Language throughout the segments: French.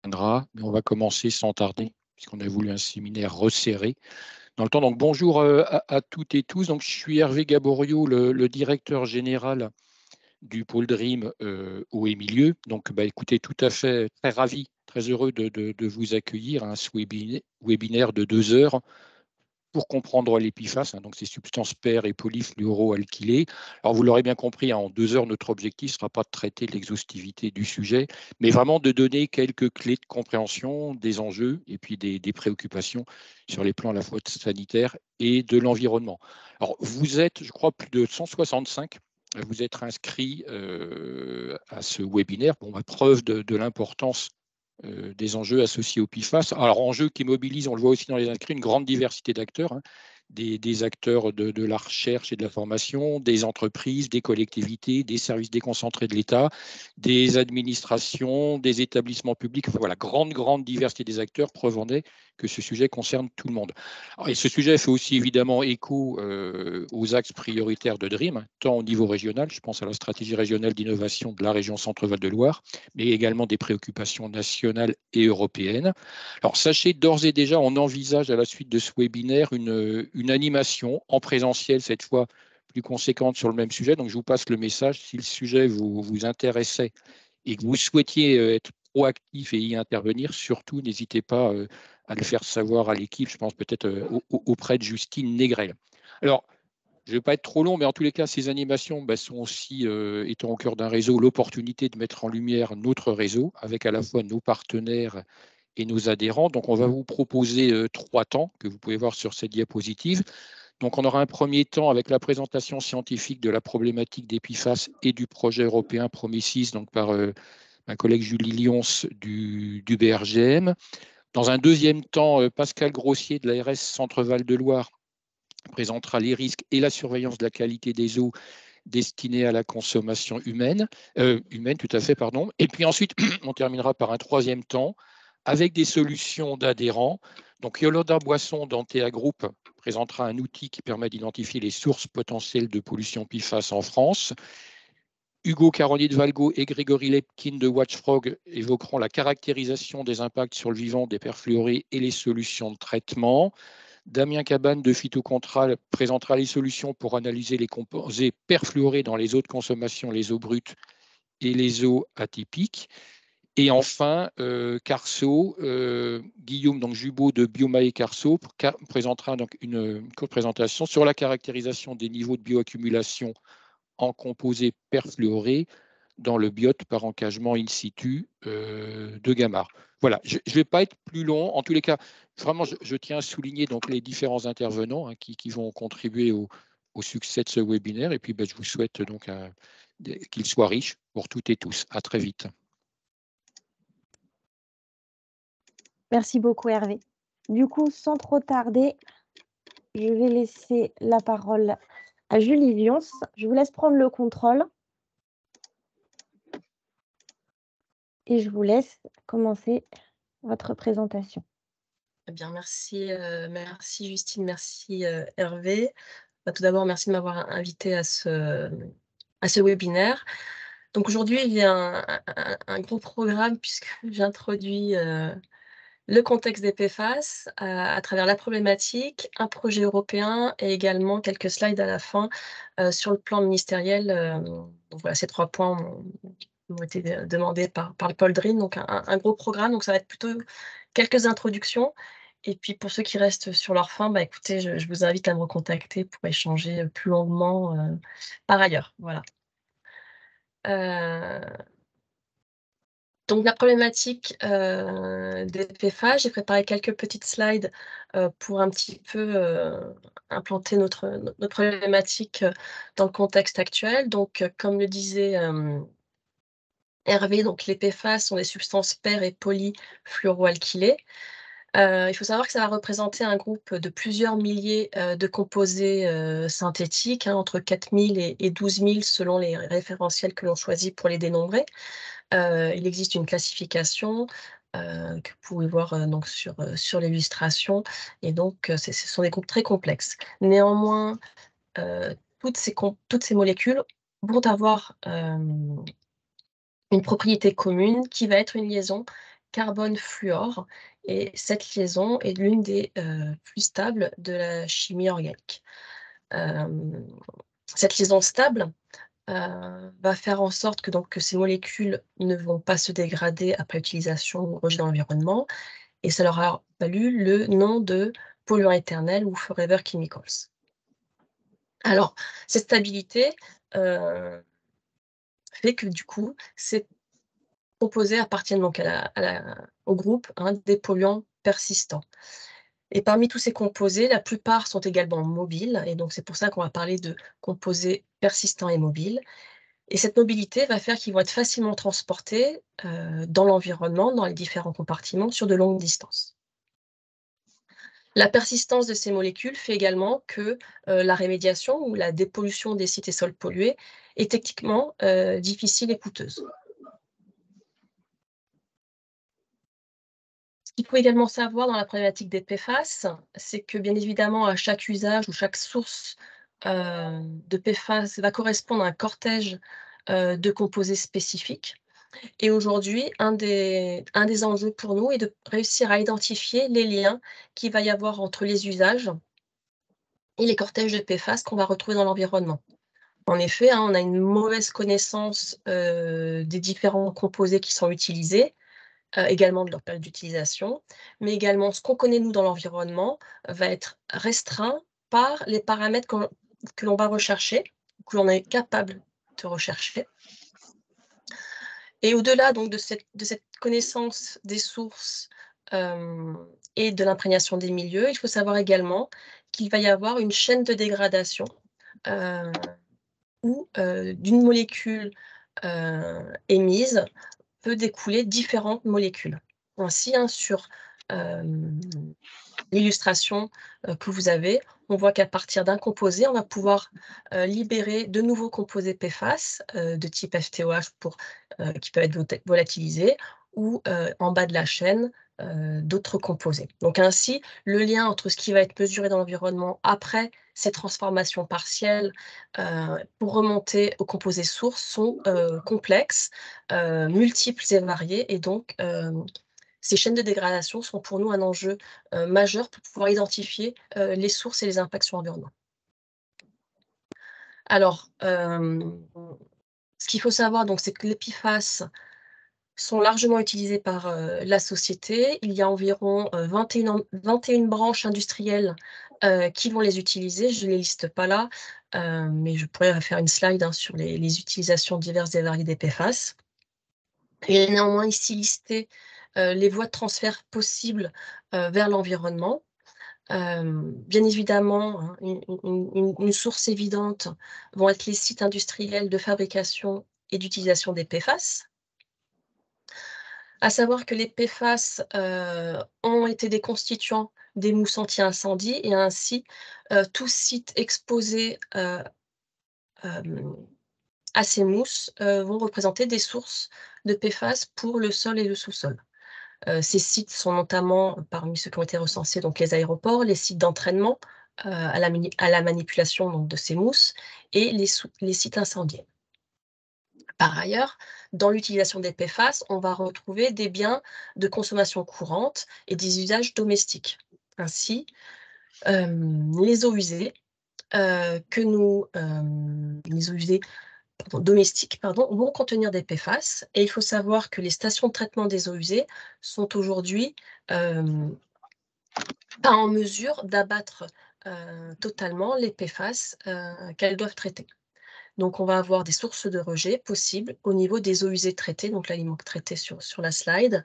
tiendra, mais on va commencer sans tarder, puisqu'on a voulu un séminaire resserré dans le temps. Donc, bonjour à toutes et tous. Donc, je suis Hervé Gaborio, le directeur général du pôle Dream haut et milieu. Donc, écoutez, tout à fait très ravi, très heureux de vous accueillir à ce webinaire de 2 heures pour comprendre les PFAS, donc ces substances paires et polyfluoroalkylées. Alors, vous l'aurez bien compris, en 2 heures, notre objectif ne sera pas de traiter l'exhaustivité du sujet, mais vraiment de donner quelques clés de compréhension des enjeux et puis des préoccupations sur les plans à la fois sanitaire et de l'environnement. Alors, vous êtes, je crois, plus de 165. Vous êtes inscrits à ce webinaire. Bon, preuve de l'importance des enjeux associés au PFAS. Alors, enjeux qui mobilisent, on le voit aussi dans les inscrits, une grande diversité d'acteurs, des acteurs de la recherche et de la formation, des entreprises, des collectivités, des services déconcentrés de l'État, des administrations, des établissements publics. Enfin, voilà, grande diversité des acteurs, preuve en est que ce sujet concerne tout le monde. Et ce sujet fait aussi évidemment écho aux axes prioritaires de DREAM, tant au niveau régional, je pense à la stratégie régionale d'innovation de la région Centre-Val de Loire, mais également des préoccupations nationales et européennes. Alors, sachez d'ores et déjà, on envisage à la suite de ce webinaire une animation en présentiel, cette fois plus conséquente sur le même sujet. Donc, je vous passe le message. Si le sujet vous intéressait et que vous souhaitiez être proactif et y intervenir, surtout, n'hésitez pas à le faire savoir à l'équipe. Je pense peut-être auprès de Justine Négrel. Alors, je ne vais pas être trop long, mais en tous les cas, ces animations sont aussi, étant au cœur d'un réseau, l'opportunité de mettre en lumière notre réseau avec à la fois nos partenaires et nos adhérents. Donc, on va vous proposer 3 temps que vous pouvez voir sur cette diapositive. Donc, on aura un premier temps avec la présentation scientifique de la problématique des PFAS et du projet européen Promesis, donc par ma collègue Julie Lyons du BRGM. Dans un deuxième temps, Pascal Grossier de l'ARS Centre-Val de Loire présentera les risques et la surveillance de la qualité des eaux destinées à la consommation humaine, tout à fait, pardon. Et puis ensuite, on terminera par un troisième temps avec des solutions d'adhérents. Donc, Yolanda Boisson d'Antea Group présentera un outil qui permet d'identifier les sources potentielles de pollution PFAS en France. Hugo Caronnier de Valgo et Grégory Lepkin de Watchfrog évoqueront la caractérisation des impacts sur le vivant des perfluorés et les solutions de traitement. Damien Cabane de Phytocontrol présentera les solutions pour analyser les composés perfluorés dans les eaux de consommation, les eaux brutes et les eaux atypiques. Et enfin, Carso, Guillaume Jubot de Biomae Carso présentera donc une présentation sur la caractérisation des niveaux de bioaccumulation en composés perfluorés dans le biote par encagement in situ de Gamard. Voilà, je ne vais pas être plus long. En tous les cas, vraiment, je tiens à souligner donc les différents intervenants qui vont contribuer au succès de ce webinaire. Et puis, je vous souhaite donc qu'il soit riche pour toutes et tous. À très vite. Merci beaucoup, Hervé. Du coup, sans trop tarder, je vais laisser la parole à Julie Lyons. Je vous laisse prendre le contrôle. Et je vous laisse commencer votre présentation. Eh bien, merci Justine, merci Hervé. Tout d'abord, merci de m'avoir invité à ce webinaire. Donc aujourd'hui, il y a un gros programme puisque j'introduis le contexte des PFAS à travers la problématique, un projet européen et également quelques slides à la fin sur le plan ministériel. Donc voilà, ces 3 points ont été demandés par le pôle DREAM, donc un gros programme. Donc ça va être plutôt quelques introductions. Et puis pour ceux qui restent sur leur fin, écoutez, je vous invite à me recontacter pour échanger plus longuement par ailleurs. Voilà. Donc la problématique des PFAS, j'ai préparé quelques petites slides pour un petit peu implanter notre problématique dans le contexte actuel. Donc comme le disait Hervé, donc les PFAS sont des substances paires et polyfluoroalkylées. Il faut savoir que ça va représenter un groupe de plusieurs milliers de composés synthétiques, entre 4 000 et 12 000 selon les référentiels que l'on choisit pour les dénombrer. Il existe une classification que vous pouvez voir donc sur l'illustration, et donc ce sont des groupes très complexes. Néanmoins, toutes ces molécules vont avoir une propriété commune qui va être une liaison carbone-fluor. Et cette liaison est l'une des plus stables de la chimie organique. Cette liaison stable va faire en sorte que ces molécules ne vont pas se dégrader après utilisation ou rejet dans l'environnement, et ça leur a valu le nom de polluants éternels ou Forever Chemicals. Alors, cette stabilité fait que du coup, ces composés appartiennent donc au groupe des polluants persistants. Et parmi tous ces composés, la plupart sont également mobiles, et donc c'est pour ça qu'on va parler de composés persistants et mobiles. Et cette mobilité va faire qu'ils vont être facilement transportés dans l'environnement, dans les différents compartiments, sur de longues distances. La persistance de ces molécules fait également que la rémédiation ou la dépollution des sites et sols pollués est techniquement difficile et coûteuse. Ce qu'il faut également savoir dans la problématique des PFAS, c'est que bien évidemment, à chaque usage ou chaque source de PFAS va correspondre à un cortège de composés spécifiques. Et aujourd'hui, un des enjeux pour nous est de réussir à identifier les liens qu'il va y avoir entre les usages et les cortèges de PFAS qu'on va retrouver dans l'environnement. En effet, on a une mauvaise connaissance des différents composés qui sont utilisés, également de leur période d'utilisation, mais également ce qu'on connaît nous dans l'environnement va être restreint par les paramètres que l'on va rechercher, que l'on est capable de rechercher. Et au-delà donc de cette connaissance des sources et de l'imprégnation des milieux, il faut savoir également qu'il va y avoir une chaîne de dégradation où d'une molécule émise peut découler différentes molécules. Ainsi, sur l'illustration que vous avez, on voit qu'à partir d'un composé, on va pouvoir libérer de nouveaux composés PFAS de type FTOH qui peuvent être volatilisés, ou en bas de la chaîne, d'autres composés. Donc ainsi, le lien entre ce qui va être mesuré dans l'environnement après ces transformations partielles pour remonter aux composés sources sont complexes, multiples et variés, et donc ces chaînes de dégradation sont pour nous un enjeu majeur pour pouvoir identifier les sources et les impacts sur l'environnement. Alors, ce qu'il faut savoir, c'est que les PFAS sont largement utilisés par la société. Il y a environ 21 branches industrielles qui vont les utiliser. Je ne les liste pas là, mais je pourrais faire une slide sur les utilisations diverses et variées des PFAS. Il est néanmoins ici listé les voies de transfert possibles vers l'environnement. Bien évidemment, une source évidente vont être les sites industriels de fabrication et d'utilisation des PFAS. À savoir que les PFAS ont été des constituants des mousses anti-incendie, et ainsi tout site exposé à ces mousses vont représenter des sources de PFAS pour le sol et le sous-sol. Ces sites sont notamment, parmi ceux qui ont été recensés, donc les aéroports, les sites d'entraînement à la manipulation de ces mousses, et les sites incendiés. Par ailleurs, dans l'utilisation des PFAS, on va retrouver des biens de consommation courante et des usages domestiques. Ainsi, les eaux usées domestiques vont contenir des PFAS, et il faut savoir que les stations de traitement des eaux usées sont aujourd'hui pas en mesure d'abattre totalement les PFAS qu'elles doivent traiter. Donc on va avoir des sources de rejet possibles au niveau des eaux usées traitées, donc là il manque traité sur la slide,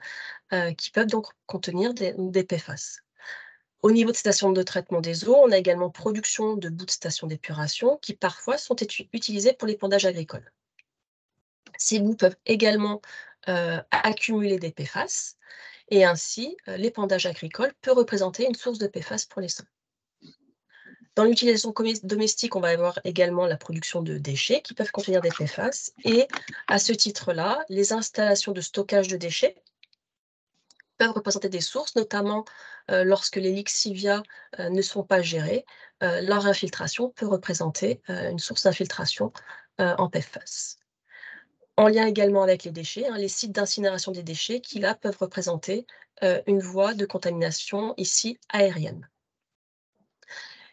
qui peuvent donc contenir des PFAS. Au niveau de stations de traitement des eaux, on a également production de boues de stations d'épuration qui parfois sont utilisées pour l'épandage agricole. Ces boues peuvent également accumuler des PFAS, et ainsi l'épandage agricole peut représenter une source de PFAS pour les sols. Dans l'utilisation domestique, on va avoir également la production de déchets qui peuvent contenir des PFAS, et à ce titre-là, les installations de stockage de déchets peuvent représenter des sources, notamment lorsque les lixivia ne sont pas gérés. Leur infiltration peut représenter une source d'infiltration en PFAS. en lien également avec les déchets, les sites d'incinération des déchets qui, là, peuvent représenter une voie de contamination ici aérienne.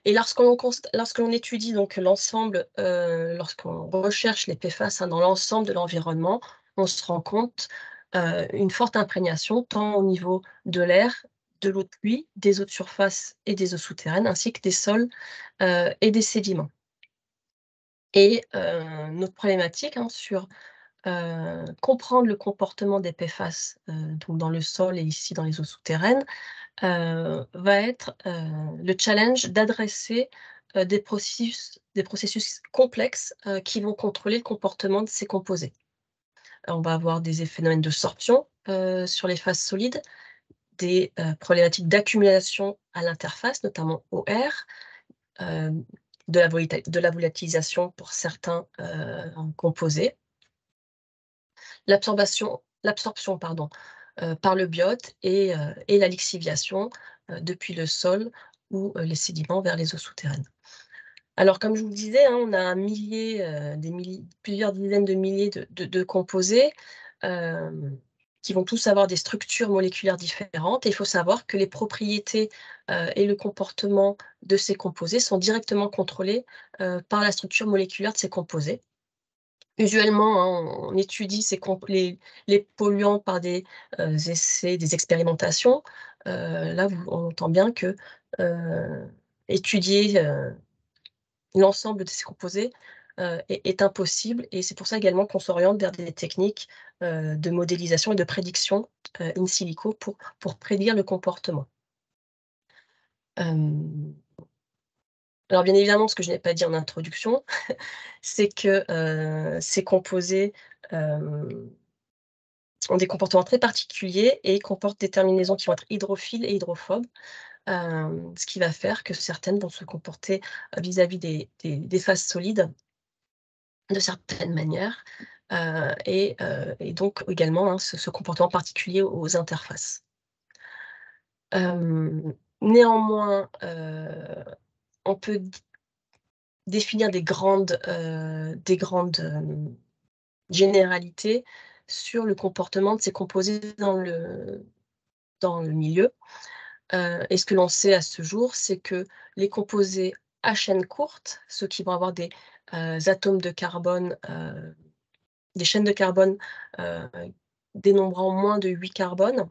Et lorsqu'on étudie donc l'ensemble, lorsqu'on recherche les PFAS dans l'ensemble de l'environnement, on se rend compte une forte imprégnation tant au niveau de l'air, de l'eau de pluie, des eaux de surface et des eaux souterraines, ainsi que des sols et des sédiments. Et notre problématique sur comprendre le comportement des PFAS donc dans le sol et ici dans les eaux souterraines, va être le challenge d'adresser des processus complexes qui vont contrôler le comportement de ces composés. On va avoir des phénomènes de sorption sur les phases solides, des problématiques d'accumulation à l'interface, notamment au air, de la volatilisation pour certains composés, l'absorption par le biote et la lixiviation depuis le sol ou les sédiments vers les eaux souterraines. Alors, comme je vous le disais, on a plusieurs dizaines de milliers de composés qui vont tous avoir des structures moléculaires différentes. Et il faut savoir que les propriétés et le comportement de ces composés sont directement contrôlés par la structure moléculaire de ces composés. Usuellement, on étudie les polluants par des essais, des expérimentations. Là, on entend bien que étudier l'ensemble de ces composés est impossible, et c'est pour ça également qu'on s'oriente vers des techniques de modélisation et de prédiction in silico pour prédire le comportement. Alors bien évidemment, ce que je n'ai pas dit en introduction, c'est que ces composés ont des comportements très particuliers et comportent des terminaisons qui vont être hydrophiles et hydrophobes, ce qui va faire que certaines vont se comporter vis-à-vis des phases solides de certaines manières, et donc également ce comportement particulier aux interfaces. Néanmoins, on peut définir des grandes généralités sur le comportement de ces composés dans le milieu. Et ce que l'on sait à ce jour, c'est que les composés à chaîne courte, ceux qui vont avoir des atomes de carbone, des chaînes de carbone dénombrant moins de 8 carbones,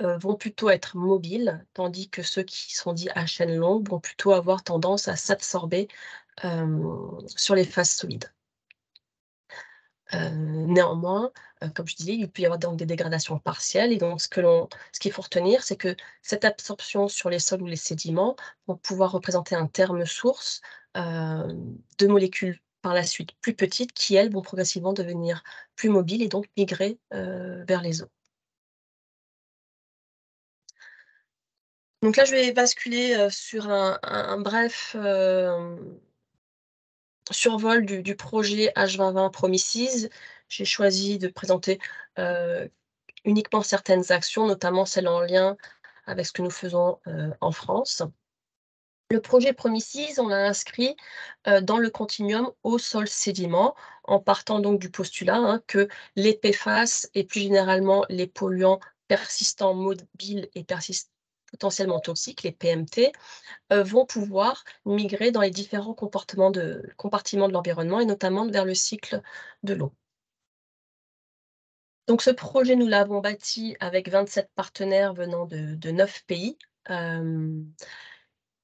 vont plutôt être mobiles, tandis que ceux qui sont dits à chaîne longue vont plutôt avoir tendance à s'absorber sur les phases solides. Néanmoins, comme je disais, il peut y avoir donc des dégradations partielles, et donc ce qu'il faut retenir, c'est que cette absorption sur les sols ou les sédiments vont pouvoir représenter un terme source de molécules par la suite plus petites qui, elles, vont progressivement devenir plus mobiles et donc migrer vers les eaux. Donc là, je vais basculer sur un bref survol du projet H2020 Promises. J'ai choisi de présenter uniquement certaines actions, notamment celles en lien avec ce que nous faisons en France. Le projet Promises, on l'a inscrit dans le continuum eau, sol, sédiment, en partant donc du postulat que les PFAS et plus généralement les polluants persistants, mobiles et potentiellement toxiques, les PMT, vont pouvoir migrer dans les différents compartiments de l'environnement et notamment vers le cycle de l'eau. Donc ce projet, nous l'avons bâti avec 27 partenaires venant de 9 pays.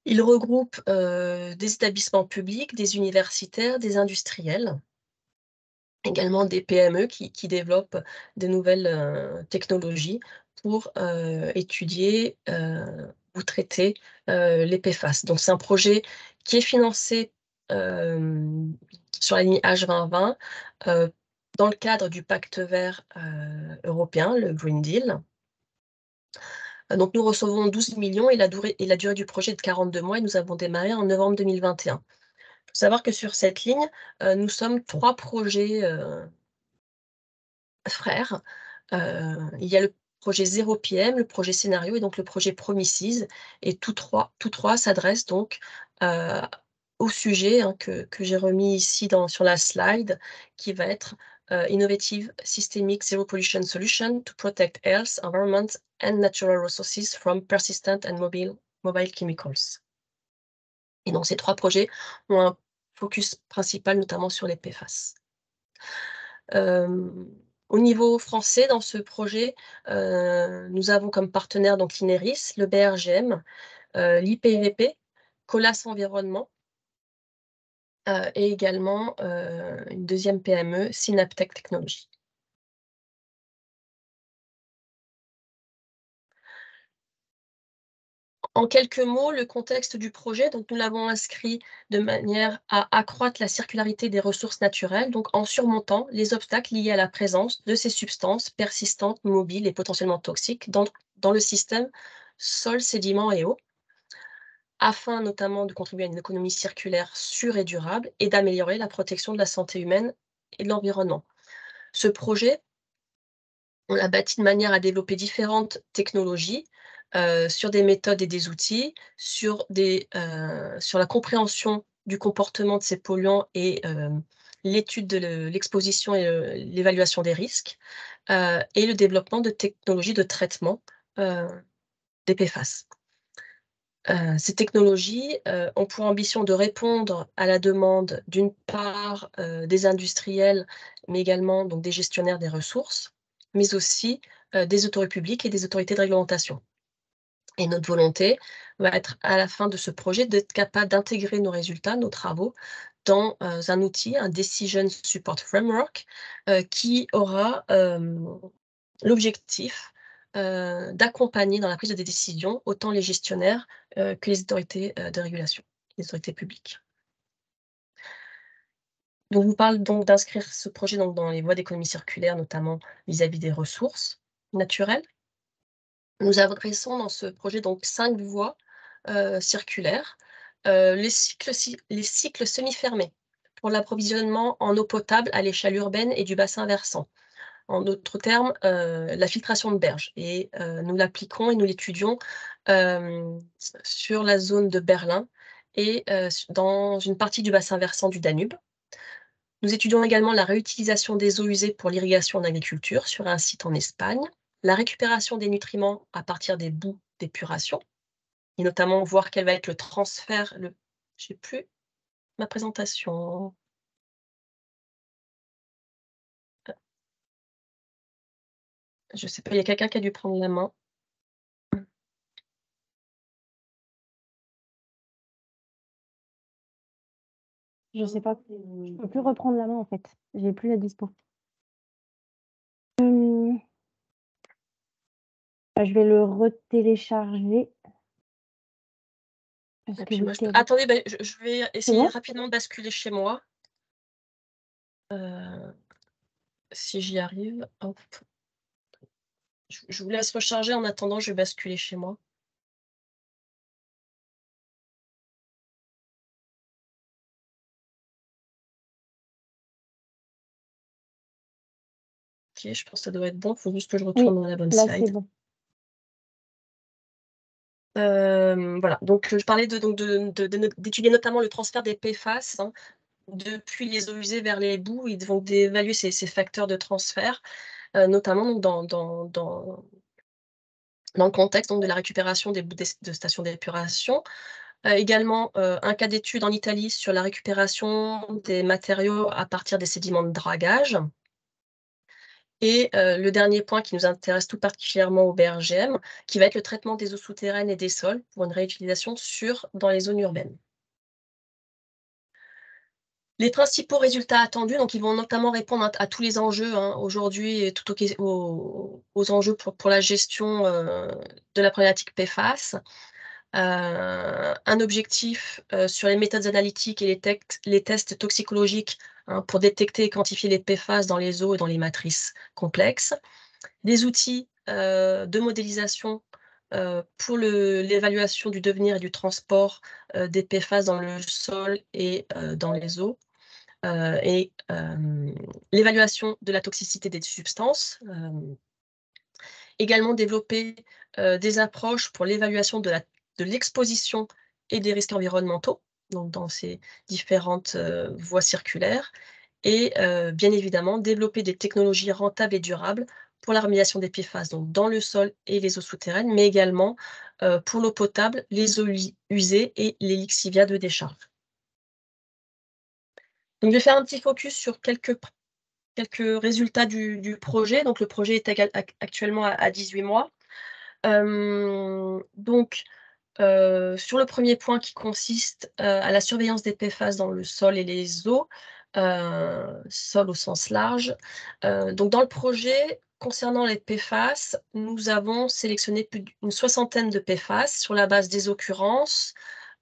Il regroupe des établissements publics, des universitaires, des industriels, également des PME qui développent de nouvelles technologies pour étudier ou traiter les PFAS. Donc c'est un projet qui est financé sur la ligne H2020 dans le cadre du pacte vert européen, le Green Deal. Donc nous recevons 12 millions et la durée du projet est de 42 mois, et nous avons démarré en novembre 2021. Il faut savoir que sur cette ligne, nous sommes 3 projets frères. Il y a le projet 0 PM, le projet Scénario et donc le projet Promises, et tous trois s'adressent donc au sujet que j'ai remis ici sur la slide, qui va être innovative systemic zero pollution solution to protect health, environment and natural resources from persistent and mobile chemicals. Et donc, ces 3 projets ont un focus principal, notamment sur les PFAS. Au niveau français, dans ce projet, nous avons comme partenaires donc l'INERIS, le BRGM, l'IPVP, Colas Environnement, et également une deuxième PME, Synaptech Technologies. En quelques mots, le contexte du projet, donc nous l'avons inscrit de manière à accroître la circularité des ressources naturelles, donc en surmontant les obstacles liés à la présence de ces substances persistantes, mobiles et potentiellement toxiques dans le système sol, sédiments et eau, afin notamment de contribuer à une économie circulaire sûre et durable et d'améliorer la protection de la santé humaine et de l'environnement. Ce projet, on l'a bâti de manière à développer différentes technologies sur des méthodes et des outils, sur la compréhension du comportement de ces polluants et l'étude de l'exposition et l'évaluation des risques, et le développement de technologies de traitement des PFAS. Ces technologies ont pour ambition de répondre à la demande, d'une part, des industriels, mais également donc, des gestionnaires des ressources, mais aussi des autorités publiques et des autorités de réglementation. Et notre volonté va être, à la fin de ce projet, d'être capable d'intégrer nos résultats, nos travaux, dans un outil, un Decision Support Framework, qui aura l'objectif d'accompagner dans la prise de décision autant les gestionnaires que les autorités de régulation, les autorités publiques. Donc, je vous parle donc d'inscrire ce projet donc, dans les voies d'économie circulaire, notamment vis-à-vis des ressources naturelles. Nous adressons dans ce projet donc 5 voies circulaires. Les cycles semi-fermés pour l'approvisionnement en eau potable à l'échelle urbaine et du bassin versant. En d'autres termes, la filtration de berges. Et nous l'appliquons et nous l'étudions sur la zone de Berlin et dans une partie du bassin versant du Danube. Nous étudions également la réutilisation des eaux usées pour l'irrigation en agriculture sur un site en Espagne, la récupération des nutriments à partir des boues d'épuration, et notamment voir quel va être le transfert. Je n'ai plus ma présentation. Je ne sais pas, il y a quelqu'un qui a dû prendre la main. Je ne sais pas, je ne peux plus reprendre la main en fait. Je n'ai plus la dispo. Je vais le retélécharger. Attendez, je vais essayer rapidement de basculer chez moi. Si j'y arrive. Hop. Je vous laisse recharger. En attendant, je vais basculer chez moi. Ok, je pense que ça doit être bon. Il faut juste que je retourne dans la bonne slide. Là, c'est bon. Voilà, donc je parlais d'étudier notamment le transfert des PFAS depuis les eaux usées vers les boues et donc d'évaluer ces facteurs de transfert, notamment donc, dans le contexte donc, de la récupération des boues de stations d'épuration. Également, un cas d'étude en Italie sur la récupération des matériaux à partir des sédiments de dragage. Et le dernier point qui nous intéresse tout particulièrement au BRGM, qui va être le traitement des eaux souterraines et des sols pour une réutilisation sûre dans les zones urbaines. Les principaux résultats attendus, donc ils vont notamment répondre à tous les enjeux aujourd'hui et tout aux enjeux pour la gestion de la problématique PFAS. Un objectif sur les méthodes analytiques et les tests toxicologiques pour détecter et quantifier les PFAS dans les eaux et dans les matrices complexes. Des outils de modélisation pour l'évaluation du devenir et du transport des PFAS dans le sol et dans les eaux. Et l'évaluation de la toxicité des substances. Également développer des approches pour l'évaluation de l'exposition et des risques environnementaux, donc dans ces différentes voies circulaires, et bien évidemment développer des technologies rentables et durables pour la remédiation des PFAS, donc dans le sol et les eaux souterraines, mais également pour l'eau potable, les eaux usées et les lixivia de décharge. Donc, je vais faire un petit focus sur quelques résultats du projet. Donc, le projet est actuellement à 18 mois. Donc, sur le premier point qui consiste à la surveillance des PFAS dans le sol et les eaux, sol au sens large. Donc, dans le projet, concernant les PFAS, nous avons sélectionné plus d'une soixantaine de PFAS sur la base des occurrences,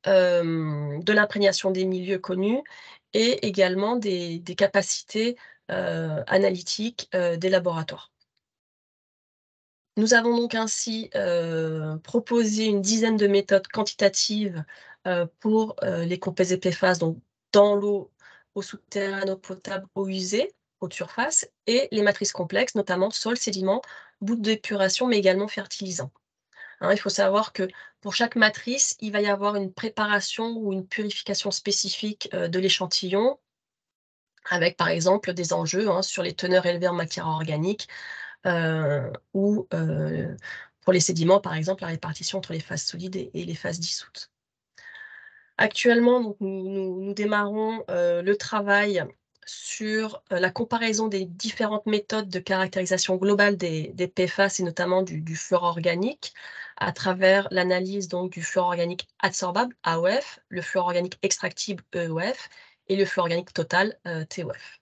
de l'imprégnation des milieux connus et également des capacités analytiques des laboratoires. Nous avons donc ainsi proposé une dizaine de méthodes quantitatives pour les composés PFAS, donc dans l'eau, eau souterraine, eau potable, eau usée, eau de surface, et les matrices complexes, notamment sol, sédiments, bouts d'épuration, mais également fertilisants. Hein, il faut savoir que pour chaque matrice, il va y avoir une préparation ou une purification spécifique de l'échantillon, avec par exemple des enjeux sur les teneurs élevées en matière organique, ou pour les sédiments, par exemple, la répartition entre les phases solides et les phases dissoutes. Actuellement, donc, nous démarrons le travail sur la comparaison des différentes méthodes de caractérisation globale des PFAS et notamment du fluor organique à travers l'analyse du fluor organique adsorbable, AOF, le fluor organique extractible, EOF, et le fluor organique total, TOF.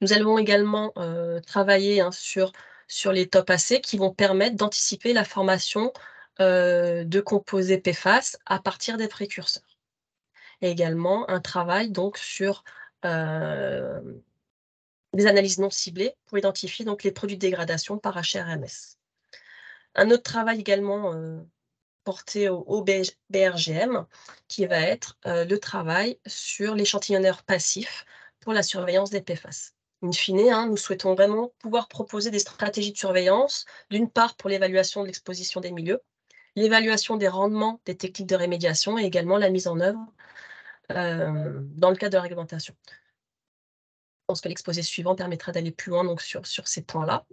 Nous allons également travailler sur les top AC qui vont permettre d'anticiper la formation de composés PFAS à partir des précurseurs. Et également un travail donc sur des analyses non ciblées pour identifier donc les produits de dégradation par HRMS. Un autre travail également porté au BRGM, qui va être le travail sur l'échantillonneur passif pour la surveillance des PFAS. In fine, nous souhaitons vraiment pouvoir proposer des stratégies de surveillance, d'une part pour l'évaluation de l'exposition des milieux, l'évaluation des rendements des techniques de rémédiation et également la mise en œuvre dans le cadre de la réglementation. Je pense que l'exposé suivant permettra d'aller plus loin donc, sur ces points-là.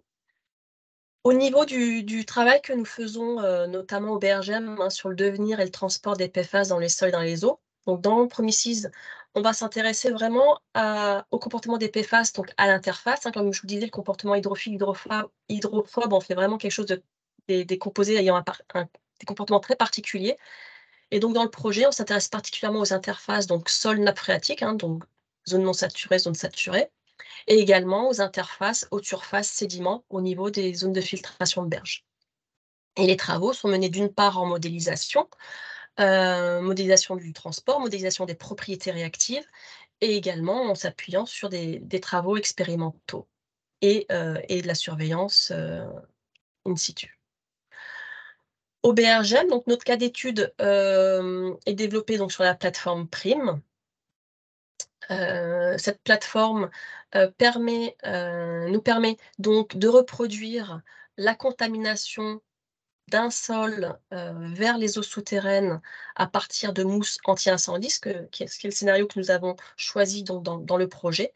Au niveau du travail que nous faisons, notamment au BRGM, sur le devenir et le transport des PFAS dans les sols et dans les eaux, donc dans Promises, on va s'intéresser vraiment au comportement des PFAS, donc à l'interface. Comme je vous disais, le comportement hydrophile, hydrophobe, on fait vraiment quelque chose des composés ayant des comportements très particuliers. Et donc dans le projet, on s'intéresse particulièrement aux interfaces, donc sol, nappe phréatique, donc zone non saturée, zone saturée, et également aux interfaces haute surface sédiments au niveau des zones de filtration de berge. Et les travaux sont menés d'une part en modélisation, modélisation du transport, modélisation des propriétés réactives, et également en s'appuyant sur des travaux expérimentaux et de la surveillance in situ. Au BRGM, donc notre cas d'étude est développé donc, sur la plateforme PRIM. Cette plateforme nous permet donc de reproduire la contamination d'un sol vers les eaux souterraines à partir de mousse anti-incendie, qui est le scénario que nous avons choisi donc, dans le projet.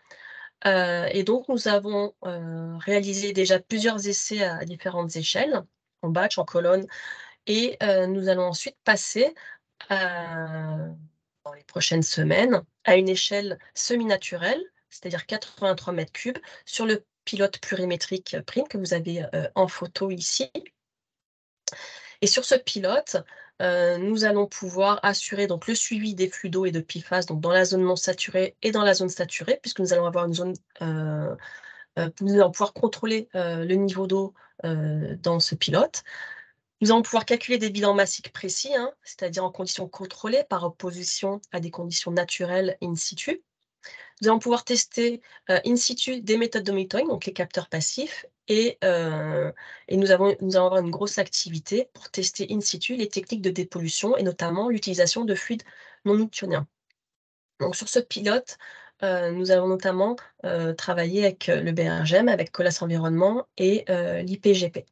Et donc, nous avons réalisé déjà plusieurs essais à différentes échelles, en batch, en colonne, et nous allons ensuite passer dans les prochaines semaines à une échelle semi-naturelle, c'est-à-dire 83 mètres cubes, sur le pilote plurimétrique PRIM que vous avez en photo ici. Et sur ce pilote, nous allons pouvoir assurer donc, le suivi des flux d'eau et de PFAS donc, dans la zone non saturée et dans la zone saturée, puisque nous allons avoir une zone, nous allons pouvoir contrôler le niveau d'eau dans ce pilote. Nous allons pouvoir calculer des bilans massiques précis, c'est-à-dire en conditions contrôlées par opposition à des conditions naturelles in situ. Nous allons pouvoir tester in situ des méthodes de monitoring, donc les capteurs passifs, et nous allons avoir une grosse activité pour tester in situ les techniques de dépollution et notamment l'utilisation de fluides non newtoniens. Donc sur ce pilote, nous allons notamment travailler avec le BRGM, avec Colas Environnement et l'IPGP.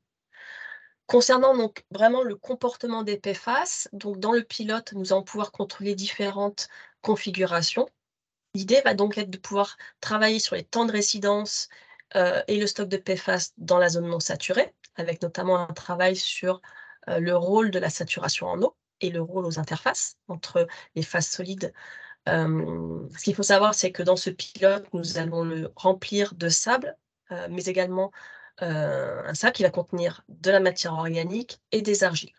Concernant donc vraiment le comportement des PFAS, donc dans le pilote, nous allons pouvoir contrôler différentes configurations. L'idée va donc être de pouvoir travailler sur les temps de résidence et le stock de PFAS dans la zone non saturée, avec notamment un travail sur le rôle de la saturation en eau et le rôle aux interfaces entre les phases solides. Ce qu'il faut savoir, c'est que dans ce pilote, nous allons le remplir de sable, mais également un sable qui va contenir de la matière organique et des argiles.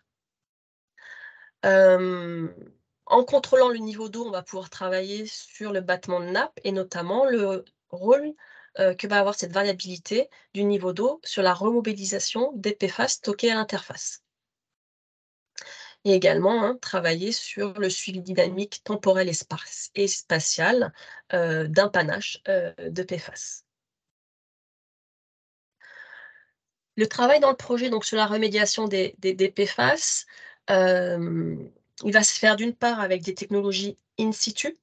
En contrôlant le niveau d'eau, on va pouvoir travailler sur le battement de nappe et notamment le rôle que va avoir cette variabilité du niveau d'eau sur la remobilisation des PFAS stockés à l'interface. Et également travailler sur le suivi dynamique temporel et spatial d'un panache de PFAS. Le travail dans le projet donc, sur la remédiation des PFAS, il va se faire d'une part avec des technologies in situ,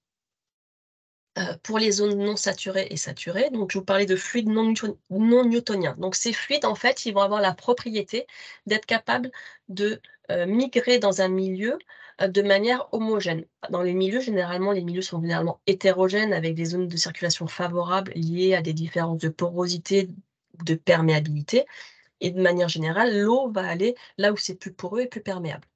pour les zones non saturées et saturées. Donc, je vous parlais de fluides non newtoniens. Donc, ces fluides, en fait, ils vont avoir la propriété d'être capables de migrer dans un milieu de manière homogène. Dans les milieux, généralement, les milieux sont généralement hétérogènes avec des zones de circulation favorables liées à des différences de porosité, de perméabilité. Et de manière générale, l'eau va aller là où c'est plus poreux et plus perméable.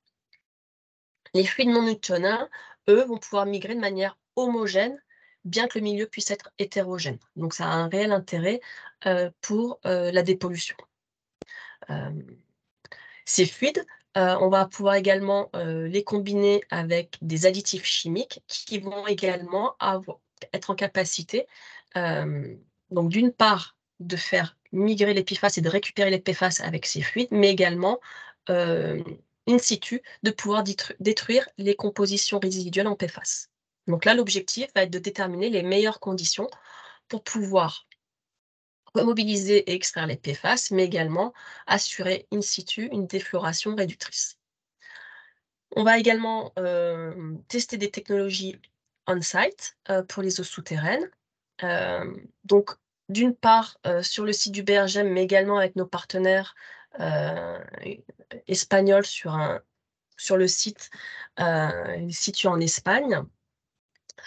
Les fluides non newtoniens, eux, vont pouvoir migrer de manière homogène, bien que le milieu puisse être hétérogène. Donc, ça a un réel intérêt pour la dépollution. Ces fluides, on va pouvoir également les combiner avec des additifs chimiques qui vont également être en capacité, donc d'une part, de faire migrer les PFAS et de récupérer les PFAS avec ces fluides, mais également in situ, de pouvoir détruire les compositions résiduelles en PFAS. Donc là, l'objectif va être de déterminer les meilleures conditions pour pouvoir remobiliser et extraire les PFAS, mais également assurer in situ une défloration réductrice. On va également tester des technologies on-site pour les eaux souterraines. Donc, d'une part, sur le site du BRGM, mais également avec nos partenaires espagnols sur le site situé en Espagne.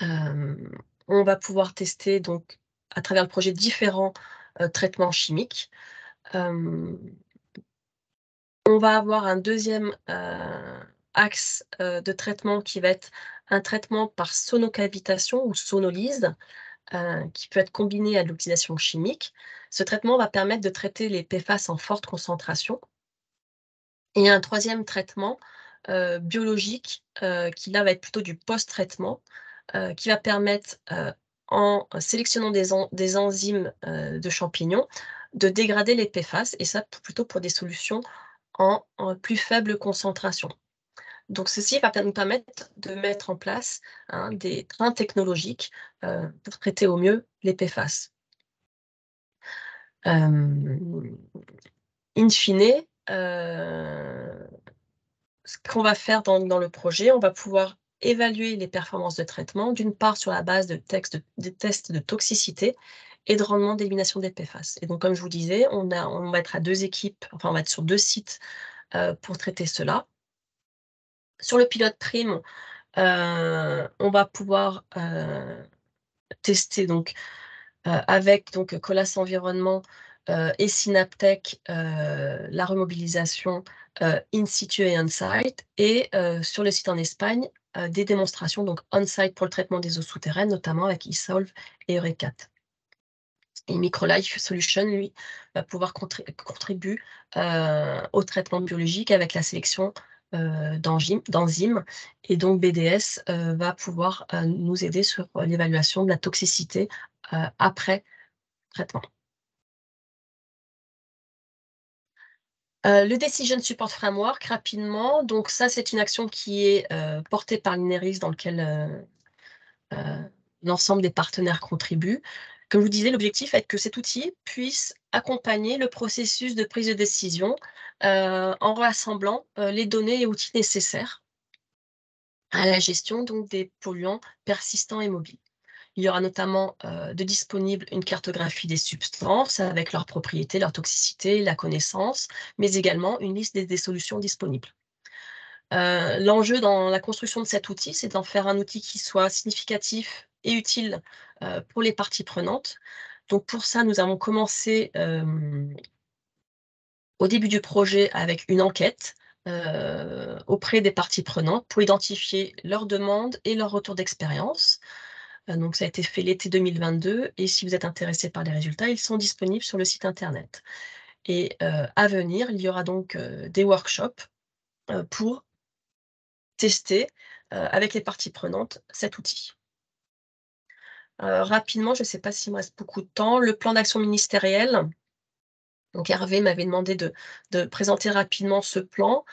On va pouvoir tester, donc, à travers le projet, différents traitements chimiques. On va avoir un deuxième axe de traitement qui va être un traitement par sonocavitation ou sonolyse, qui peut être combiné à de l'oxydation chimique. Ce traitement va permettre de traiter les PFAS en forte concentration. Et un troisième traitement biologique qui là va être plutôt du post-traitement, qui va permettre, en sélectionnant des enzymes de champignons, de dégrader les PFAS, et ça plutôt pour des solutions en plus faible concentration. Donc ceci va nous permettre de mettre en place des trains technologiques pour traiter au mieux les PFAS. In fine, ce qu'on va faire dans le projet, on va pouvoir évaluer les performances de traitement, d'une part sur la base de tests de toxicité et de rendement d'élimination des PFAS. Et donc, comme je vous disais, on va être à 2 équipes, enfin on va être sur 2 sites pour traiter cela. Sur le pilote prime, on va pouvoir tester donc avec donc Colas Environnement et Synaptech la remobilisation in situ et on-site, et sur le site en Espagne des démonstrations donc on-site pour le traitement des eaux souterraines, notamment avec eSolve et Eurecat. Et Microlife Solution, lui, va pouvoir contribuer au traitement biologique avec la sélection d'enzymes, et donc BDS va pouvoir nous aider sur l'évaluation de la toxicité après traitement. Le Decision Support Framework, rapidement, donc ça c'est une action qui est portée par l'INERIS, dans lequel l'ensemble des partenaires contribuent. Comme je vous disais, l'objectif est que cet outil puisse accompagner le processus de prise de décision en rassemblant les données et outils nécessaires à la gestion donc, des polluants persistants et mobiles. Il y aura notamment de disponible une cartographie des substances avec leurs propriétés, leur toxicité, la connaissance, mais également une liste des solutions disponibles. L'enjeu dans la construction de cet outil, c'est d'en faire un outil qui soit significatif et utile pour les parties prenantes. Donc pour ça, nous avons commencé au début du projet avec une enquête auprès des parties prenantes pour identifier leurs demandes et leurs retours d'expérience. Donc ça a été fait l'été 2022 et si vous êtes intéressé par les résultats, ils sont disponibles sur le site internet. Et à venir, il y aura donc des workshops pour tester avec les parties prenantes cet outil. Rapidement, je ne sais pas s'il me reste beaucoup de temps, le plan d'action ministériel. Donc Hervé m'avait demandé de présenter rapidement ce plan.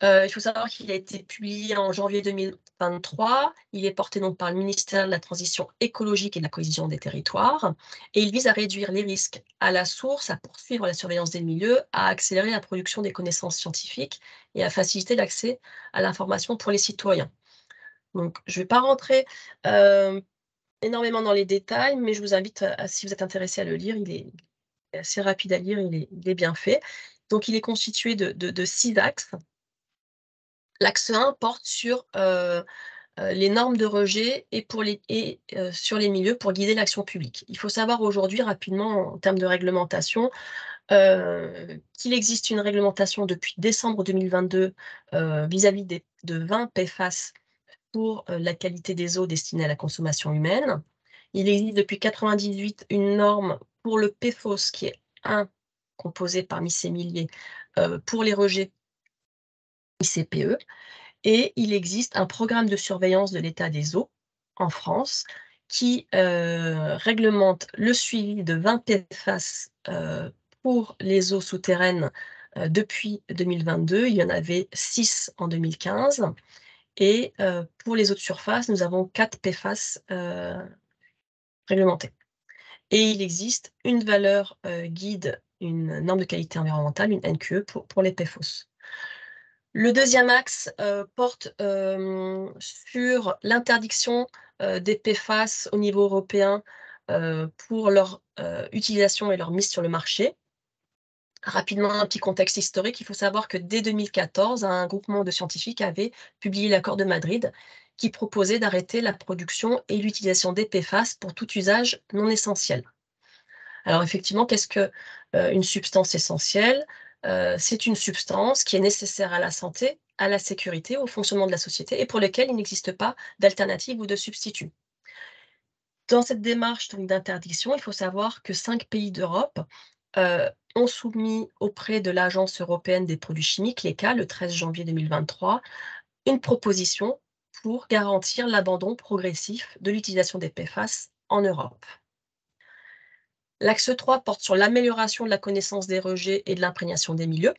Il faut savoir qu'il a été publié en janvier 2023. Il est porté donc par le ministère de la Transition écologique et de la cohésion des territoires. Et il vise à réduire les risques à la source, à poursuivre la surveillance des milieux, à accélérer la production des connaissances scientifiques et à faciliter l'accès à l'information pour les citoyens. Donc, je ne vais pas rentrer énormément dans les détails, mais je vous invite, si vous êtes intéressé à le lire, il est assez rapide à lire, il est bien fait. Donc, il est constitué de 6 axes. L'axe 1 porte sur les normes de rejet et, sur les milieux pour guider l'action publique. Il faut savoir aujourd'hui, rapidement, en termes de réglementation, qu'il existe une réglementation depuis décembre 2022 vis-à-vis de 20 PFAS pour la qualité des eaux destinées à la consommation humaine. Il existe depuis 1998 une norme pour le PFOS, qui est un composé parmi ces milliers, pour les rejets ICPE. Et il existe un programme de surveillance de l'état des eaux en France qui réglemente le suivi de 20 PFAS pour les eaux souterraines depuis 2022. Il y en avait 6 en 2015. Et pour les eaux de surface, nous avons 4 PFAS réglementés. Et il existe une valeur guide, une norme de qualité environnementale, une NQE, pour les PFOS. Le deuxième axe porte sur l'interdiction des PFAS au niveau européen pour leur utilisation et leur mise sur le marché. Rapidement, un petit contexte historique, il faut savoir que dès 2014, un groupement de scientifiques avait publié l'accord de Madrid qui proposait d'arrêter la production et l'utilisation des PFAS pour tout usage non essentiel. Alors effectivement, qu'est-ce qu'une substance essentielle ? C'est une substance qui est nécessaire à la santé, à la sécurité, au fonctionnement de la société et pour lesquelles il n'existe pas d'alternative ou de substitut. Dans cette démarche d'interdiction, il faut savoir que 5 pays d'Europe ont soumis auprès de l'Agence européenne des produits chimiques, l'ECHA, le 13 janvier 2023, une proposition pour garantir l'abandon progressif de l'utilisation des PFAS en Europe. L'axe 3 porte sur l'amélioration de la connaissance des rejets et de l'imprégnation des milieux,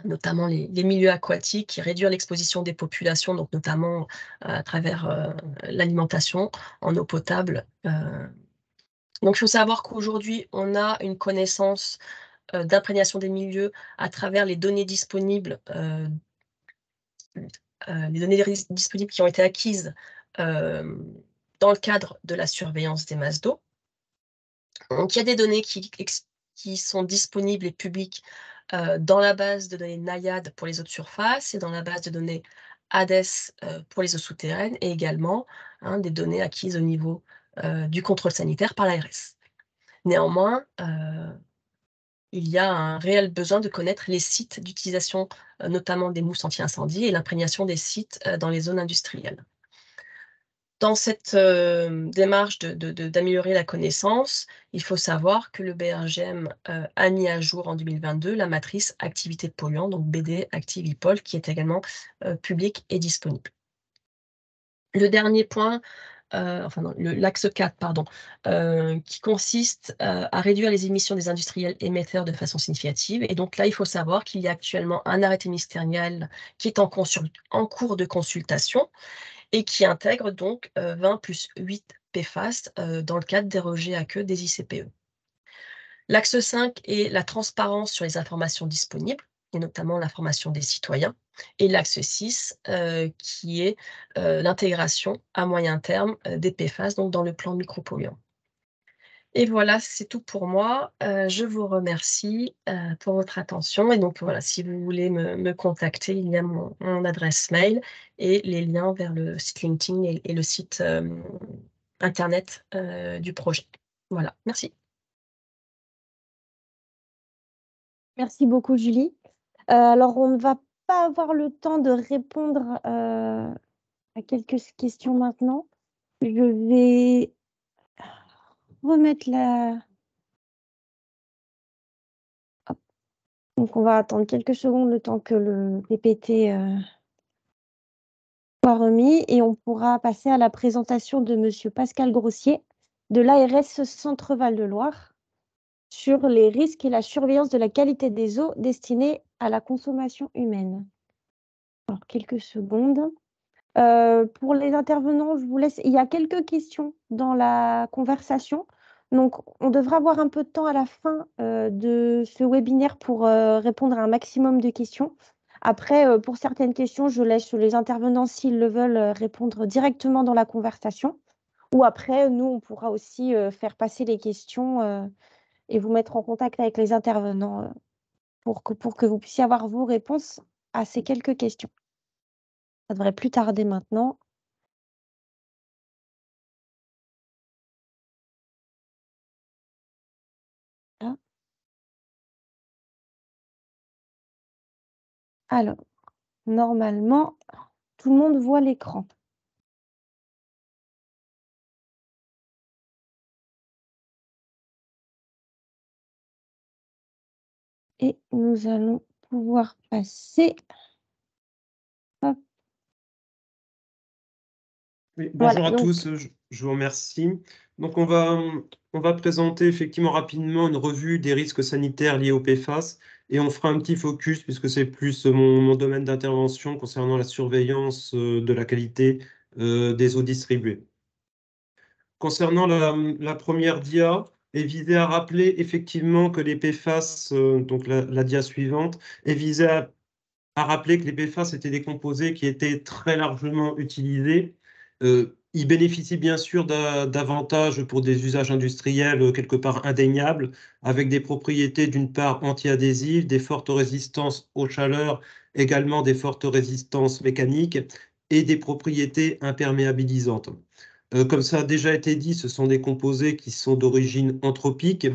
notamment les milieux aquatiques, et réduire l'exposition des populations, donc notamment à travers l'alimentation en eau potable. Donc, il faut savoir qu'aujourd'hui, on a une connaissance d'imprégnation des milieux à travers les données disponibles, qui ont été acquises dans le cadre de la surveillance des masses d'eau. Donc, il y a des données qui sont disponibles et publiques dans la base de données NAIAD pour les eaux de surface et dans la base de données HADES pour les eaux souterraines et également des données acquises au niveau du contrôle sanitaire par l'ARS. Néanmoins, il y a un réel besoin de connaître les sites d'utilisation, notamment des mousses anti-incendie et l'imprégnation des sites dans les zones industrielles. Dans cette démarche d'améliorer la connaissance, il faut savoir que le BRGM a mis à jour en 2022 la matrice activité polluante, donc BD Activipol, qui est également publique et disponible. Le dernier point, l'axe 4, pardon, qui consiste à réduire les émissions des industriels émetteurs de façon significative. Et donc là, il faut savoir qu'il y a actuellement un arrêté ministériel qui est en cours de consultation et qui intègre donc 20 plus 8 PFAS dans le cadre des rejets à queue des ICPE. L'axe 5 est la transparence sur les informations disponibles, et notamment l'information des citoyens. Et l'axe 6, qui est l'intégration à moyen terme des PFAS donc dans le plan micropolluant. Et voilà, c'est tout pour moi. Je vous remercie pour votre attention. Et donc voilà, si vous voulez me contacter, il y a mon adresse mail et les liens vers le site LinkedIn et le site internet du projet. Voilà, merci. Merci beaucoup, Julie. Alors, on ne va pas avoir le temps de répondre à quelques questions maintenant. Je vais remettre la... Hop. Donc, on va attendre quelques secondes le temps que le PPT soit remis et on pourra passer à la présentation de Monsieur Pascal Grossier de l'ARS Centre-Val de Loire sur les risques et la surveillance de la qualité des eaux destinées à la consommation humaine. Alors, quelques secondes. Pour les intervenants, je vous laisse. Il y a quelques questions dans la conversation. Donc, on devra avoir un peu de temps à la fin de ce webinaire pour répondre à un maximum de questions. Après, pour certaines questions, je laisse les intervenants, s'ils le veulent, répondre directement dans la conversation. Ou après, nous, on pourra aussi faire passer les questions et vous mettre en contact avec les intervenants pour que vous puissiez avoir vos réponses à ces quelques questions. Ça devrait plus tarder maintenant. Là. Alors, normalement, tout le monde voit l'écran. Et nous allons pouvoir passer. Hop. Oui, bonjour Voilà, à donc, tous, je vous remercie. Donc on va présenter effectivement rapidement une revue des risques sanitaires liés au PFAS et on fera un petit focus puisque c'est plus mon domaine d'intervention concernant la surveillance de la qualité des eaux distribuées. Concernant la première dia, est visée à rappeler effectivement que les PFAS, donc la dia suivante, est visée à rappeler que les PFAS étaient des composés qui étaient très largement utilisés. Ils bénéficient bien sûr d'avantages pour des usages industriels quelque part indéniables, avec des propriétés d'une part anti-adhésives, des fortes résistances aux chaleurs, également des fortes résistances mécaniques et des propriétés imperméabilisantes. Comme ça a déjà été dit, ce sont des composés qui sont d'origine anthropique.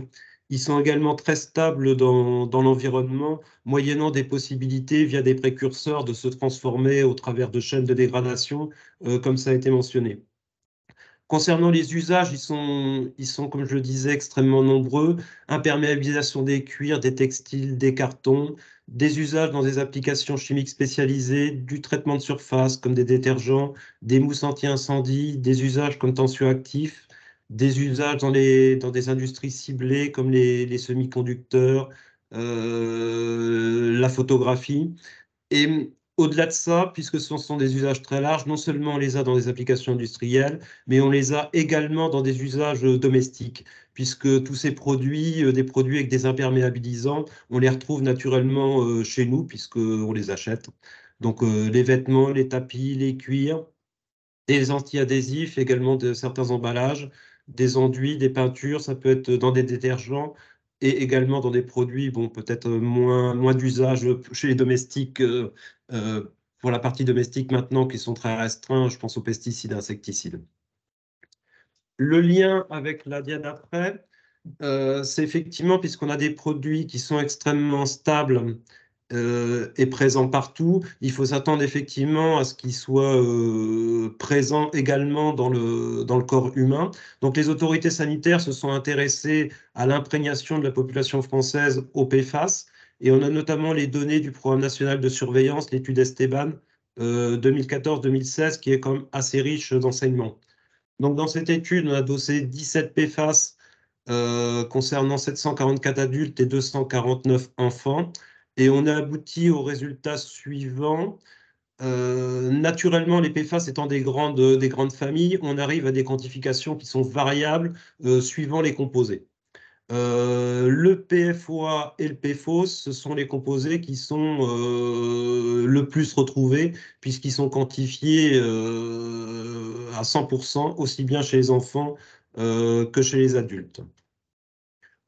Ils sont également très stables dans l'environnement, moyennant des possibilités via des précurseurs de se transformer au travers de chaînes de dégradation, comme ça a été mentionné. Concernant les usages, ils sont, comme je le disais, extrêmement nombreux. Imperméabilisation des cuirs, des textiles, des cartons, des usages dans des applications chimiques spécialisées, du traitement de surface comme des détergents, des mousses anti-incendie, des usages comme tensioactifs, des usages dans des industries ciblées comme les semi-conducteurs, la photographie. Et au-delà de ça, puisque ce sont des usages très larges, non seulement on les a dans des applications industrielles, mais on les a également dans des usages domestiques, puisque tous ces produits, des produits avec des imperméabilisants, on les retrouve naturellement chez nous, puisqu'on les achète. Donc les vêtements, les tapis, les cuirs, des anti-adhésifs, également de certains emballages, des enduits, des peintures, ça peut être dans des détergents et également dans des produits, bon, peut-être moins d'usage chez les domestiques, pour la partie domestique maintenant, qui sont très restreints, je pense aux pesticides et insecticides. Le lien avec la dia d'après, c'est effectivement, puisqu'on a des produits qui sont extrêmement stables et présents partout, il faut s'attendre effectivement à ce qu'ils soient présents également dans le corps humain. Donc les autorités sanitaires se sont intéressées à l'imprégnation de la population française au PFAS, et on a notamment les données du Programme national de surveillance, l'étude Esteban 2014-2016, qui est quand même assez riche d'enseignements. Donc dans cette étude, on a dossé 17 PFAS concernant 744 adultes et 249 enfants. Et on a abouti au résultat suivant. Naturellement, les PFAS étant des grandes familles, on arrive à des quantifications qui sont variables suivant les composés. Le PFOA et le PFOS, ce sont les composés qui sont le plus retrouvés, puisqu'ils sont quantifiés à 100%, aussi bien chez les enfants que chez les adultes.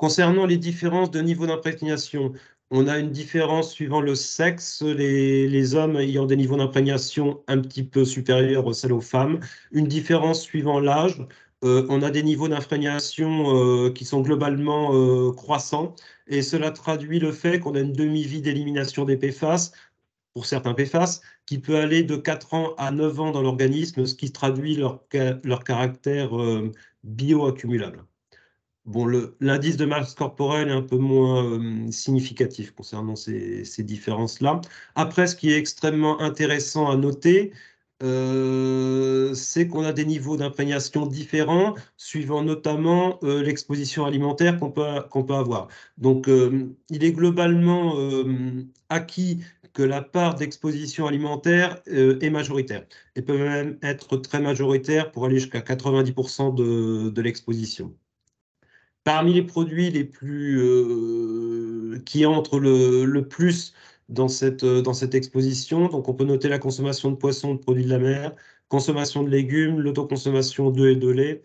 Concernant les différences de niveau d'imprégnation, on a une différence suivant le sexe, les hommes ayant des niveaux d'imprégnation un petit peu supérieurs aux celles aux femmes. Une différence suivant l'âge, on a des niveaux d'imprégnation qui sont globalement croissants, et cela traduit le fait qu'on a une demi-vie d'élimination des PFAS, pour certains PFAS, qui peut aller de 4 ans à 9 ans dans l'organisme, ce qui traduit leur caractère bioaccumulable. Bon, l'indice de masse corporelle est un peu moins significatif concernant ces différences-là. Après, ce qui est extrêmement intéressant à noter, c'est qu'on a des niveaux d'imprégnation différents, suivant notamment l'exposition alimentaire qu'on peut avoir. Donc, il est globalement acquis que la part d'exposition alimentaire est majoritaire, et peut même être très majoritaire pour aller jusqu'à 90% de l'exposition. Parmi les produits les plus qui entrent le plus dans cette exposition, donc on peut noter la consommation de poissons, de produits de la mer, consommation de légumes, l'autoconsommation d'œufs et de lait,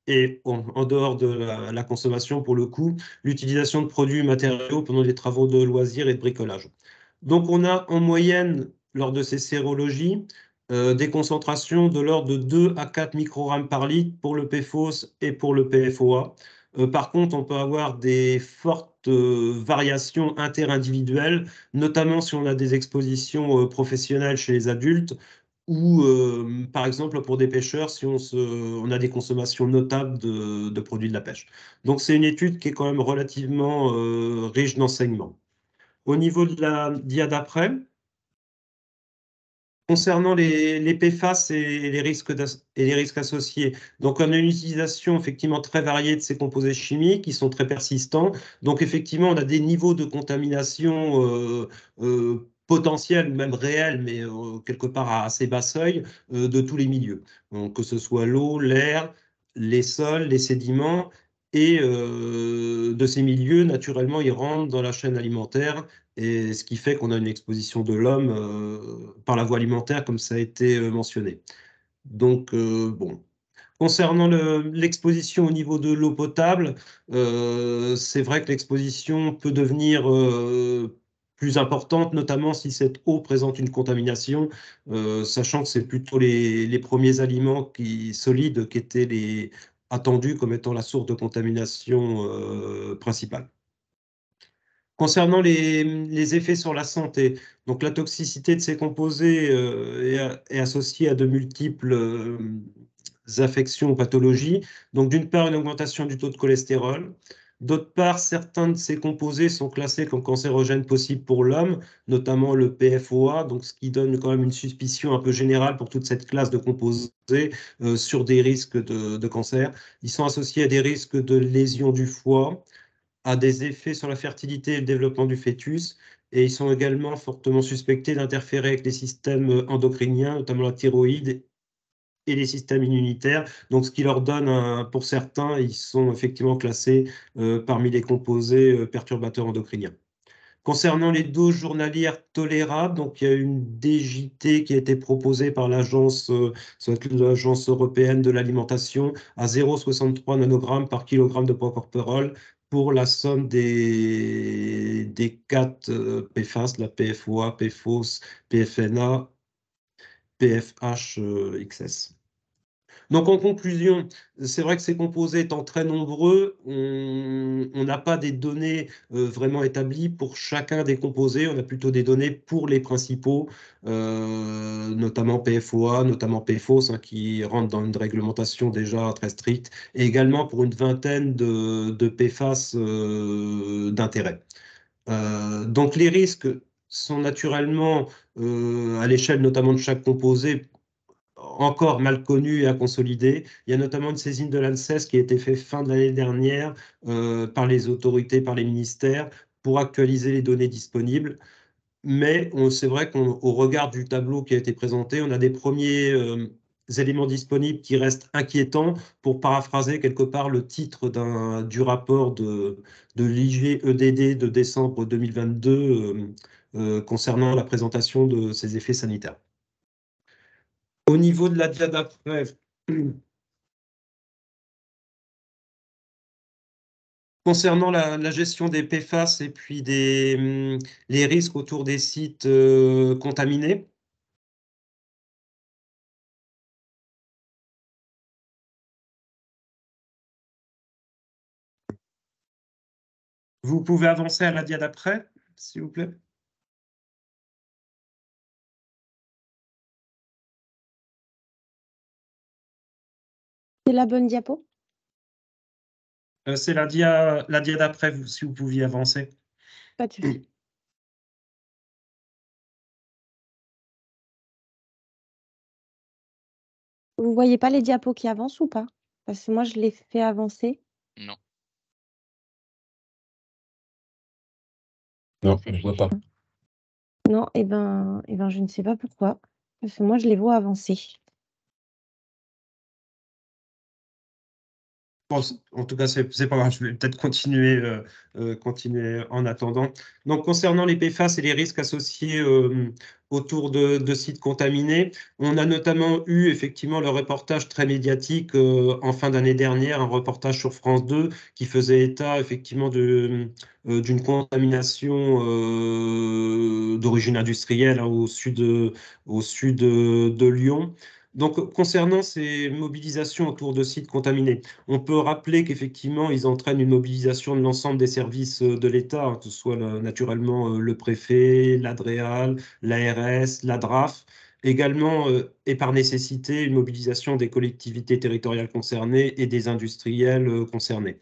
et en dehors de la consommation, pour le coup, l'utilisation de produits et matériaux pendant les travaux de loisirs et de bricolage. Donc on a en moyenne, lors de ces sérologies, des concentrations de l'ordre de 2 à 4 microgrammes par litre pour le PFOS et pour le PFOA. Par contre, on peut avoir des fortes variations interindividuelles, notamment si on a des expositions professionnelles chez les adultes, ou par exemple pour des pêcheurs, si on a des consommations notables de produits de la pêche. Donc c'est une étude qui est quand même relativement riche d'enseignements. Au niveau de la dia d'après, concernant les PFAS et les risques associés, donc on a une utilisation effectivement très variée de ces composés chimiques qui sont très persistants. Donc effectivement, on a des niveaux de contamination potentiels ou même réels, mais quelque part à assez bas seuil, de tous les milieux. Donc, que ce soit l'eau, l'air, les sols, les sédiments. Et de ces milieux, naturellement, ils rentrent dans la chaîne alimentaire, et ce qui fait qu'on a une exposition de l'homme par la voie alimentaire, comme ça a été mentionné. Donc, bon. Concernant l'exposition au niveau de l'eau potable, c'est vrai que l'exposition peut devenir plus importante, notamment si cette eau présente une contamination, sachant que c'est plutôt les premiers aliments solides qui étaient attendus comme étant la source de contamination principale. Concernant les effets sur la santé, donc la toxicité de ces composés est associée à de multiples affections ou pathologies. Donc d'une part, une augmentation du taux de cholestérol. D'autre part, certains de ces composés sont classés comme cancérogènes possibles pour l'homme, notamment le PFOA, donc ce qui donne quand même une suspicion un peu générale pour toute cette classe de composés sur des risques de cancer. Ils sont associés à des risques de lésions du foie, a des effets sur la fertilité et le développement du fœtus, et ils sont également fortement suspectés d'interférer avec les systèmes endocriniens, notamment la thyroïde et les systèmes immunitaires. Donc, ce qui leur donne, pour certains, ils sont effectivement classés parmi les composés perturbateurs endocriniens. Concernant les doses journalières tolérables, donc il y a une DJT qui a été proposée par l'agence européenne de l'alimentation à 0,63 nanogrammes par kilogramme de poids corporel pour la somme des 4 PFAS, la PFOA, PFOS, PFNA, PFH-XS. Donc en conclusion, c'est vrai que ces composés étant très nombreux, on n'a pas des données vraiment établies pour chacun des composés, on a plutôt des données pour les principaux, notamment PFOA, notamment PFOS, hein, qui rentrent dans une réglementation déjà très stricte, et également pour une vingtaine de PFAS d'intérêt. Donc les risques sont naturellement, à l'échelle notamment de chaque composé, encore mal connu et à consolider. Il y a notamment une saisine de l'ANSES qui a été faite fin de l'année dernière par les autorités, par les ministères, pour actualiser les données disponibles. Mais c'est vrai qu'au regard du tableau qui a été présenté, on a des premiers éléments disponibles qui restent inquiétants, pour paraphraser quelque part le titre du rapport de l'IGEDD de décembre 2022 concernant la présentation de ces effets sanitaires. Au niveau de la dia d'après, Concernant la gestion des PFAS et puis les risques autour des sites contaminés, vous pouvez avancer à la dia d'après, s'il vous plaît. C'est la bonne diapo? C'est la dia d'après, si vous pouviez avancer. Pas de souci. Vous voyez pas les diapos qui avancent ou pas? Parce que moi, je les fais avancer. Non. Non, je ne vois pas. Non, je ne sais pas pourquoi. Parce que moi, je les vois avancer. Bon, en tout cas, c'est pas grave, je vais peut-être continuer en attendant. Donc, concernant les PFAS et les risques associés autour de sites contaminés, on a notamment eu effectivement le reportage très médiatique en fin d'année dernière, un reportage sur France 2 qui faisait état effectivement d'une contamination d'origine industrielle hein, au sud de Lyon. Donc, concernant ces mobilisations autour de sites contaminés, on peut rappeler qu'effectivement, ils entraînent une mobilisation de l'ensemble des services de l'État, hein, que ce soit naturellement le préfet, l'ADREAL, l'ARS, la DRAF, également et par nécessité une mobilisation des collectivités territoriales concernées et des industriels concernés.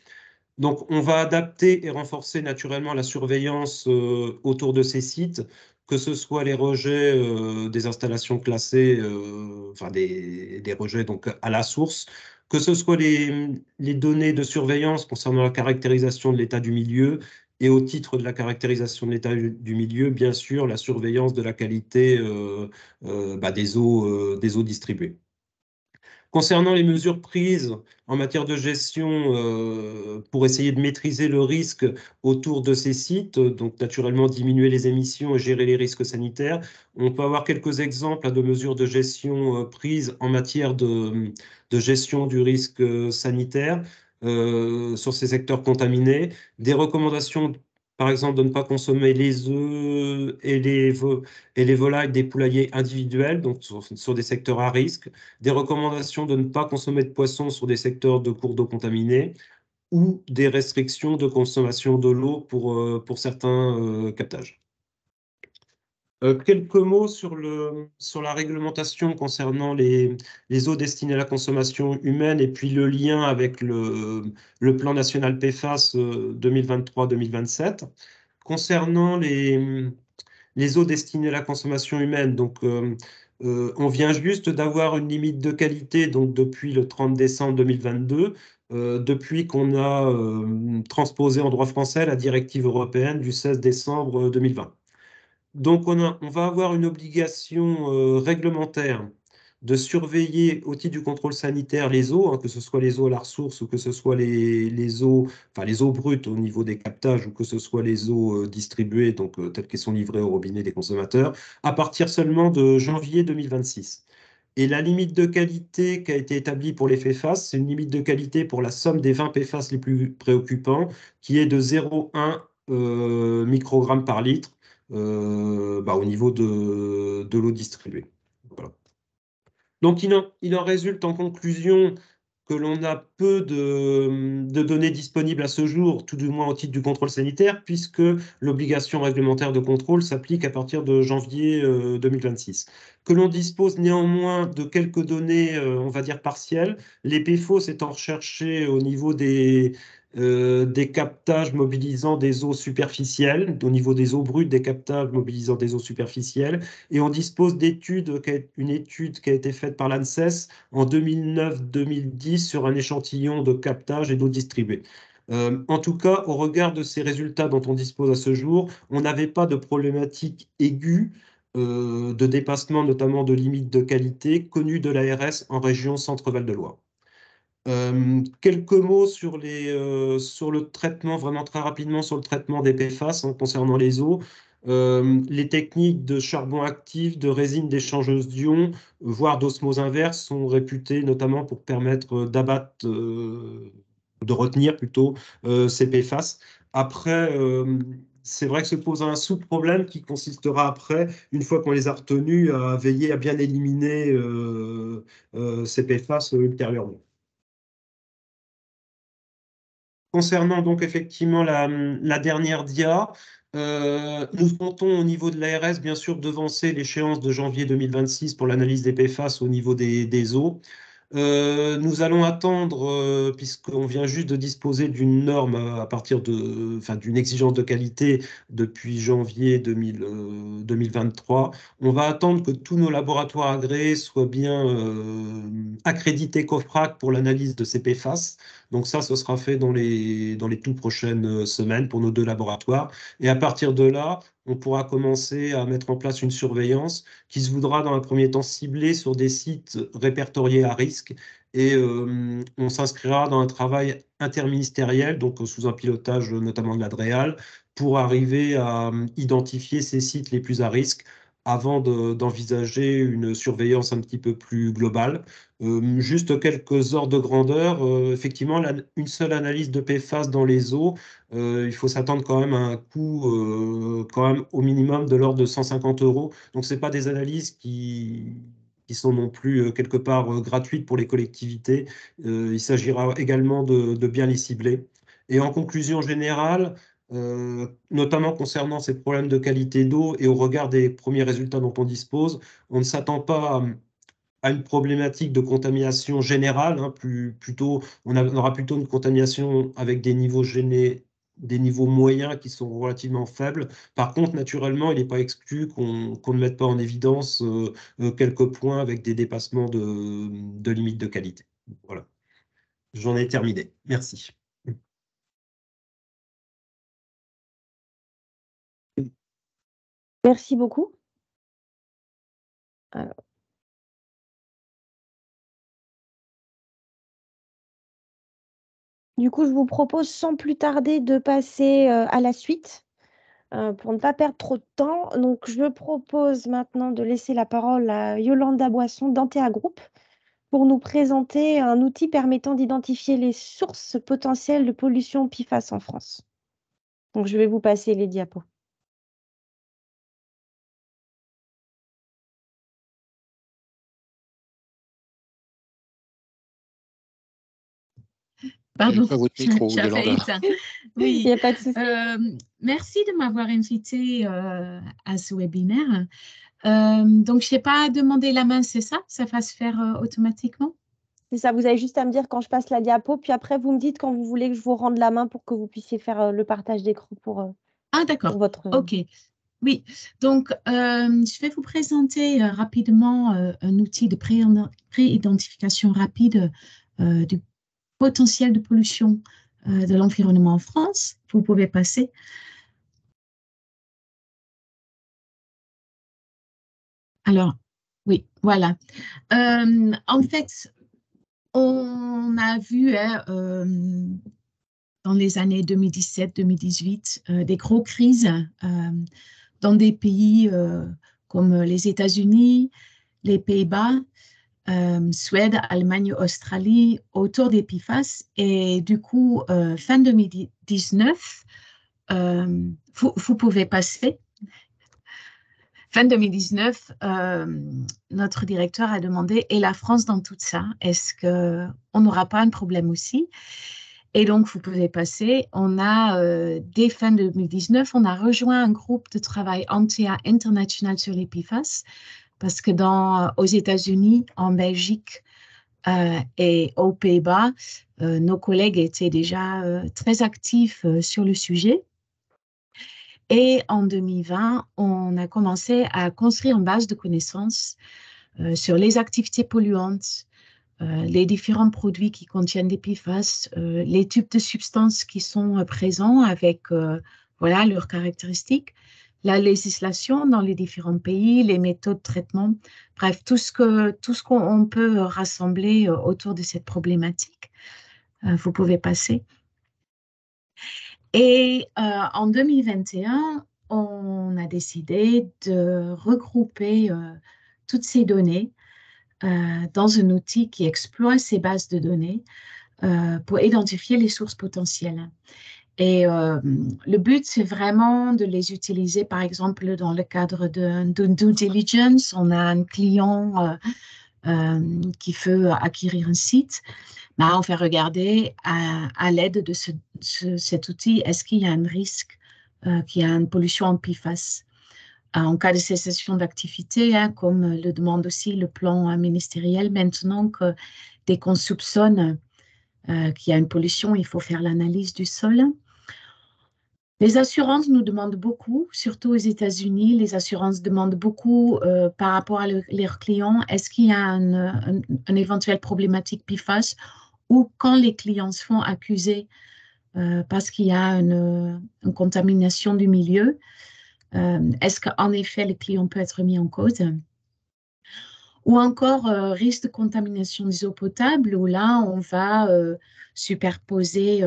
Donc, on va adapter et renforcer naturellement la surveillance autour de ces sites, que ce soit les rejets des installations classées, enfin des rejets donc à la source, que ce soit les données de surveillance concernant la caractérisation de l'état du milieu, et au titre de la caractérisation de l'état du milieu, bien sûr, la surveillance de la qualité des eaux distribuées. Concernant les mesures prises en matière de gestion pour essayer de maîtriser le risque autour de ces sites, donc naturellement diminuer les émissions et gérer les risques sanitaires, on peut avoir quelques exemples de mesures de gestion prises en matière de gestion du risque sanitaire sur ces secteurs contaminés, des recommandations par exemple, de ne pas consommer les œufs et les volailles des poulaillers individuels, donc sur des secteurs à risque, des recommandations de ne pas consommer de poissons sur des secteurs de cours d'eau contaminés ou des restrictions de consommation de l'eau pour certains captages. Quelques mots sur la réglementation concernant les eaux destinées à la consommation humaine et puis le lien avec le plan national PFAS 2023-2027. Concernant les eaux destinées à la consommation humaine, donc on vient juste d'avoir une limite de qualité donc depuis le 30 décembre 2022, depuis qu'on a transposé en droit français la directive européenne du 16 décembre 2020. Donc, on va avoir une obligation réglementaire de surveiller au titre du contrôle sanitaire les eaux, hein, que ce soit les eaux à la ressource ou que ce soit les eaux brutes au niveau des captages ou que ce soit les eaux distribuées, donc telles qu'elles sont livrées au robinet des consommateurs, à partir seulement de janvier 2026. Et la limite de qualité qui a été établie pour les PFAS, c'est une limite de qualité pour la somme des 20 PFAS les plus préoccupants, qui est de 0,1 microgramme par litre au niveau de l'eau distribuée. Voilà. Donc, il en résulte en conclusion que l'on a peu de données disponibles à ce jour, tout du moins au titre du contrôle sanitaire, puisque l'obligation réglementaire de contrôle s'applique à partir de janvier 2026. Que l'on dispose néanmoins de quelques données, on va dire partielles, les PFOS étant recherchés au niveau des captages mobilisant des eaux superficielles, au niveau des eaux brutes, des captages mobilisant des eaux superficielles, et on dispose une étude qui a été faite par l'ANSES en 2009-2010 sur un échantillon de captage et d'eau distribuée. En tout cas, au regard de ces résultats dont on dispose à ce jour, on n'avait pas de problématique aiguë de dépassement, notamment de limites de qualité, connues de l'ARS en région Centre-Val de Loire. Quelques mots sur le traitement, vraiment très rapidement sur le traitement des PFAS concernant les eaux. Les techniques de charbon actif, de résine d'échangeuse d'ions, voire d'osmose inverse, sont réputées notamment pour permettre d'abattre de retenir plutôt ces PFAS. Après, c'est vrai que se pose un sous-problème qui consistera après, une fois qu'on les a retenus, à veiller à bien éliminer ces PFAS ultérieurement. Concernant donc effectivement la dernière dia, nous comptons au niveau de l'ARS bien sûr devancer l'échéance de janvier 2026 pour l'analyse des PFAS au niveau des eaux. Nous allons attendre, puisqu'on vient juste de disposer d'une norme à partir d'une exigence de qualité depuis janvier 2023. On va attendre que tous nos laboratoires agréés soient bien accrédités COFRAC pour l'analyse de ces PFAS. Donc ça, ce sera fait dans les toutes prochaines semaines pour nos 2 laboratoires. Et à partir de là, on pourra commencer à mettre en place une surveillance qui se voudra dans un premier temps ciblée sur des sites répertoriés à risque. Et on s'inscrira dans un travail interministériel, donc sous un pilotage notamment de l'ADREAL, pour arriver à identifier ces sites les plus à risque avant d'envisager une surveillance un petit peu plus globale. Juste quelques ordres de grandeur. Effectivement, une seule analyse de PFAS dans les eaux, il faut s'attendre quand même à un coût quand même au minimum de l'ordre de 150 €. Donc, ce n'est pas des analyses qui sont non plus quelque part gratuites pour les collectivités. Il s'agira également de bien les cibler. Et en conclusion générale, notamment concernant ces problèmes de qualité d'eau et au regard des premiers résultats dont on dispose, on ne s'attend pas à une problématique de contamination générale, hein, plutôt, on aura plutôt une contamination avec des niveaux moyens qui sont relativement faibles. Par contre, naturellement, il n'est pas exclu qu'on ne mette pas en évidence quelques points avec des dépassements de limites de qualité. Voilà, j'en ai terminé. Merci. Merci beaucoup. Alors. Du coup, je vous propose sans plus tarder de passer à la suite pour ne pas perdre trop de temps. Donc, je propose maintenant de laisser la parole à Yolanda Boisson d'Antea Group pour nous présenter un outil permettant d'identifier les sources potentielles de pollution PFAS en France. Donc, je vais vous passer les diapos. Pardon, Pas votre micro, j'avais Yolanda. éteint. Oui, Il n'y a pas de souci. merci de m'avoir invité à ce webinaire. Donc, je n'ai pas demandé la main, c'est ça? Ça va se faire automatiquement? C'est ça, vous avez juste à me dire quand je passe la diapo, puis après, vous me dites quand vous voulez que je vous rende la main pour que vous puissiez faire le partage d'écran pour d'accord. votre... OK. Oui, donc je vais vous présenter rapidement un outil de pré-identification rapide du potentiel de pollution de l'environnement en France. Vous pouvez passer. Alors, oui, voilà. En fait, on a vu dans les années 2017-2018 des grosses crises dans des pays comme les États-Unis, les Pays-Bas, Suède, Allemagne, Australie, autour des PFAS. Et du coup, fin 2019, vous pouvez passer. Fin 2019, notre directeur a demandé, et la France dans tout ça, est-ce qu'on n'aura pas un problème aussi? Et donc, vous pouvez passer. On a, dès fin 2019, on a rejoint un groupe de travail Antea International sur les PFAS, parce que aux États-Unis, en Belgique et aux Pays-Bas, nos collègues étaient déjà très actifs sur le sujet. Et en 2020, on a commencé à construire une base de connaissances sur les activités polluantes, les différents produits qui contiennent des PFAS, les types de substances qui sont présents avec voilà, leurs caractéristiques, la législation dans les différents pays, les méthodes de traitement, bref, tout ce qu'on peut rassembler autour de cette problématique. Vous pouvez passer. Et en 2021, on a décidé de regrouper toutes ces données dans un outil qui exploite ces bases de données pour identifier les sources potentielles. Et le but, c'est vraiment de les utiliser, par exemple, dans le cadre d'une due diligence. On a un client qui veut acquérir un site. Ben, on fait regarder à l'aide de cet outil, est-ce qu'il y a un risque qu'il y a une pollution en PFAS. En cas de cessation d'activité, hein, comme le demande aussi le plan ministériel, maintenant que dès qu'on soupçonne qu'il y a une pollution, il faut faire l'analyse du sol. Les assurances nous demandent beaucoup, surtout aux États-Unis. Les assurances demandent beaucoup par rapport à leurs clients. Est-ce qu'il y a une éventuelle problématique PFAS ou quand les clients se font accuser parce qu'il y a une contamination du milieu, est-ce qu'en effet le client peut être mis en cause? Ou encore risque de contamination des eaux potables, où là on va superposer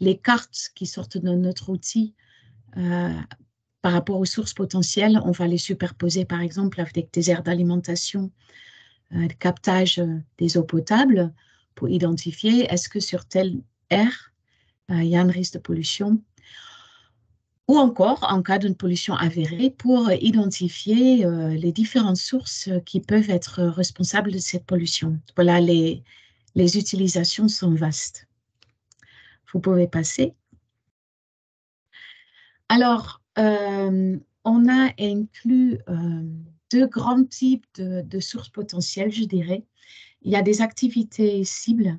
les cartes qui sortent de notre outil par rapport aux sources potentielles. On va les superposer par exemple avec des aires d'alimentation, de captage des eaux potables pour identifier est-ce que sur telle aire il y a un risque de pollution. Ou encore, en cas d'une pollution avérée, pour identifier les différentes sources qui peuvent être responsables de cette pollution. Voilà, les utilisations sont vastes. Vous pouvez passer. Alors, on a inclus deux grands types de sources potentielles, je dirais. Il y a des activités cibles.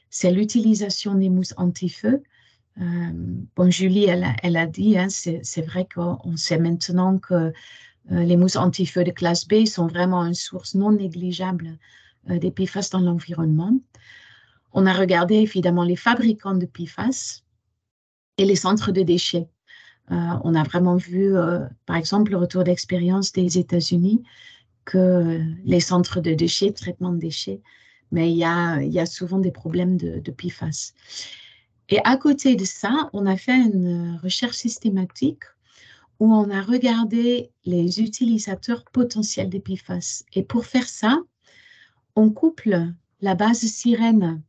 C'est l'utilisation des mousses anti-feu. Bon, Julie, elle a dit, hein, c'est vrai qu'on sait maintenant que les mousses anti-feu de classe B sont vraiment une source non négligeable des PFAS dans l'environnement. On a regardé évidemment les fabricants de PFAS et les centres de déchets. On a vraiment vu, par exemple, le retour d'expérience des États-Unis, que les centres de déchets, traitement de déchets, mais il y a souvent des problèmes de PFAS. Et à côté de ça, on a fait une recherche systématique où on a regardé les utilisateurs potentiels des PFAS. Et pour faire ça, on couple la base Sirène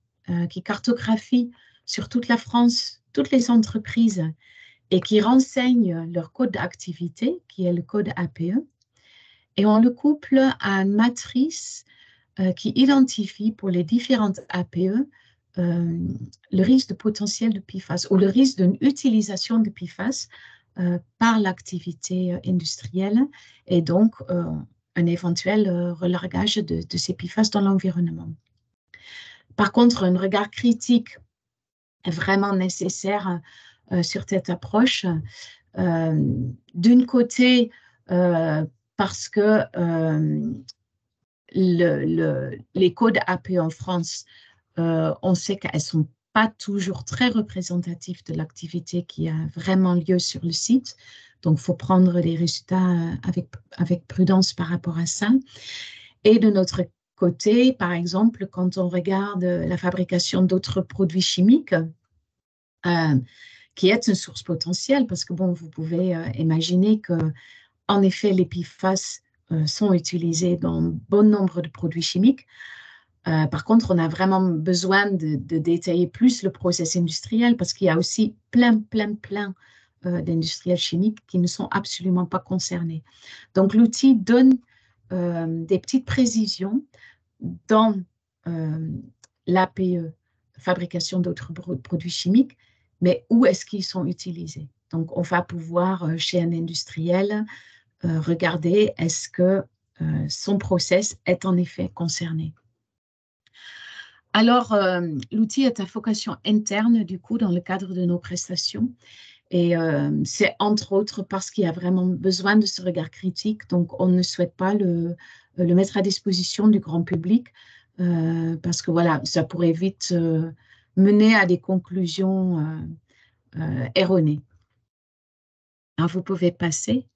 qui cartographie sur toute la France, toutes les entreprises et qui renseigne leur code d'activité, qui est le code APE. Et on le couple à une matrice qui identifie pour les différentes APE le risque de potentiel de PFAS ou le risque d'une utilisation de PFAS par l'activité industrielle et donc un éventuel relargage de ces PFAS dans l'environnement. Par contre, un regard critique est vraiment nécessaire sur cette approche. D'un côté, parce que les codes AP en France, on sait qu'elles ne sont pas toujours très représentatives de l'activité qui a vraiment lieu sur le site. Donc, il faut prendre les résultats avec prudence par rapport à ça. Et de notre côté, par exemple, quand on regarde la fabrication d'autres produits chimiques, qui est une source potentielle, parce que bon, vous pouvez imaginer que, en effet, les PFAS sont utilisés dans bon nombre de produits chimiques. Par contre, on a vraiment besoin de détailler plus le process industriel parce qu'il y a aussi plein d'industriels chimiques qui ne sont absolument pas concernés. Donc, l'outil donne des petites précisions dans l'APE, fabrication d'autres produits chimiques, mais où est-ce qu'ils sont utilisés? Donc, on va pouvoir, chez un industriel, regarder est-ce que son process est en effet concerné. Alors, l'outil est à vocation interne, du coup, dans le cadre de nos prestations. Et c'est entre autres parce qu'il y a vraiment besoin de ce regard critique. Donc, on ne souhaite pas le mettre à disposition du grand public parce que, voilà, ça pourrait vite mener à des conclusions erronées. Alors, vous pouvez passer.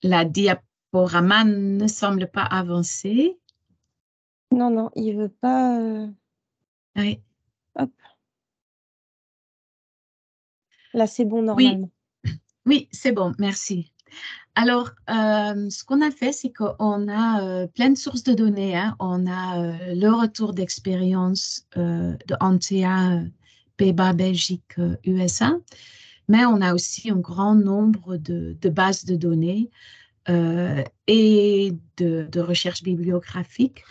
La diaporama ne semble pas avancer. Non, il ne veut pas. Oui. Hop. Là, c'est bon normalement. Oui, c'est bon, merci. Alors, ce qu'on a fait, c'est qu'on a plein de sources de données. Hein. On a le retour d'expérience de Antea, Pays-Bas, Belgique, USA, mais on a aussi un grand nombre de bases de données et de recherches bibliographiques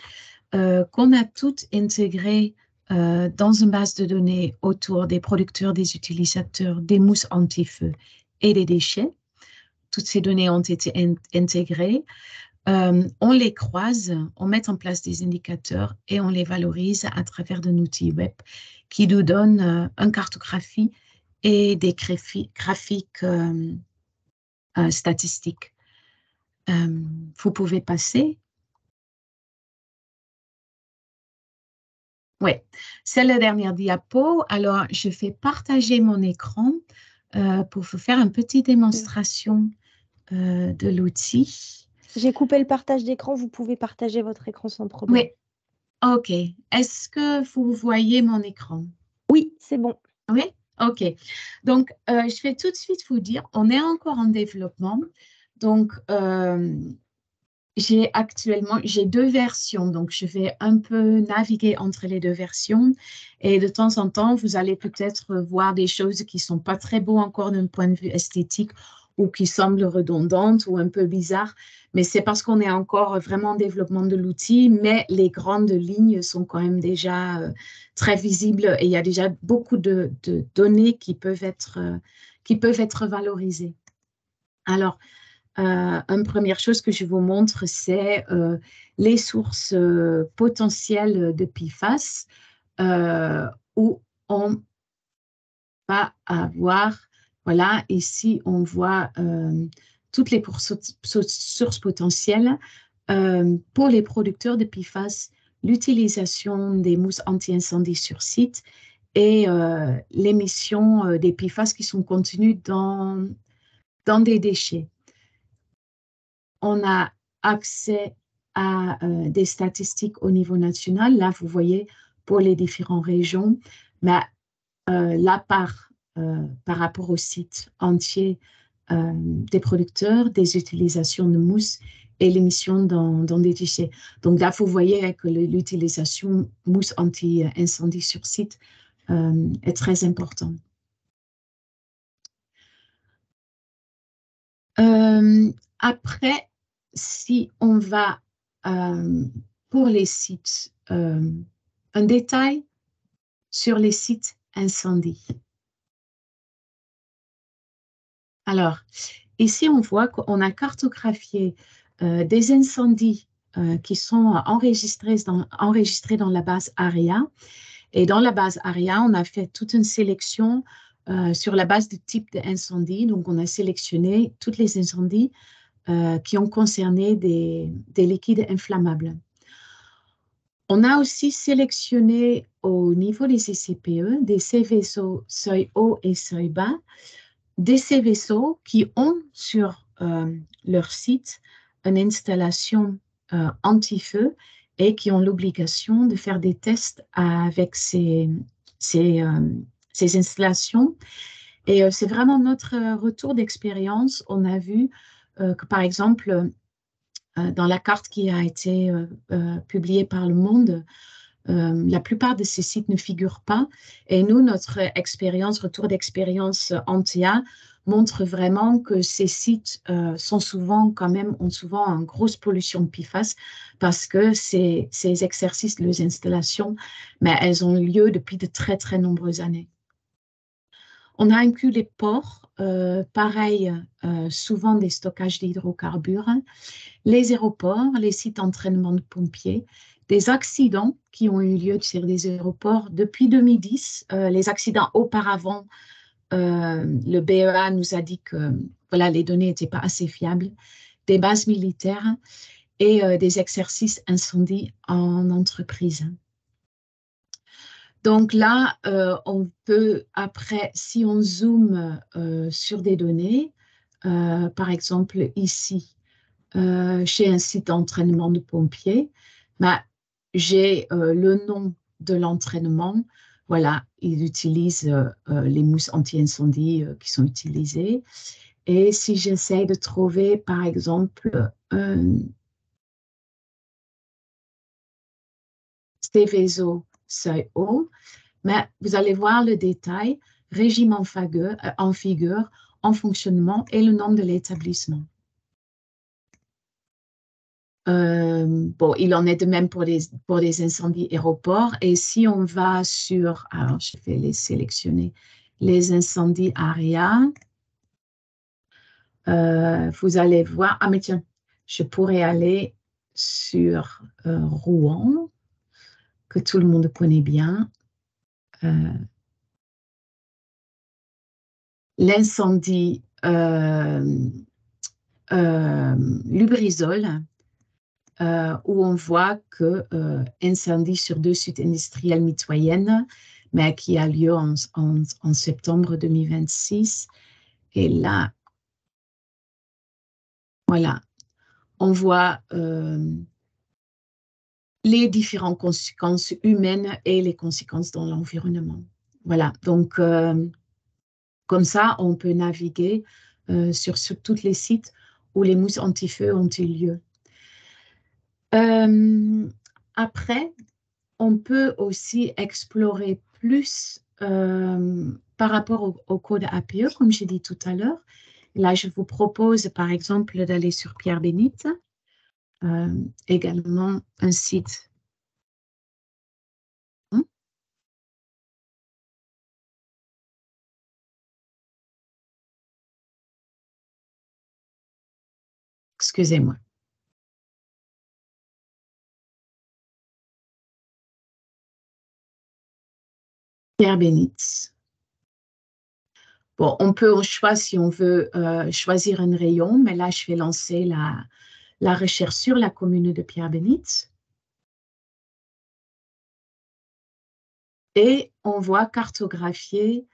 qu'on a toutes intégrées dans une base de données autour des producteurs, des utilisateurs, des mousses anti-feu et des déchets. Toutes ces données ont été intégrées. On les croise, on met en place des indicateurs et on les valorise à travers un outil web qui nous donne une cartographie et des graphiques statistiques. Vous pouvez passer. Oui, c'est la dernière diapo. Alors, je fais partager mon écran pour vous faire une petite démonstration de l'outil. J'ai coupé le partage d'écran. Vous pouvez partager votre écran sans problème. Oui, OK. Est-ce que vous voyez mon écran? Oui, c'est bon. Oui, OK. Donc, je vais tout de suite vous dire, on est encore en développement. Donc, j'ai deux versions, donc je vais un peu naviguer entre les deux versions et de temps en temps, vous allez peut-être voir des choses qui ne sont pas très beaux encore d'un point de vue esthétique ou qui semblent redondantes ou un peu bizarres, mais c'est parce qu'on est encore vraiment en développement de l'outil, mais les grandes lignes sont quand même déjà très visibles et il y a déjà beaucoup de données qui peuvent être valorisées. Alors, une première chose que je vous montre, c'est les sources potentielles de PFAS où on va avoir, voilà, ici on voit toutes les sources potentielles pour les producteurs de PFAS, l'utilisation des mousses anti-incendie sur site et l'émission des PFAS qui sont contenues dans des déchets. On a accès à des statistiques au niveau national. Là, vous voyez pour les différentes régions, mais la part par rapport au site entier des producteurs, des utilisations de mousse et l'émission dans des déchets. Donc là, vous voyez que l'utilisation mousse anti-incendie sur site est très importante. Après, si on va pour les sites, un détail sur les sites incendies. Alors, ici, on voit qu'on a cartographié des incendies qui sont enregistrés dans la base ARIA. Et dans la base ARIA, on a fait toute une sélection sur la base du type d'incendie. Donc, on a sélectionné tous les incendies qui ont concerné des liquides inflammables. On a aussi sélectionné au niveau des CCPE des CVSO seuil haut et seuil bas, des CVSO qui ont sur leur site une installation anti-feu et qui ont l'obligation de faire des tests avec ces installations. Et c'est vraiment notre retour d'expérience. On a vu que, par exemple, dans la carte qui a été publiée par Le Monde, la plupart de ces sites ne figurent pas. Et nous, notre retour d'expérience Antea montre vraiment que ces sites ont souvent une grosse pollution de PFAS parce que ces exercices, les installations, mais elles ont lieu depuis de très, très nombreuses années. On a inclus les ports, pareil, souvent des stockages d'hydrocarbures, les aéroports, les sites d'entraînement de pompiers, des accidents qui ont eu lieu sur des aéroports depuis 2010. Les accidents auparavant, le BEA nous a dit que voilà, les données n'étaient pas assez fiables, des bases militaires et des exercices incendies en entreprise. Donc là, on peut, après, si on zoome sur des données, par exemple ici, chez un site d'entraînement de pompiers, j'ai le nom de l'entraînement. Voilà, ils utilisent les mousses anti-incendie qui sont utilisées. Et si j'essaie de trouver, par exemple, Seveso seuil haut, mais vous allez voir le détail, régime en figure, en fonctionnement et le nom de l'établissement. Bon, il en est de même pour les incendies aéroports. Et si on va sur, alors je vais les sélectionner, les incendies ARIA, vous allez voir, ah mais tiens, je pourrais aller sur Rouen, que tout le monde connaît bien. L'incendie Lubrizol, où on voit que incendie sur 2 sites industriels mitoyennes, mais qui a lieu en septembre 2026. Et là, voilà, on voit les différentes conséquences humaines et les conséquences dans l'environnement. Voilà, donc comme ça, on peut naviguer sur tous les sites où les mousses anti-feu ont eu lieu. Après, on peut aussi explorer plus par rapport au code APE, comme j'ai dit tout à l'heure. Là, je vous propose, par exemple, d'aller sur Pierre-Bénite, également un site. Excusez-moi. Pierre-Bénite. Bon, on peut au choix, si on veut, choisir un rayon, mais là, je vais lancer la recherche sur la commune de Pierre-Bénite. Et on voit cartographier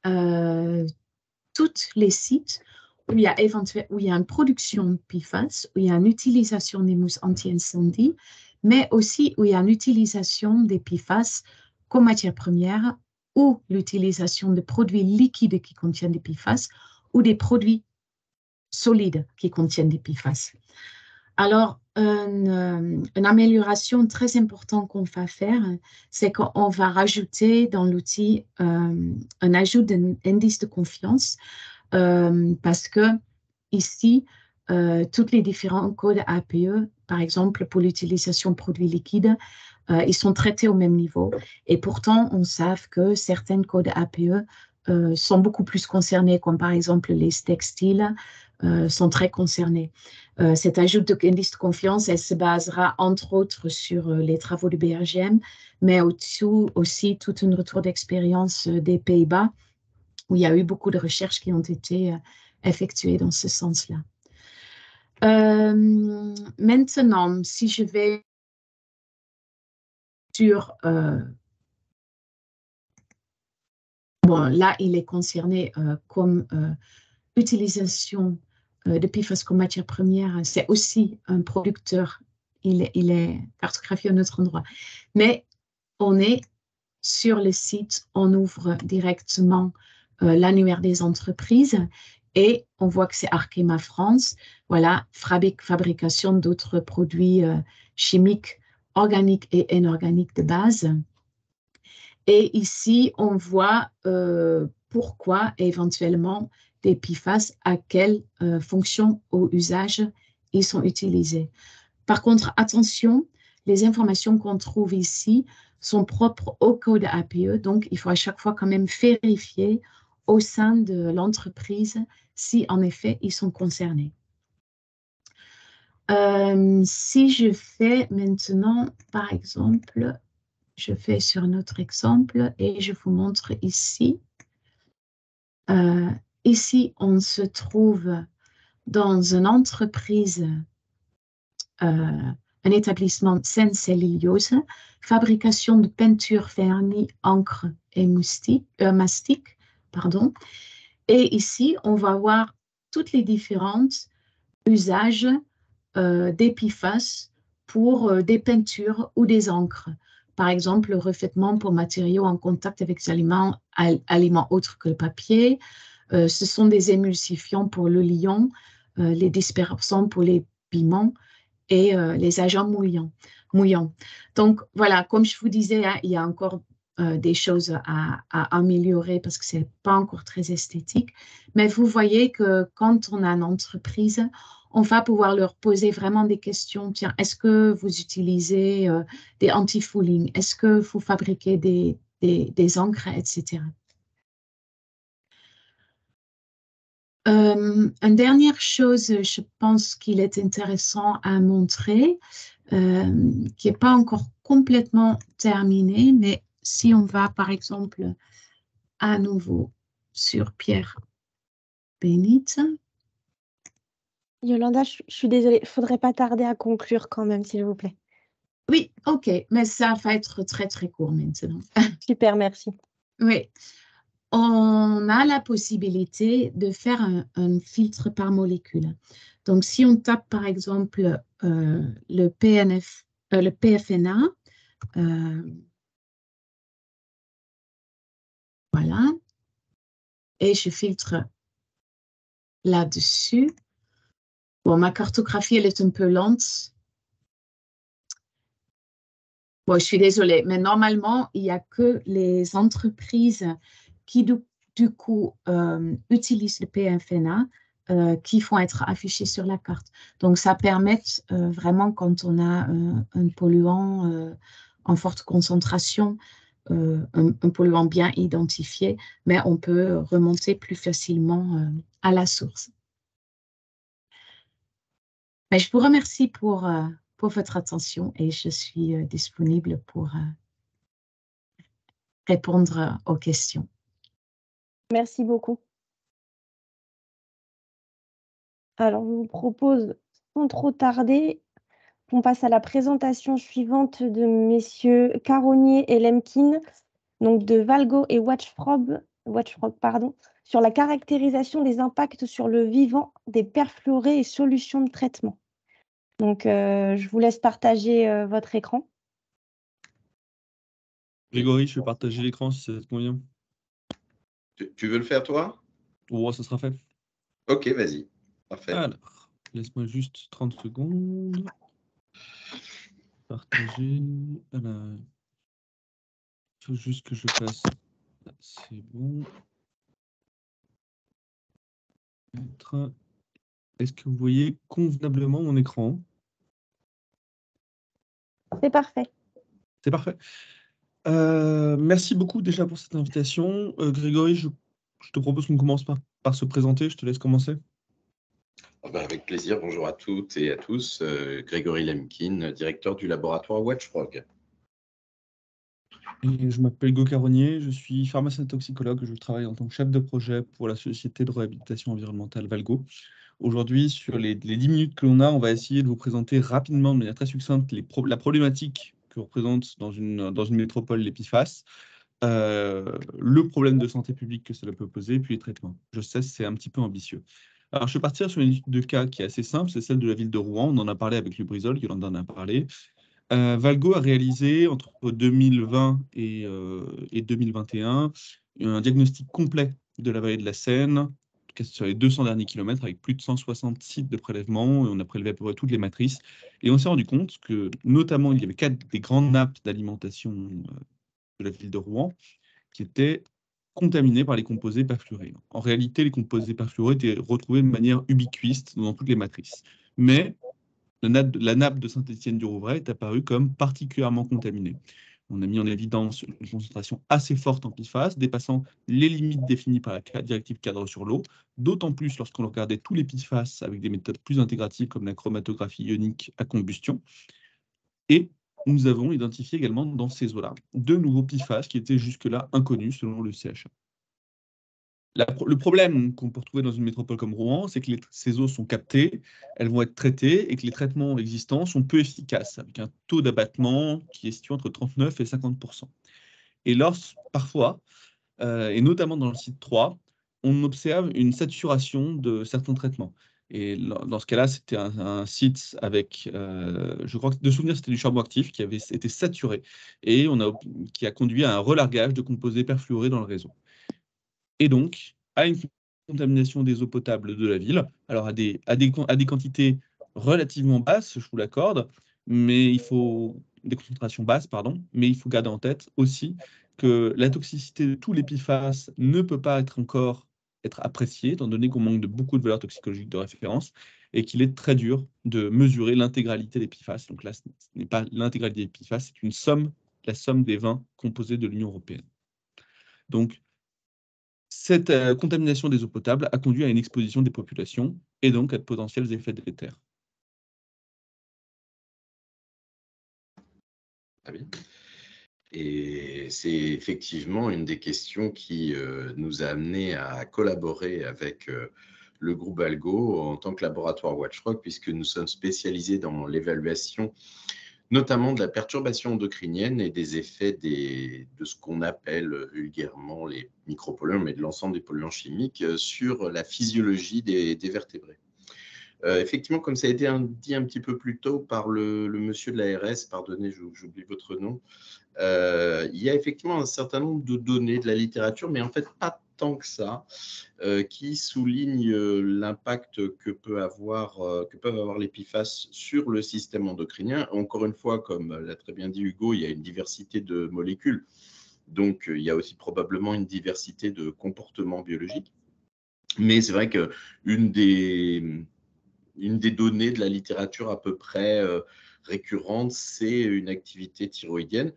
tous les sites où il y a une production PFAS, où il y a une utilisation des mousses anti-incendie, mais aussi où il y a une utilisation des PFAS comme matière première ou l'utilisation de produits liquides qui contiennent des PFAS ou des produits solides qui contiennent des PFAS. Alors, une amélioration très importante qu'on va faire, c'est qu'on va rajouter dans l'outil un ajout d'un indice de confiance parce que ici, tous les différents codes APE, par exemple pour l'utilisation de produits liquides, ils sont traités au même niveau. Et pourtant, on sait que certains codes APE sont beaucoup plus concernés, comme par exemple les textiles sont très concernés. Cet ajout d'indice de confiance, elle se basera entre autres sur les travaux du BRGM, mais aussi tout un retour d'expérience des Pays-Bas, où il y a eu beaucoup de recherches qui ont été effectuées dans ce sens-là. Maintenant, si je vais sur... bon, là, il est concerné comme utilisation de PFAS comme matière première. C'est aussi un producteur. Il est cartographié à un autre endroit. Mais on est sur le site, on ouvre directement l'annuaire des entreprises et on voit que c'est Arkema France. Voilà, fabrication d'autres produits chimiques, organiques et inorganiques de base. Et ici, on voit pourquoi éventuellement des PFAS, à quelle fonction ou usage ils sont utilisés. Par contre, attention, les informations qu'on trouve ici sont propres au code APE, donc il faut à chaque fois quand même vérifier au sein de l'entreprise si en effet ils sont concernés. Si je fais maintenant, par exemple, je fais sur notre exemple et je vous montre ici. Ici, on se trouve dans une entreprise, un établissement Sainte-Céciliose, fabrication de peinture, vernis, encre et mastic. Pardon. Et ici, on va voir toutes les différentes usages des PFAS pour des peintures ou des encres. Par exemple, le revêtement pour matériaux en contact avec des aliments autres que le papier, Ce sont des émulsifiants pour le liant, les dispersants pour les piments et les agents mouillants. Donc, voilà, comme je vous disais, hein, il y a encore des choses à améliorer parce que ce n'est pas encore très esthétique. Mais vous voyez que quand on a une entreprise, on va pouvoir leur poser vraiment des questions. Tiens, est-ce que vous utilisez des anti-fouling? Est-ce que vous fabriquez des encres, etc. Une dernière chose, je pense qu'il est intéressant à montrer, qui n'est pas encore complètement terminé, mais si on va par exemple à nouveau sur Pierre Bénite. Yolanda, je suis désolée, il ne faudrait pas tarder à conclure quand même, s'il vous plaît. Oui, ok, mais ça va être très très court maintenant. Super, merci. Oui, on a la possibilité de faire un filtre par molécule. Donc, si on tape par exemple le PFNA, voilà, et je filtre là-dessus. Bon, ma cartographie, elle est un peu lente. Bon, je suis désolée, mais normalement, il n'y a que les entreprises qui, du coup, utilisent le PFNA qui font être affichées sur la carte. Donc, ça permet vraiment, quand on a un polluant en forte concentration, un polluant bien identifié, mais on peut remonter plus facilement à la source. Mais je vous remercie pour votre attention et je suis disponible pour répondre aux questions. Merci beaucoup. Alors, je vous propose, sans trop tarder, qu'on passe à la présentation suivante de messieurs Caronnier et Lemkin, donc de Valgo et Watchfrog, sur la caractérisation des impacts sur le vivant des perfluorés et solutions de traitement. Donc, je vous laisse partager votre écran. Grégory, je vais partager l'écran si ça te convient. Tu veux le faire, toi? Oh, ça sera fait. Ok, vas-y. Parfait. Alors, laisse-moi juste 30 secondes. Partager. Alors, il faut juste que je fasse. C'est bon. Est-ce que vous voyez convenablement mon écran? C'est parfait. C'est parfait. Merci beaucoup déjà pour cette invitation. Grégory, je te propose qu'on commence par se présenter. Je te laisse commencer. Avec plaisir. Bonjour à toutes et à tous. Grégory Lemkin, directeur du laboratoire Watchfrog. Et je m'appelle Hugo Caronnier, je suis pharmacien toxicologue. Je travaille en tant que chef de projet pour la société de réhabilitation environnementale Valgo. Aujourd'hui, sur les 10 minutes que l'on a, on va essayer de vous présenter rapidement, de manière très succincte, la problématique que représente dans une métropole les PFAS, le problème de santé publique que cela peut poser, puis les traitements. Je sais, c'est un petit peu ambitieux. Alors, je vais partir sur une étude de cas qui est assez simple, c'est celle de la ville de Rouen. On en a parlé avec Lubrizol, Yolanda en a parlé. Valgo a réalisé entre 2020 et 2021 un diagnostic complet de la vallée de la Seine, sur les 200 derniers kilomètres, avec plus de 160 sites de prélèvement. Et on a prélevé à peu près toutes les matrices. Et on s'est rendu compte que, notamment, il y avait 4 des grandes nappes d'alimentation de la ville de Rouen qui étaient contaminées par les composés perfluorés. En réalité, les composés perfluorés étaient retrouvés de manière ubiquiste dans toutes les matrices. Mais la nappe de Saint-Étienne-du-Rouvray est apparue comme particulièrement contaminée. On a mis en évidence une concentration assez forte en PFAS, dépassant les limites définies par la directive cadre sur l'eau, d'autant plus lorsqu'on regardait tous les PFAS avec des méthodes plus intégratives comme la chromatographie ionique à combustion. Et nous avons identifié également dans ces eaux-là 2 nouveaux PFAS qui étaient jusque-là inconnus selon le CHA. Le problème qu'on peut retrouver dans une métropole comme Rouen, c'est que ces eaux sont captées, elles vont être traitées et que les traitements existants sont peu efficaces, avec un taux d'abattement qui est situé entre 39 et 50%. Et parfois, et notamment dans le site 3, on observe une saturation de certains traitements. Et dans ce cas-là, c'était un site avec, je crois que de souvenir, c'était du charbon actif qui avait été saturé et qui a conduit à un relargage de composés perfluorés dans le réseau. Et donc, à une contamination des eaux potables de la ville. Alors à des quantités relativement basses, je vous l'accorde, mais il faut des concentrations basses, pardon, mais il faut garder en tête aussi que la toxicité de tous les PFAS ne peut pas encore être appréciée, étant donné qu'on manque de beaucoup de valeurs toxicologiques de référence, et qu'il est très dur de mesurer l'intégralité des PFAS. Donc là, ce n'est pas l'intégralité des PFAS, c'est une somme, la somme des 20 composés de l'Union européenne. Donc, cette contamination des eaux potables a conduit à une exposition des populations et donc à de potentiels effets délétères. Ah bien. Et c'est effectivement une des questions qui nous a amené à collaborer avec le groupe Algo en tant que laboratoire Watchdog, puisque nous sommes spécialisés dans l'évaluation notamment de la perturbation endocrinienne et des effets de ce qu'on appelle vulgairement les micropolluants, mais de l'ensemble des polluants chimiques sur la physiologie des vertébrés. Effectivement, comme ça a été dit un petit peu plus tôt par le monsieur de l'ARS, pardonnez, j'oublie votre nom, il y a effectivement un certain nombre de données de la littérature, mais en fait pas tant que ça, qui soulignent l'impact que peuvent avoir les PFAS sur le système endocrinien. Encore une fois, comme l'a très bien dit Hugo, il y a une diversité de molécules, donc il y a aussi probablement une diversité de comportements biologiques. Mais c'est vrai qu'une des données de la littérature à peu près récurrente, c'est une activité thyroïdienne.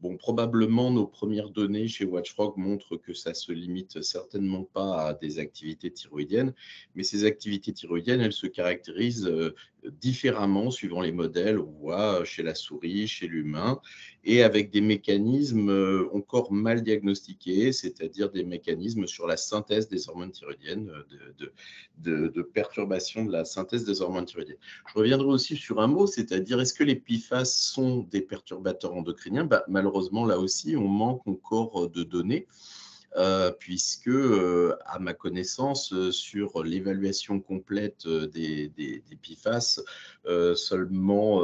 Bon, probablement, nos premières données chez Watchdog montrent que ça ne se limite certainement pas à des activités thyroïdiennes, mais ces activités thyroïdiennes, elles se caractérisent différemment suivant les modèles, on voit chez la souris, chez l'humain, et avec des mécanismes encore mal diagnostiqués, c'est-à-dire des mécanismes sur la synthèse des hormones thyroïdiennes, de perturbation de la synthèse des hormones thyroïdiennes. Je reviendrai aussi sur un mot, c'est-à-dire est-ce que les PFAS sont des perturbateurs endocriniens? Malheureusement, là aussi, on manque encore de données. Puisque, à ma connaissance, sur l'évaluation complète des PFAS, seulement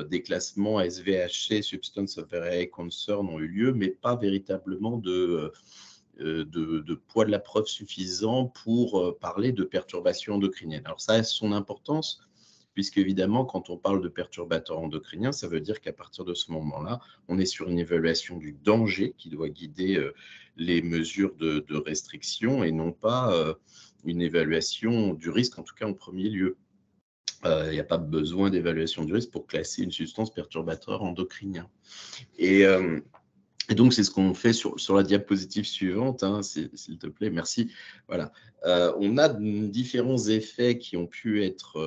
des classements SVHC, Substance of Very Concern, ont eu lieu, mais pas véritablement de poids de la preuve suffisant pour parler de perturbations endocriniennes. Alors ça a son importance, puisque évidemment, quand on parle de perturbateurs endocriniens, ça veut dire qu'à partir de ce moment-là, on est sur une évaluation du danger qui doit guider les mesures de restriction et non pas une évaluation du risque, en tout cas en premier lieu. Il n'y a pas besoin d'évaluation du risque pour classer une substance perturbateur endocrinien. Et donc, c'est ce qu'on fait sur la diapositive suivante, hein, s'il te plaît, merci. Voilà. On a différents effets qui ont pu être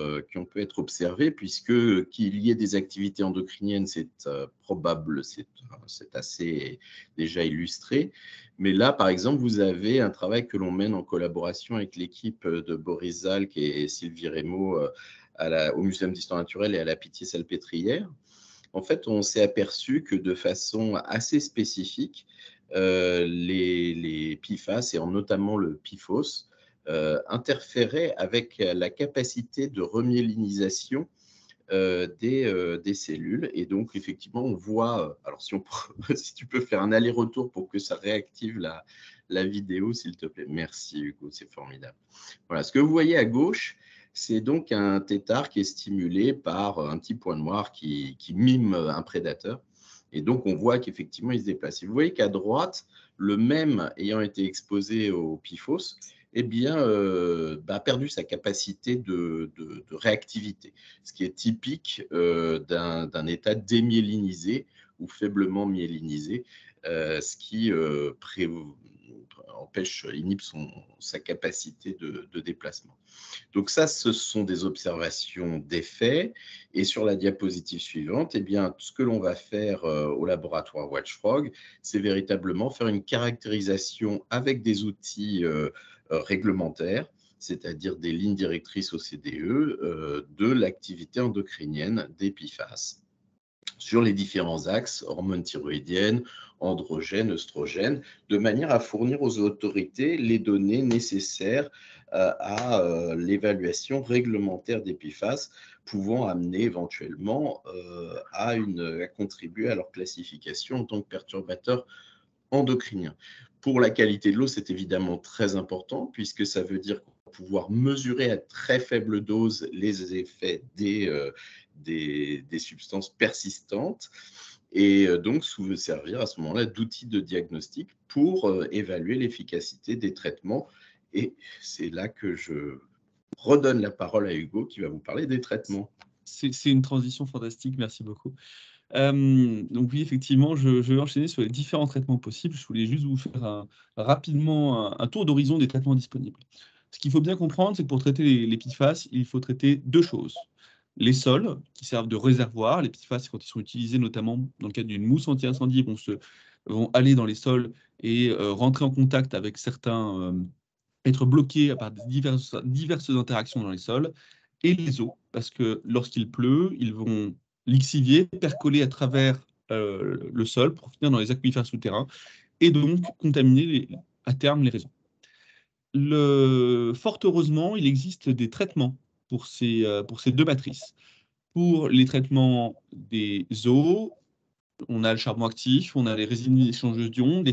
observés, puisque qu'il y ait des activités endocriniennes, c'est probable, c'est assez déjà illustré. Mais là, par exemple, vous avez un travail que l'on mène en collaboration avec l'équipe de Boris Zalk et Sylvie Rémaud au Muséum d'histoire naturelle et à la Pitié-Salpêtrière. En fait, on s'est aperçu que de façon assez spécifique, les PFAS, et notamment le PFOS, interféraient avec la capacité de remyélinisation des cellules. Et donc, effectivement, on voit… Alors, si tu peux faire un aller-retour pour que ça réactive la vidéo, s'il te plaît. Merci, Hugo, c'est formidable. Voilà, ce que vous voyez à gauche, c'est donc un tétard qui est stimulé par un petit point noir qui mime un prédateur. Et donc, on voit qu'effectivement, il se déplace. Et vous voyez qu'à droite, le même ayant été exposé au PFOS, eh bien, a perdu sa capacité de réactivité, ce qui est typique d'un état démyélinisé ou faiblement myélinisé, ce qui inhibe sa capacité de déplacement. Donc ça, ce sont des observations d'effets. Et sur la diapositive suivante, eh bien, ce que l'on va faire au laboratoire Watchdog, c'est véritablement faire une caractérisation avec des outils réglementaires, c'est-à-dire des lignes directrices OCDE, de l'activité endocrinienne des PFAS sur les différents axes, hormones thyroïdiennes, androgènes, œstrogènes, de manière à fournir aux autorités les données nécessaires à l'évaluation réglementaire des PFAS, pouvant amener éventuellement à contribuer à leur classification en tant que perturbateurs endocriniens. Pour la qualité de l'eau, c'est évidemment très important puisque ça veut dire qu'on va pouvoir mesurer à très faible dose les effets des substances persistantes et donc servir à ce moment-là d'outil de diagnostic pour évaluer l'efficacité des traitements. Et c'est là que je redonne la parole à Hugo qui va vous parler des traitements. C'est une transition fantastique, merci beaucoup. Donc oui, effectivement, je vais enchaîner sur les différents traitements possibles. Je voulais juste vous faire rapidement un tour d'horizon des traitements disponibles. Ce qu'il faut bien comprendre, c'est que pour traiter les PFAS, il faut traiter deux choses. Les sols, qui servent de réservoir. Les PFAS, quand ils sont utilisés, notamment dans le cadre d'une mousse anti-incendie, vont aller dans les sols et rentrer en contact avec certains, être bloqués par diverses interactions dans les sols. Et les eaux, parce que lorsqu'il pleut, ils vont lixivier, percoler à travers le sol pour finir dans les aquifères souterrains et donc contaminer à terme les réseaux. Fort heureusement, il existe des traitements pour ces deux matrices. Pour les traitements des eaux, on a le charbon actif, on a les résines échangeuses d'ions,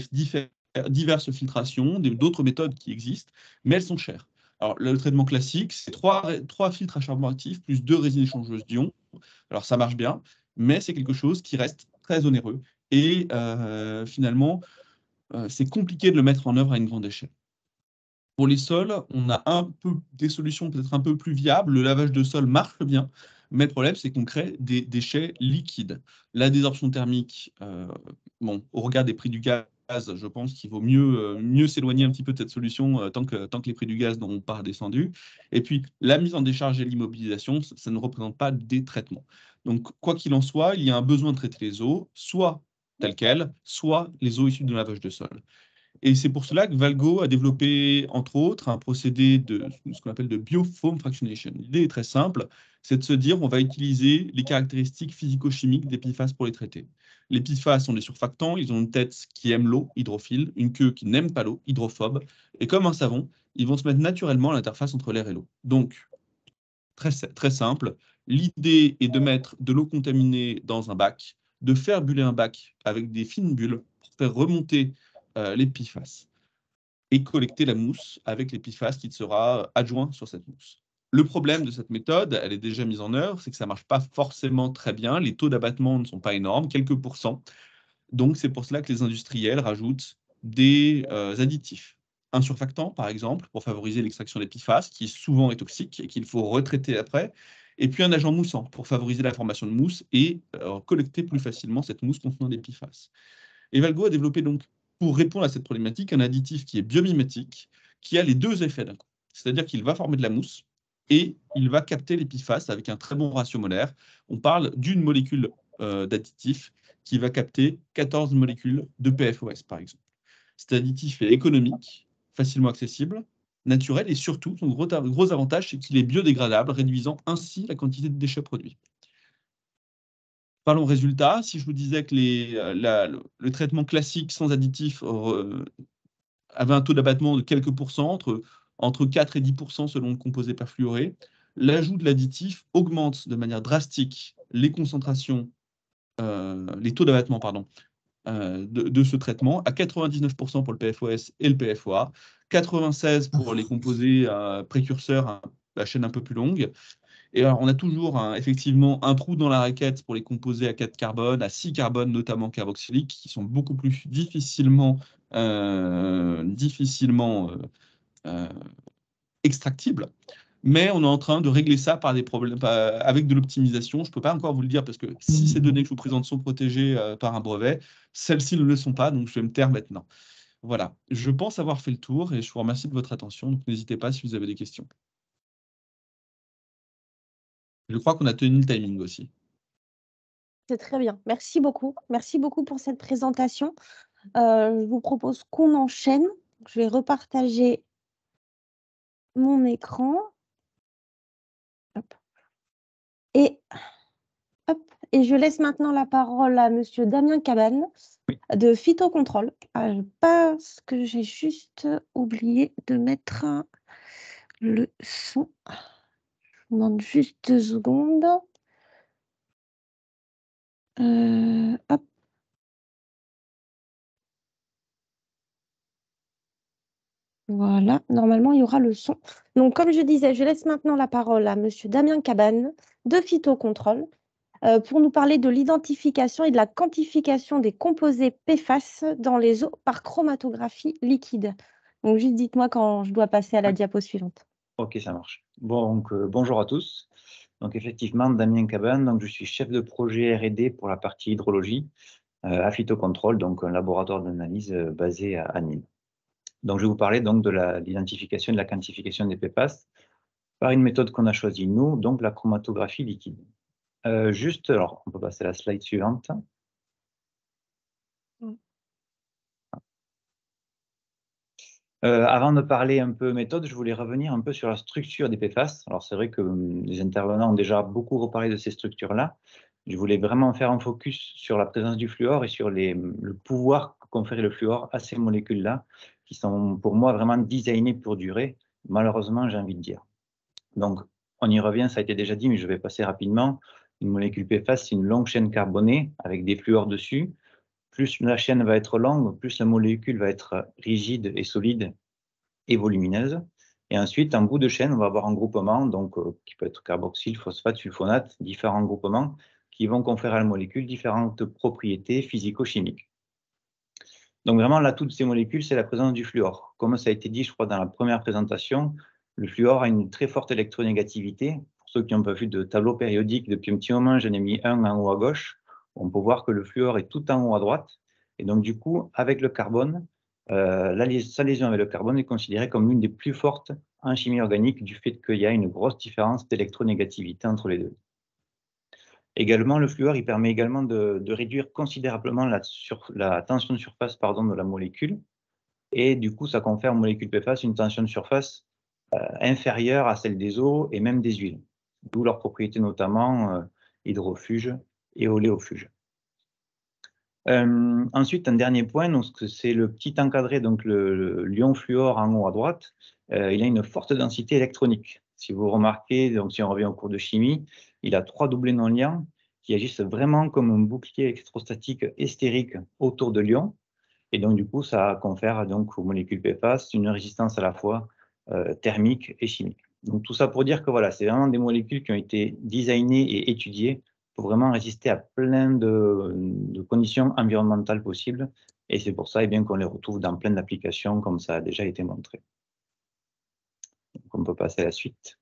diverses filtrations, d'autres méthodes qui existent, mais elles sont chères. Alors, le traitement classique, c'est 3 filtres à charbon actif plus 2 résines échangeuses d'ions. Alors, ça marche bien, mais c'est quelque chose qui reste très onéreux. Et finalement, c'est compliqué de le mettre en œuvre à une grande échelle. Pour les sols, on a des solutions peut-être un peu plus viables. Le lavage de sol marche bien, mais le problème, c'est qu'on crée des déchets liquides. La désorption thermique, au regard des prix du gaz, je pense qu'il vaut mieux s'éloigner un petit peu de cette solution tant que les prix du gaz n'auront pas redescendu. Et puis, la mise en décharge et l'immobilisation, ça ne représente pas des traitements. Donc, quoi qu'il en soit, il y a un besoin de traiter les eaux, soit telles quelles, soit les eaux issues de lavage de sol. Et c'est pour cela que Valgo a développé, entre autres, un procédé de ce qu'on appelle de biofoam fractionation. L'idée est très simple, c'est de se dire on va utiliser les caractéristiques physico-chimiques des PFAS pour les traiter. Les PFAS sont des surfactants, ils ont une tête qui aime l'eau, hydrophile, une queue qui n'aime pas l'eau, hydrophobe, et comme un savon, ils vont se mettre naturellement à l'interface entre l'air et l'eau. Donc, très, très simple, l'idée est de mettre de l'eau contaminée dans un bac, de faire buller un bac avec des fines bulles pour faire remonter les PFAS et collecter la mousse avec les PFAS qui sera adjoint sur cette mousse. Le problème de cette méthode, elle est déjà mise en œuvre, c'est que ça ne marche pas forcément très bien. Les taux d'abattement ne sont pas énormes, quelques pourcents. Donc, c'est pour cela que les industriels rajoutent des additifs. Un surfactant, par exemple, pour favoriser l'extraction des PFAS, qui souvent est toxique et qu'il faut retraiter après. Et puis un agent moussant pour favoriser la formation de mousse et collecter plus facilement cette mousse contenant des PFAS. Et Valgo a développé donc, pour répondre à cette problématique, un additif qui est biomimétique, qui a les deux effets d'un coup. C'est-à-dire qu'il va former de la mousse et il va capter les PFAS avec un très bon ratio molaire. On parle d'une molécule d'additif qui va capter 14 molécules de PFOS, par exemple. Cet additif est économique, facilement accessible, naturel et surtout, son gros avantage, c'est qu'il est biodégradable, réduisant ainsi la quantité de déchets produits. Parlons résultats. Si je vous disais que le traitement classique sans additif avait un taux d'abattement de quelques pourcents, entre 4 et 10% selon le composé perfluoré, l'ajout de l'additif augmente de manière drastique les concentrations, les taux d'abattement, de ce traitement à 99% pour le PFOS et le PFOA, 96% pour les composés précurseurs, la chaîne un peu plus longue. Et alors, on a toujours effectivement un trou dans la raquette pour les composés à 4 carbone, à 6 carbone, notamment carboxyliques, qui sont beaucoup plus difficilement extractibles. Mais on est en train de régler ça par des problèmes, avec de l'optimisation. Je ne peux pas encore vous le dire parce que si ces données que je vous présente sont protégées par un brevet, celles-ci ne le sont pas, donc je vais me taire maintenant. Voilà, je pense avoir fait le tour et je vous remercie de votre attention. Donc n'hésitez pas si vous avez des questions. Je crois qu'on a tenu le timing aussi. C'est très bien. Merci beaucoup. Merci beaucoup pour cette présentation. Je vous propose qu'on enchaîne. Je vais repartager mon écran. Hop. Et je laisse maintenant la parole à Monsieur Damien Cabane de Phytocontrôle. Parce que j'ai juste oublié de mettre le son. Je vous demande juste 2 secondes. Hop. Voilà, normalement, il y aura le son. Donc, comme je disais, je laisse maintenant la parole à Monsieur Damien Cabane de Phytocontrôle pour nous parler de l'identification et de la quantification des composés PFAS dans les eaux par chromatographie liquide. Donc, juste dites-moi quand je dois passer à la diapo suivante. Ok, ça marche. Bon, donc, bonjour à tous. Donc, effectivement, Damien Cabane, donc, je suis chef de projet R&D pour la partie hydrologie à Phytocontrôle, donc un laboratoire d'analyse basé à Nîmes. Donc, je vais vous parler donc de l'identification et de la quantification des PFAS par une méthode qu'on a choisie nous, donc la chromatographie liquide. Juste, alors, on peut passer à la slide suivante. Avant de parler un peu méthode, je voulais revenir un peu sur la structure des PFAS. Alors, c'est vrai que les intervenants ont déjà beaucoup reparlé de ces structures-là. Je voulais vraiment faire un focus sur la présence du fluor et sur le pouvoir que confère le fluor à ces molécules-là, qui sont pour moi vraiment designées pour durer, malheureusement, j'ai envie de dire. Donc, on y revient, ça a été déjà dit, mais je vais passer rapidement. Une molécule PFAS, c'est une longue chaîne carbonée avec des fluors dessus. Plus la chaîne va être longue, plus la molécule va être rigide et solide et volumineuse. Et ensuite, en bout de chaîne, on va avoir un groupement, donc, qui peut être carboxyle, phosphate, sulfonate, différents groupements qui vont conférer à la molécule différentes propriétés physico-chimiques. Donc vraiment, l'atout de ces molécules, c'est la présence du fluor. Comme ça a été dit, je crois, dans la première présentation, le fluor a une très forte électronégativité. Pour ceux qui n'ont pas vu de tableau périodique, depuis un petit moment, j'en ai mis un en haut à gauche. On peut voir que le fluor est tout en haut à droite. Et donc, du coup, avec le carbone, sa lésion avec le carbone est considérée comme l'une des plus fortes en chimie organique du fait qu'il y a une grosse différence d'électronégativité entre les deux. Également, le fluor, il permet également de réduire considérablement la tension de surface de la molécule. Et du coup, ça confère aux molécules PFAS une tension de surface inférieure à celle des eaux et même des huiles. D'où leurs propriétés notamment hydrofuge et oléofuge. Ensuite, un dernier point, c'est le petit encadré, donc le l'ion fluor en haut à droite. Il a une forte densité électronique. Si vous remarquez, donc si on revient au cours de chimie, il a 3 doublés non liants qui agissent vraiment comme un bouclier électrostatique estérique autour de l'ion. Et donc, du coup, ça confère donc aux molécules PFAS une résistance à la fois thermique et chimique. Donc, tout ça pour dire que voilà, c'est vraiment des molécules qui ont été designées et étudiées pour vraiment résister à plein de conditions environnementales possibles. Et c'est pour ça qu'on les retrouve dans plein d'applications, comme ça a déjà été montré. Donc, on peut passer à la suite.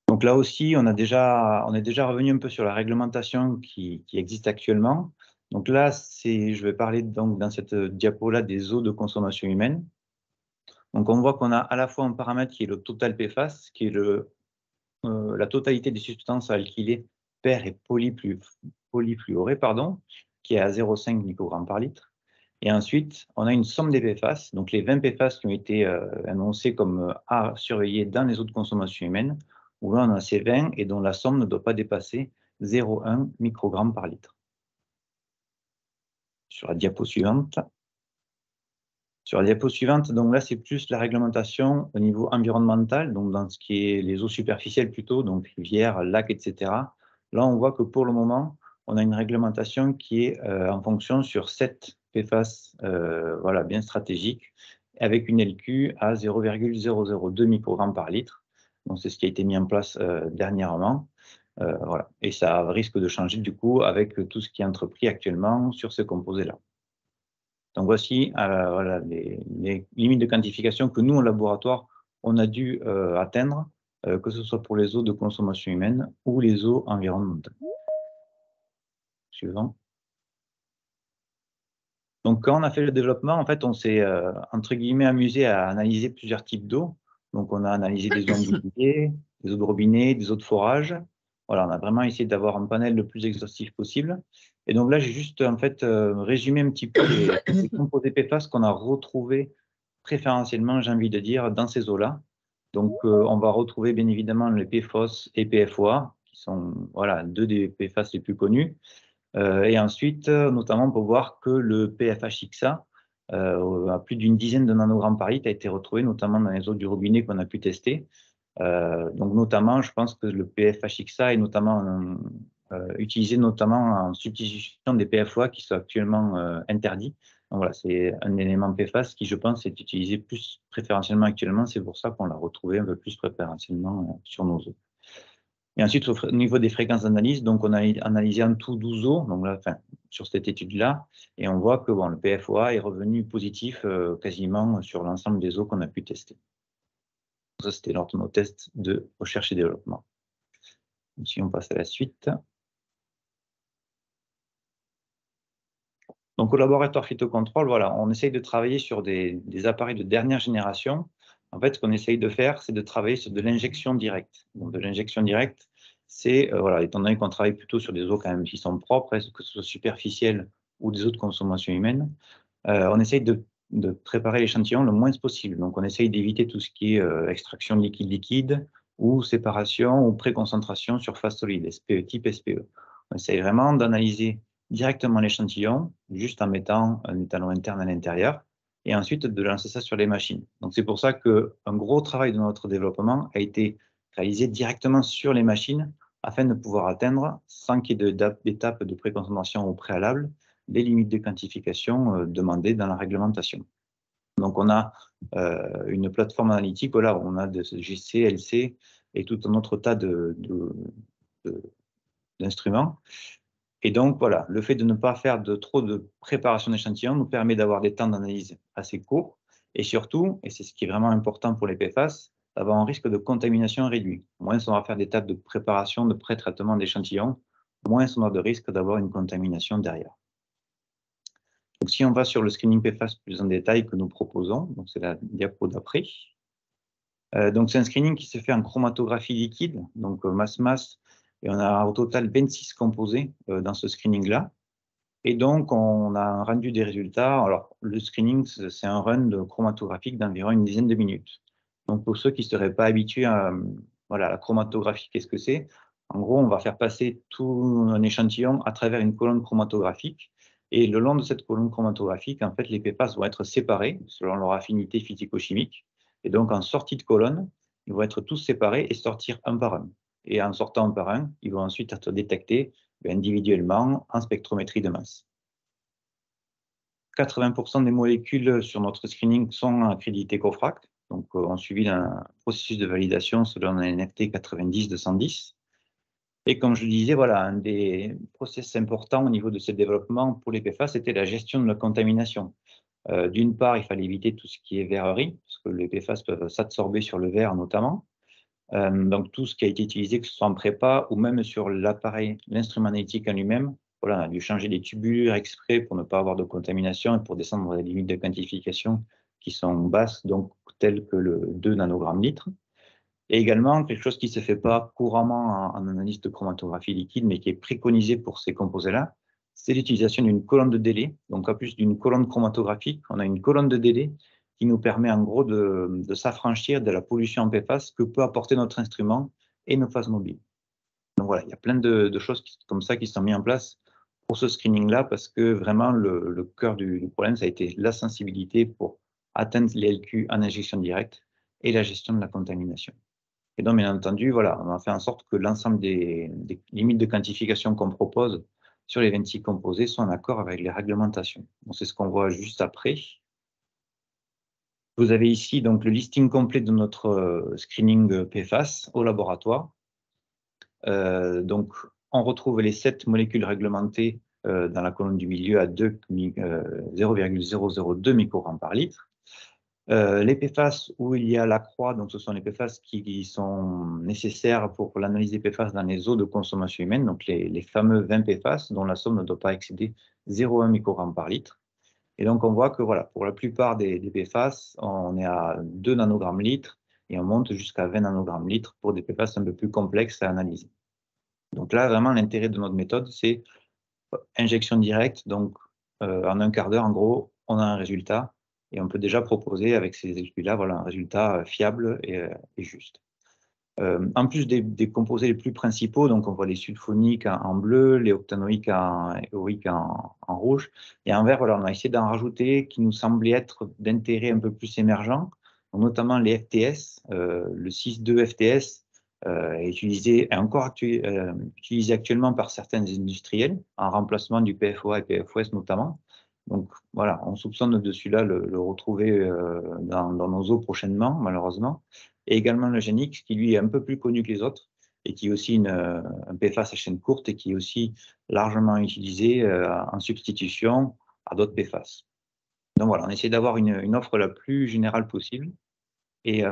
Donc là aussi, on est déjà revenu un peu sur la réglementation qui existe actuellement. Donc là, je vais parler donc dans cette diapo-là des eaux de consommation humaine. Donc on voit qu'on a à la fois un paramètre qui est le total PFAS, qui est la totalité des substances alkylées per- et polyfluorées, qui est à 0,5 microgrammes par litre. Et ensuite, on a une somme des PFAS, donc les 20 PFAS qui ont été annoncés comme à surveiller dans les eaux de consommation humaine, où là on a ces 20 et dont la somme ne doit pas dépasser 0,1 microgramme par litre. Sur la diapo suivante. Sur la diapo suivante, donc là c'est plus la réglementation au niveau environnemental, donc dans ce qui est les eaux superficielles plutôt, donc rivières, lacs, etc. Là on voit que pour le moment, on a une réglementation qui est en fonction sur 7 PFAS voilà, bien stratégiques, avec une LQ à 0,002 microgrammes par litre. Donc c'est ce qui a été mis en place dernièrement. Voilà. Et ça risque de changer du coup avec tout ce qui est entrepris actuellement sur ces composés-là. Donc voici voilà, les limites de quantification que nous, en laboratoire, on a dû atteindre, que ce soit pour les eaux de consommation humaine ou les eaux environnementales. Suivant. Donc quand on a fait le développement, en fait, on s'est, entre guillemets, amusé à analyser plusieurs types d'eau. Donc on a analysé des eaux embouteillées, des eaux de robinet, des eaux de forage. Voilà, on a vraiment essayé d'avoir un panel le plus exhaustif possible. Et donc là, j'ai juste en fait résumé un petit peu les composés PFAS qu'on a retrouvés préférentiellement, j'ai envie de dire, dans ces eaux-là. Donc on va retrouver bien évidemment les PFOS et PFOA, qui sont voilà, deux des PFAS les plus connus. Et ensuite, notamment, on peut voir que le PFHXA, à plus d'une dizaine de nanogrammes par litre, a été retrouvé, notamment dans les eaux du robinet qu'on a pu tester. Donc notamment, je pense que le PFHXA est notamment utilisé notamment en substitution des PFOA qui sont actuellement interdits. Donc voilà, c'est un élément PFAS qui, je pense, est utilisé plus préférentiellement actuellement. C'est pour ça qu'on l'a retrouvé un peu plus préférentiellement sur nos eaux. Et ensuite, au niveau des fréquences d'analyse, donc on a analysé en tout 12 eaux, donc là, enfin, sur cette étude-là, et on voit que bon, le PFOA est revenu positif quasiment sur l'ensemble des eaux qu'on a pu tester. Ça, c'était lors de nos tests de recherche et développement. Donc, si on passe à la suite. Donc, au laboratoire phytocontrôle, voilà, on essaye de travailler sur des appareils de dernière génération. En fait, ce qu'on essaye de faire, c'est de travailler sur de l'injection directe. Donc, de l'injection directe, c'est, voilà, étant donné qu'on travaille plutôt sur des eaux quand même qui sont propres, que ce soit superficielles ou des eaux de consommation humaine, on essaye de préparer l'échantillon le moins possible. Donc, on essaye d'éviter tout ce qui est extraction de liquide-liquide ou séparation ou préconcentration sur phase solide, type SPE. On essaye vraiment d'analyser directement l'échantillon, juste en mettant un étalon interne à l'intérieur, et ensuite de lancer ça sur les machines. Donc, c'est pour ça qu'un gros travail de notre développement a été réalisé directement sur les machines afin de pouvoir atteindre, sans qu'il y ait d'étape de préconcentration au préalable, les limites de quantification demandées dans la réglementation. Donc, on a une plateforme analytique, voilà, on a de GC, LC et tout un autre tas d'instruments. Et donc, voilà, le fait de ne pas faire trop de préparation d'échantillons nous permet d'avoir des temps d'analyse assez courts et surtout, et c'est ce qui est vraiment important pour les PFAS, d'avoir un risque de contamination réduit. Moins on va faire des étapes de préparation, de pré-traitement d'échantillons, moins on a de risque d'avoir une contamination derrière. Donc, si on va sur le screening PFAS plus en détail que nous proposons, donc c'est la diapo d'après. Donc, c'est un screening qui se fait en chromatographie liquide, donc masse-masse, et on a au total 26 composés dans ce screening-là. Et donc, on a rendu des résultats. Alors, le screening, c'est un run chromatographique d'environ une dizaine de minutes. Donc, pour ceux qui ne seraient pas habitués à voilà, la chromatographie, qu'est-ce que c'est? En gros, on va faire passer tout un échantillon à travers une colonne chromatographique. Et le long de cette colonne chromatographique, en fait, les PFAS vont être séparés selon leur affinité physico-chimique. Et donc, en sortie de colonne, ils vont être tous séparés et sortir un par un. Et en sortant un par un, ils vont ensuite être détectés individuellement en spectrométrie de masse. 80% des molécules sur notre screening sont accréditées COFRAC, donc ont suivi un processus de validation selon un NFT 90-210. Et comme je le disais, voilà, un des process importants au niveau de ce développement pour les PFAS, c'était la gestion de la contamination. D'une part, il fallait éviter tout ce qui est verrerie, parce que les PFAS peuvent s'absorber sur le verre notamment. Donc tout ce qui a été utilisé, que ce soit en prépa ou même sur l'appareil, l'instrument analytique en lui-même, voilà, on a dû changer des tubulures exprès pour ne pas avoir de contamination et pour descendre à des limites de quantification qui sont basses, donc telles que le 2 nanogrammes litre. Et également, quelque chose qui ne se fait pas couramment en analyse de chromatographie liquide, mais qui est préconisé pour ces composés-là, c'est l'utilisation d'une colonne de délai. Donc, en plus d'une colonne chromatographique, on a une colonne de délai qui nous permet en gros de s'affranchir de la pollution en PFAS que peut apporter notre instrument et nos phases mobiles. Donc voilà, il y a plein de choses comme ça qui sont mises en place pour ce screening-là, parce que vraiment le cœur du problème, ça a été la sensibilité pour atteindre les LQ en injection directe et la gestion de la contamination. Et donc, bien entendu, voilà, on a fait en sorte que l'ensemble des limites de quantification qu'on propose sur les 26 composés soient en accord avec les réglementations. C'est ce qu'on voit juste après. Vous avez ici donc le listing complet de notre screening PFAS au laboratoire. Donc, on retrouve les 7 molécules réglementées dans la colonne du milieu à 0,002 microgrammes par litre. Les PFAS où il y a la croix, donc ce sont les PFAS qui sont nécessaires pour l'analyse des PFAS dans les eaux de consommation humaine, donc les fameux 20 PFAS dont la somme ne doit pas excéder 0,1 microgramme par litre. Et donc on voit que voilà, pour la plupart des PFAS, on est à 2 nanogrammes litre et on monte jusqu'à 20 nanogrammes litre pour des PFAS un peu plus complexes à analyser. Donc là, vraiment, l'intérêt de notre méthode, c'est injection directe, donc en un quart d'heure, en gros, on a un résultat. Et on peut déjà proposer avec ces études-là voilà, un résultat fiable et juste. En plus des composés les plus principaux, donc on voit les sulfoniques en bleu, les octanoïques eoriques en rouge, et en vert, voilà, on a essayé d'en rajouter qui nous semblaient être d'intérêt un peu plus émergent, notamment les FTS, le 6,2 FTS est encore utilisé actuellement par certains industriels en remplacement du PFOA et PFOS notamment. Donc voilà, on soupçonne de celui-là le retrouver dans nos eaux prochainement, malheureusement. Et également le Genix, qui lui est un peu plus connu que les autres, et qui est aussi un PFAS à chaîne courte et qui est aussi largement utilisé en substitution à d'autres PFAS. Donc voilà, on essaie d'avoir une offre la plus générale possible. Et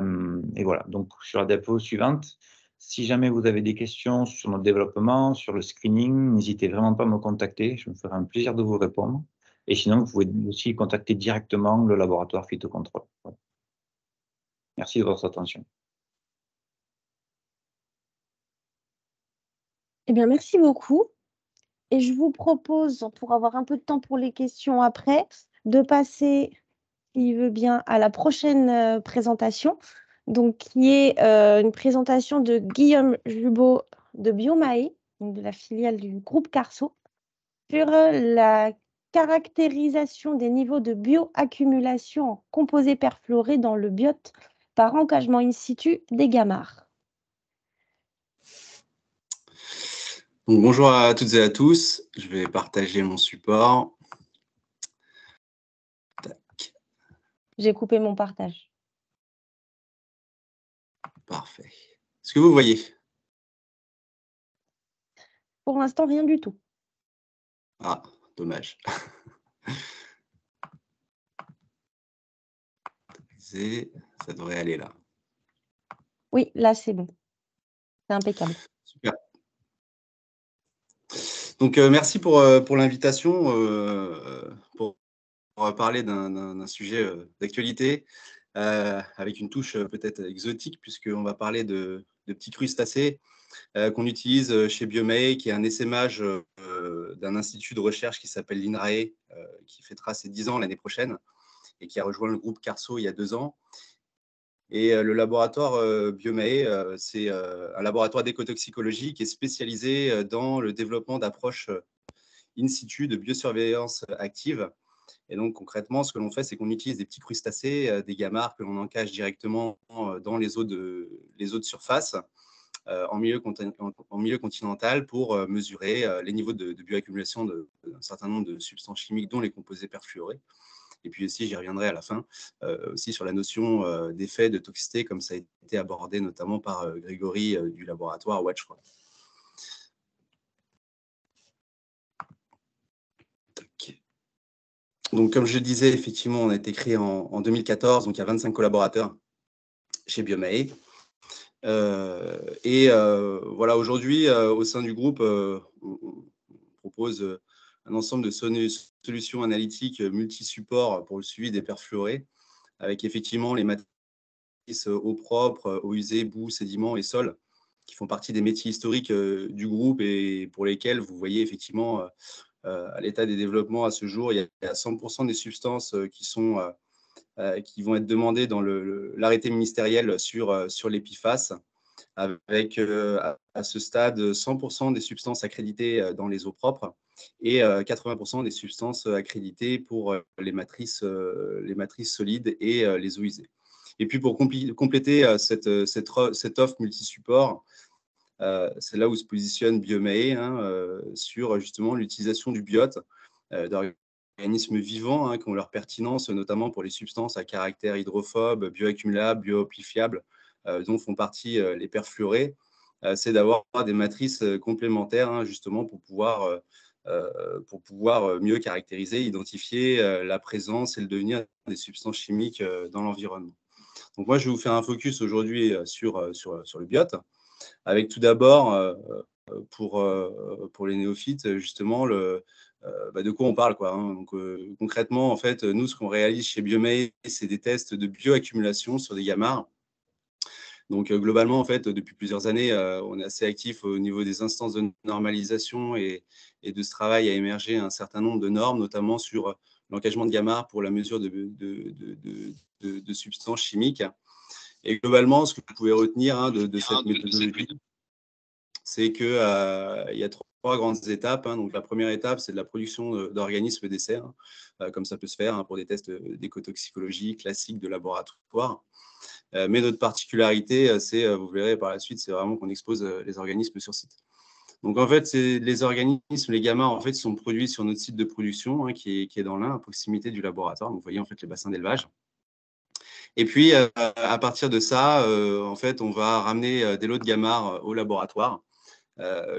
voilà, donc sur la diapo suivante, si jamais vous avez des questions sur notre développement, sur le screening, n'hésitez vraiment pas à me contacter, je me ferai un plaisir de vous répondre. Et sinon, vous pouvez aussi contacter directement le laboratoire Phytocontrôle. Voilà. Merci de votre attention. Eh bien, merci beaucoup. Et je vous propose, pour avoir un peu de temps pour les questions après, de passer, s'il veut bien, à la prochaine présentation, donc qui est une présentation de Guillaume Jubot de Biomae, donc de la filiale du groupe Carso, sur la caractérisation des niveaux de bioaccumulation en composés perfluorés dans le biote par engagement in situ des gamarres. Donc, bonjour à toutes et à tous, je vais partager mon support. Tac. J'ai coupé mon partage. Parfait. Est-ce que vous voyez? Pour l'instant, rien du tout. Ah, dommage. Ça devrait aller là. Oui, là, c'est bon. C'est impeccable. Super. Donc, merci pour l'invitation pour parler d'un sujet d'actualité avec une touche peut-être exotique, puisqu'on va parler de petits crustacés qu'on utilise chez Biomae, qui est un essaimage d'un institut de recherche qui s'appelle l'INRAE, qui fêtera ses 10 ans l'année prochaine et qui a rejoint le groupe Carso il y a 2 ans. Et le laboratoire Biomae, c'est un laboratoire d'écotoxicologie qui est spécialisé dans le développement d'approches in situ de biosurveillance active. Et donc, concrètement, ce que l'on fait, c'est qu'on utilise des petits crustacés, des gamarres que l'on encage directement dans les eaux de surface en milieu continental pour mesurer les niveaux de bioaccumulation d'un certain nombre de substances chimiques, dont les composés perfluorés. Et puis aussi, j'y reviendrai à la fin, aussi sur la notion d'effet de toxicité, comme ça a été abordé notamment par Grégory du laboratoire Watchrock. Donc, comme je le disais, effectivement, on a été créé en 2014, donc il y a 25 collaborateurs chez Biomae. Voilà, aujourd'hui, au sein du groupe, on propose un ensemble de solutions analytiques multi-supports pour le suivi des perfluorés, avec effectivement les matrices eau propre, eau usée, boue, sédiments et sol, qui font partie des métiers historiques du groupe et pour lesquels vous voyez effectivement à l'état des développements à ce jour, il y a 100% des substances qui vont être demandées dans l'arrêté ministériel sur les PFAS, avec à ce stade 100% des substances accréditées dans les eaux propres et 80% des substances accréditées pour les matrices solides et les eaux usées. Et puis pour compléter cette offre multi-support, c'est là où se positionne Biomae sur justement l'utilisation du biote d'organismes vivants qui ont leur pertinence, notamment pour les substances à caractère hydrophobe, bioaccumulable, bioamplifiable, dont font partie les perfluorés. C'est d'avoir des matrices complémentaires justement pour pouvoir mieux caractériser, identifier la présence et le devenir des substances chimiques dans l'environnement. Donc moi, je vais vous faire un focus aujourd'hui sur le biote, avec tout d'abord, pour les néophytes, justement, de quoi on parle, quoi. Donc, concrètement, en fait, nous, ce qu'on réalise chez Biomae, c'est des tests de bioaccumulation sur des gamarres. Donc, globalement, en fait, depuis plusieurs années, on est assez actif au niveau des instances de normalisation et de ce travail a émergé un certain nombre de normes, notamment sur l'encagement de gamarres pour la mesure de substances chimiques. Et globalement, ce que vous pouvez retenir de cette méthodologie, c'est qu'il y a trois grandes étapes. Donc, la première étape, c'est de la production d'organismes d'essai, comme ça peut se faire pour des tests d'écotoxicologie classiques de laboratoire. Mais notre particularité, c'est, vous verrez par la suite, c'est vraiment qu'on expose les organismes sur site. Donc, en fait, les organismes, les gammas, en fait, sont produits sur notre site de production, hein, qui est dans l'Ain, à proximité du laboratoire. Donc, vous voyez, en fait, les bassins d'élevage. Et puis, à partir de ça, en fait, on va ramener des lots de gamarres au laboratoire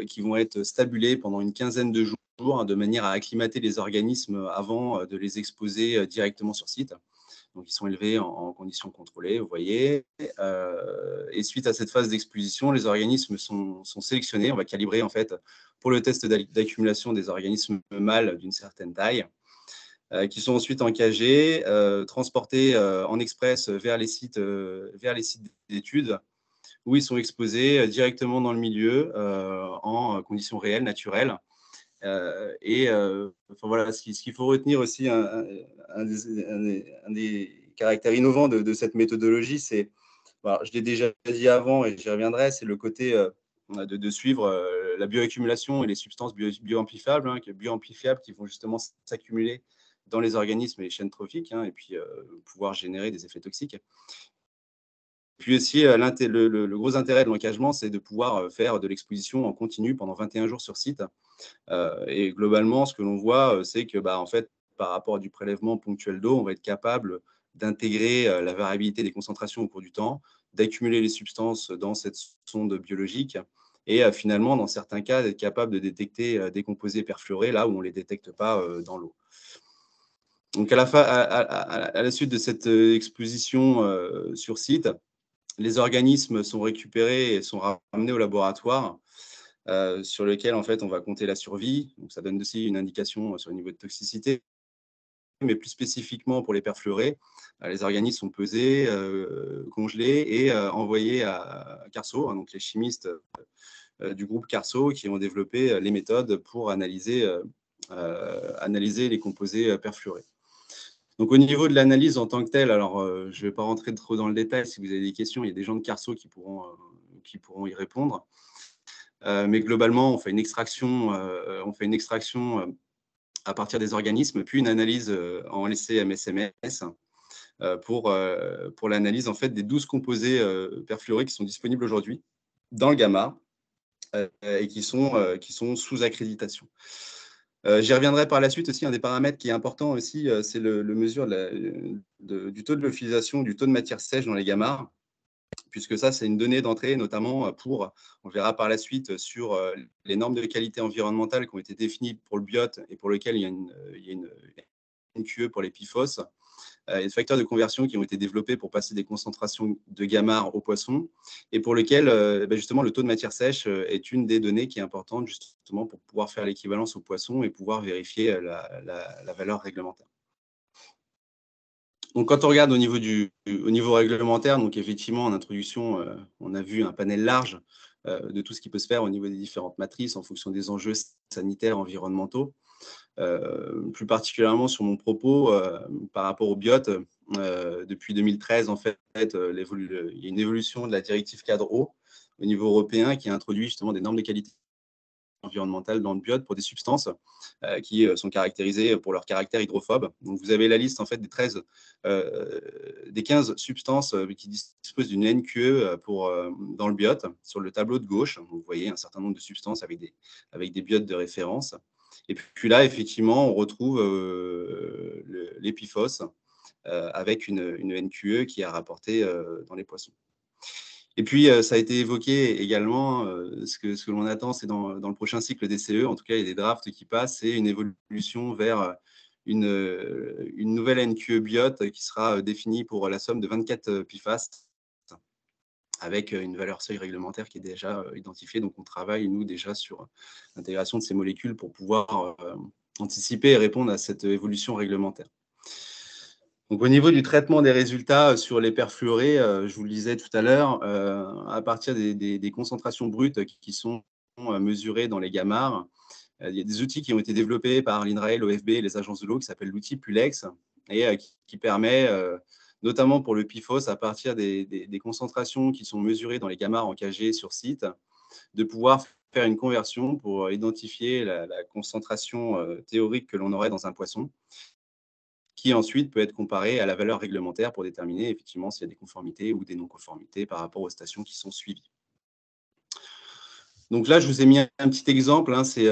qui vont être stabulés pendant une quinzaine de jours, hein, de manière à acclimater les organismes avant de les exposer directement sur site. Donc, ils sont élevés en conditions contrôlées, vous voyez. Et suite à cette phase d'exposition, les organismes sont sélectionnés. On va calibrer, en fait, pour le test d'accumulation des organismes mâles d'une certaine taille, qui sont ensuite encagés, transportés en express vers les sites d'études, où ils sont exposés directement dans le milieu en conditions réelles, naturelles. Enfin, voilà, ce qu'il faut retenir aussi, un des caractères innovants de cette méthodologie, c'est, voilà, je l'ai déjà dit avant et j'y reviendrai, c'est le côté de suivre la bioaccumulation et les substances bioamplifiables, hein, qui vont justement s'accumuler dans les organismes et les chaînes trophiques, hein, et puis pouvoir générer des effets toxiques. Puis aussi, le gros intérêt de l'encagement, c'est de pouvoir faire de l'exposition en continu pendant 21 jours sur site. Et globalement, ce que l'on voit, c'est que, en fait, par rapport à du prélèvement ponctuel d'eau, on va être capable d'intégrer la variabilité des concentrations au cours du temps, d'accumuler les substances dans cette sonde biologique et finalement, dans certains cas, d'être capable de détecter des composés perfluorés là où on ne les détecte pas dans l'eau. Donc, à la suite de cette exposition sur site, les organismes sont récupérés et sont ramenés au laboratoire sur lequel, en fait, on va compter la survie. Donc, ça donne aussi une indication sur le niveau de toxicité. Mais plus spécifiquement pour les perfluorés, les organismes sont pesés, congelés et envoyés à Carso, hein, donc les chimistes du groupe Carso qui ont développé les méthodes pour analyser les composés perfluorés. Donc, au niveau de l'analyse en tant que telle, alors je ne vais pas rentrer trop dans le détail. Si vous avez des questions, il y a des gens de Carso qui pourront y répondre. Mais globalement, on fait une extraction à partir des organismes, puis une analyse en LC-MS-MS pour l'analyse, en fait, des 12 composés perfluorés qui sont disponibles aujourd'hui dans le gamma et qui sont sous accréditation. J'y reviendrai par la suite aussi. Un des paramètres qui est important aussi, c'est le mesure du taux de lyophilisation, du taux de matière sèche dans les gammas, puisque ça, c'est une donnée d'entrée, notamment on verra par la suite, sur les normes de qualité environnementale qui ont été définies pour le biote et pour lequel il y a une NQE pour les PFOS, et des facteurs de conversion qui ont été développés pour passer des concentrations de gammar aux poissons, et pour lequel, justement, le taux de matière sèche est une des données qui est importante, justement, pour pouvoir faire l'équivalence aux poissons et pouvoir vérifier la valeur réglementaire. Donc, quand on regarde au niveau réglementaire, donc effectivement, en introduction, on a vu un panel large de tout ce qui peut se faire au niveau des différentes matrices en fonction des enjeux sanitaires, environnementaux. Plus particulièrement sur mon propos par rapport au biote, depuis 2013, en fait, il y a une évolution de la directive cadre eau au niveau européen qui a introduit justement des normes de qualité environnementale dans le biote pour des substances qui sont caractérisées pour leur caractère hydrophobe. Donc, vous avez la liste, en fait, des 15 substances qui disposent d'une NQE dans le biote sur le tableau de gauche. Vous voyez un certain nombre de substances avec des biotes de référence. Et puis là, effectivement, on retrouve les PFOS avec une NQE qui est rapportée dans les poissons. Et puis, ça a été évoqué également, ce que l'on attend, c'est dans le prochain cycle des CE, en tout cas, il y a des drafts qui passent, c'est une évolution vers une nouvelle NQE biote qui sera définie pour la somme de 24 PFAS, avec une valeur seuil réglementaire qui est déjà identifiée. Donc, on travaille, nous, déjà sur l'intégration de ces molécules pour pouvoir anticiper et répondre à cette évolution réglementaire. Donc, au niveau du traitement des résultats sur les perfluorés, je vous le disais tout à l'heure, à partir des concentrations brutes qui sont mesurées dans les gammars, il y a des outils qui ont été développés par l'INRAE, l'OFB et les agences de l'eau qui s'appellent l'outil Pulex et qui permet, notamment pour le PFOS, à partir des concentrations qui sont mesurées dans les gammars encagés sur site, de pouvoir faire une conversion pour identifier la concentration théorique que l'on aurait dans un poisson, qui ensuite peut être comparé à la valeur réglementaire pour déterminer effectivement s'il y a des conformités ou des non-conformités par rapport aux stations qui sont suivies. Donc là, je vous ai mis un petit exemple, hein, c'est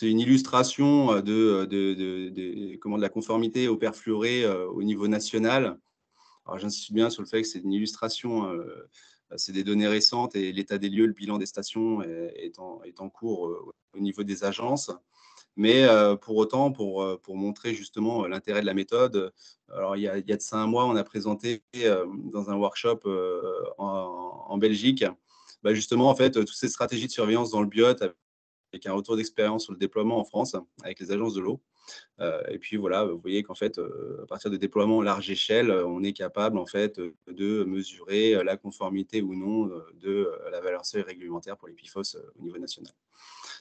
une illustration de la conformité au perfluoré au niveau national. Alors j'insiste bien sur le fait que c'est une illustration, c'est des données récentes et l'état des lieux, le bilan des stations est en cours au niveau des agences. Mais pour autant, pour montrer justement l'intérêt de la méthode, alors il y a de ça un mois, on a présenté dans un workshop en Belgique, justement, en fait, toutes ces stratégies de surveillance dans le biote avec un retour d'expérience sur le déploiement en France avec les agences de l'eau. Et puis voilà, vous voyez qu'en fait, à partir de déploiements large échelle, on est capable en fait de mesurer la conformité ou non de la valeur seuil réglementaire pour les PFOS au niveau national.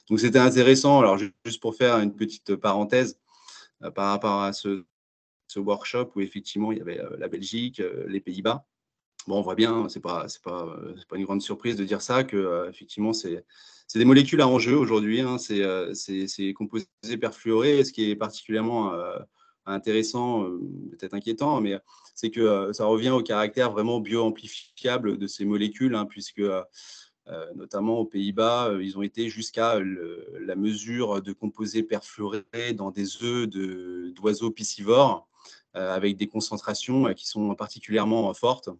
Donc c'était intéressant. Alors juste pour faire une petite parenthèse par rapport à ce workshop où effectivement il y avait la Belgique, les Pays-Bas. Bon, on voit bien, c'est pas une grande surprise de dire ça, que effectivement c'est des molécules à enjeu aujourd'hui, hein, c'est composés perfluorés. Et ce qui est particulièrement intéressant, peut-être inquiétant, mais c'est que ça revient au caractère vraiment bioamplifiable de ces molécules, hein, puisque notamment aux Pays-Bas, ils ont été jusqu'à la mesure de composés perfluorés dans des œufs d'oiseaux piscivores, avec des concentrations qui sont particulièrement fortes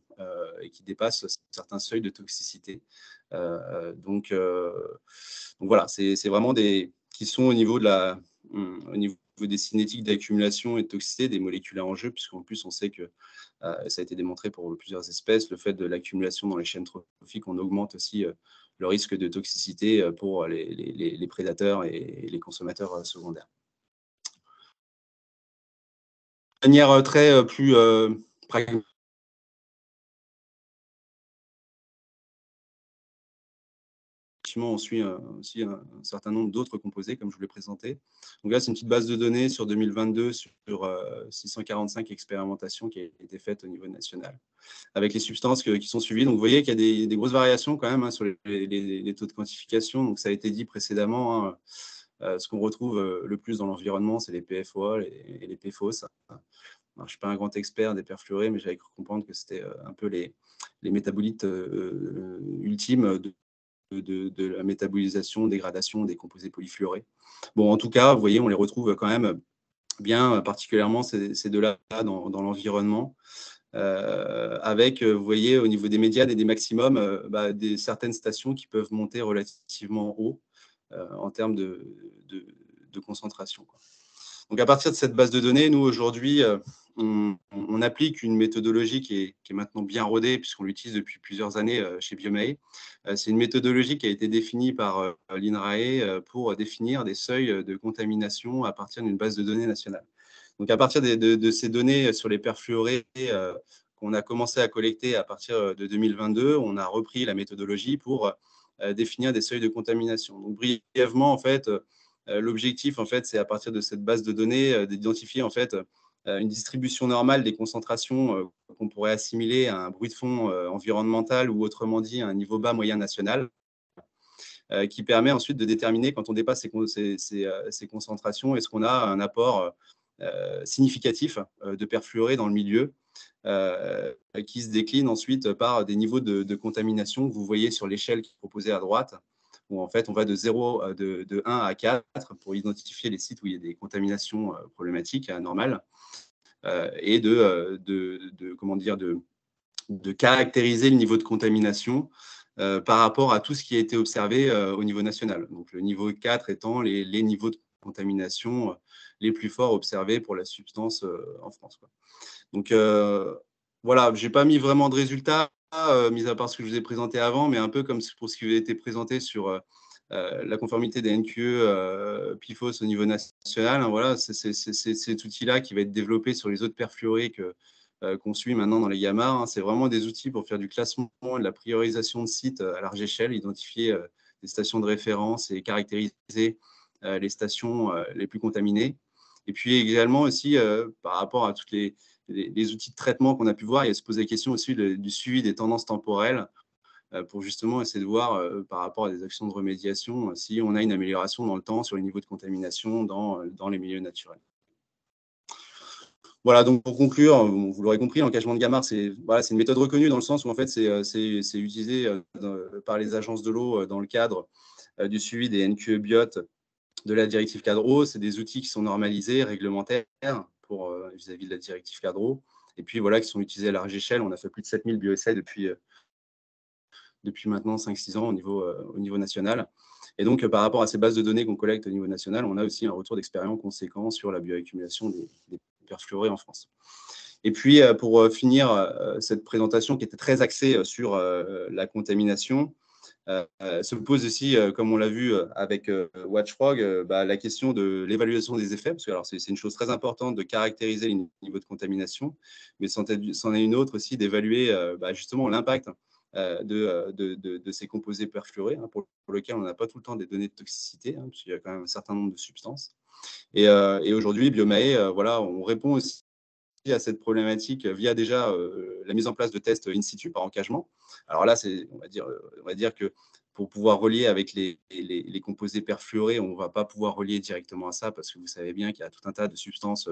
et qui dépassent certains seuils de toxicité. Donc voilà, c'est vraiment qui sont au niveau des cinétiques d'accumulation et de toxicité des molécules à enjeu, puisqu'en plus on sait que ça a été démontré pour plusieurs espèces, le fait de l'accumulation dans les chaînes trophiques, on augmente aussi le risque de toxicité pour les prédateurs et les consommateurs secondaires. De manière très plus pragmatique, on suit aussi un certain nombre d'autres composés, comme je vous l'ai présenté. Donc là, c'est une petite base de données sur 2022 sur 645 expérimentations qui ont été faites au niveau national, avec les substances qui sont suivies. Donc vous voyez qu'il y a des grosses variations quand même, hein, sur les taux de quantification. Donc ça a été dit précédemment, hein, ce qu'on retrouve le plus dans l'environnement, c'est les PFOA et les PFOS. Alors, je ne suis pas un grand expert des perfluorés, mais j'avais cru comprendre que c'était un peu les métabolites ultimes de la métabolisation, dégradation des composés polyfluorés. Bon, en tout cas, vous voyez, on les retrouve quand même bien, particulièrement ces deux-là dans l'environnement, avec, vous voyez, au niveau des médianes et des maximums, certaines stations qui peuvent monter relativement haut en termes de concentration, quoi. Donc, à partir de cette base de données, nous, aujourd'hui, on applique une méthodologie qui est maintenant bien rodée, puisqu'on l'utilise depuis plusieurs années chez Biomae. C'est une méthodologie qui a été définie par l'INRAE pour définir des seuils de contamination à partir d'une base de données nationale. Donc, à partir de ces données sur les perfluorés qu'on a commencé à collecter à partir de 2022, on a repris la méthodologie pour définir des seuils de contamination. Donc, brièvement, en fait, l'objectif, en fait, c'est à partir de cette base de données d'identifier, en fait, une distribution normale des concentrations qu'on pourrait assimiler à un bruit de fond environnemental, ou autrement dit à un niveau bas moyen national, qui permet ensuite de déterminer, quand on dépasse ces concentrations, est-ce qu'on a un apport significatif de perfluoré dans le milieu, qui se décline ensuite par des niveaux de contamination que vous voyez sur l'échelle qui est proposée à droite, où en fait on va de 1 à 4 pour identifier les sites où il y a des contaminations problématiques, anormales, et de caractériser le niveau de contamination par rapport à tout ce qui a été observé au niveau national. Donc le niveau 4 étant les niveaux de contamination les plus forts observés pour la substance en France, quoi. Donc voilà, je n'ai pas mis vraiment de résultats, mis à part ce que je vous ai présenté avant, mais un peu comme pour ce qui avait été présenté sur la conformité des NQE PFOS au niveau national, hein, voilà, c'est cet outil-là qui va être développé sur les autres perfluorés qu'on suit maintenant dans les GAMAR, hein. C'est vraiment des outils pour faire du classement et de la priorisation de sites à large échelle, identifier des stations de référence et caractériser les stations les plus contaminées. Et puis également aussi, par rapport à tous les outils de traitement qu'on a pu voir, il y a se poser la question aussi du suivi des tendances temporelles pour justement essayer de voir par rapport à des actions de remédiation si on a une amélioration dans le temps sur les niveaux de contamination dans les milieux naturels. Voilà, donc pour conclure, vous l'aurez compris, l'encagement de GAMAR, c'est une méthode reconnue dans le sens où en fait c'est utilisé par les agences de l'eau dans le cadre du suivi des NQE Biot de la directive cadre. C'est des outils qui sont normalisés, réglementaires pour vis-à-vis de la directive cadre. Et puis voilà, qui sont utilisés à large échelle. On a fait plus de 7000 bioessais depuis maintenant 5-6 ans au niveau national. Et donc, par rapport à ces bases de données qu'on collecte au niveau national, on a aussi un retour d'expérience conséquent sur la bioaccumulation des perfluorés en France. Et puis, pour finir cette présentation qui était très axée sur la contamination, se pose aussi, comme on l'a vu avec Watchfrog, la question de l'évaluation des effets, parce que c'est une chose très importante de caractériser les niveaux de contamination, mais c'en est une autre aussi d'évaluer justement l'impact de ces composés perfluorés, pour lesquels on n'a pas tout le temps des données de toxicité, parce qu'il y a quand même un certain nombre de substances. Et aujourd'hui, Biomae, voilà, on répond aussi à cette problématique via déjà la mise en place de tests in situ par encagement. Alors là, on va dire que pour pouvoir relier avec les composés perfluorés, on ne va pas pouvoir relier directement à ça parce que vous savez bien qu'il y a tout un tas de substances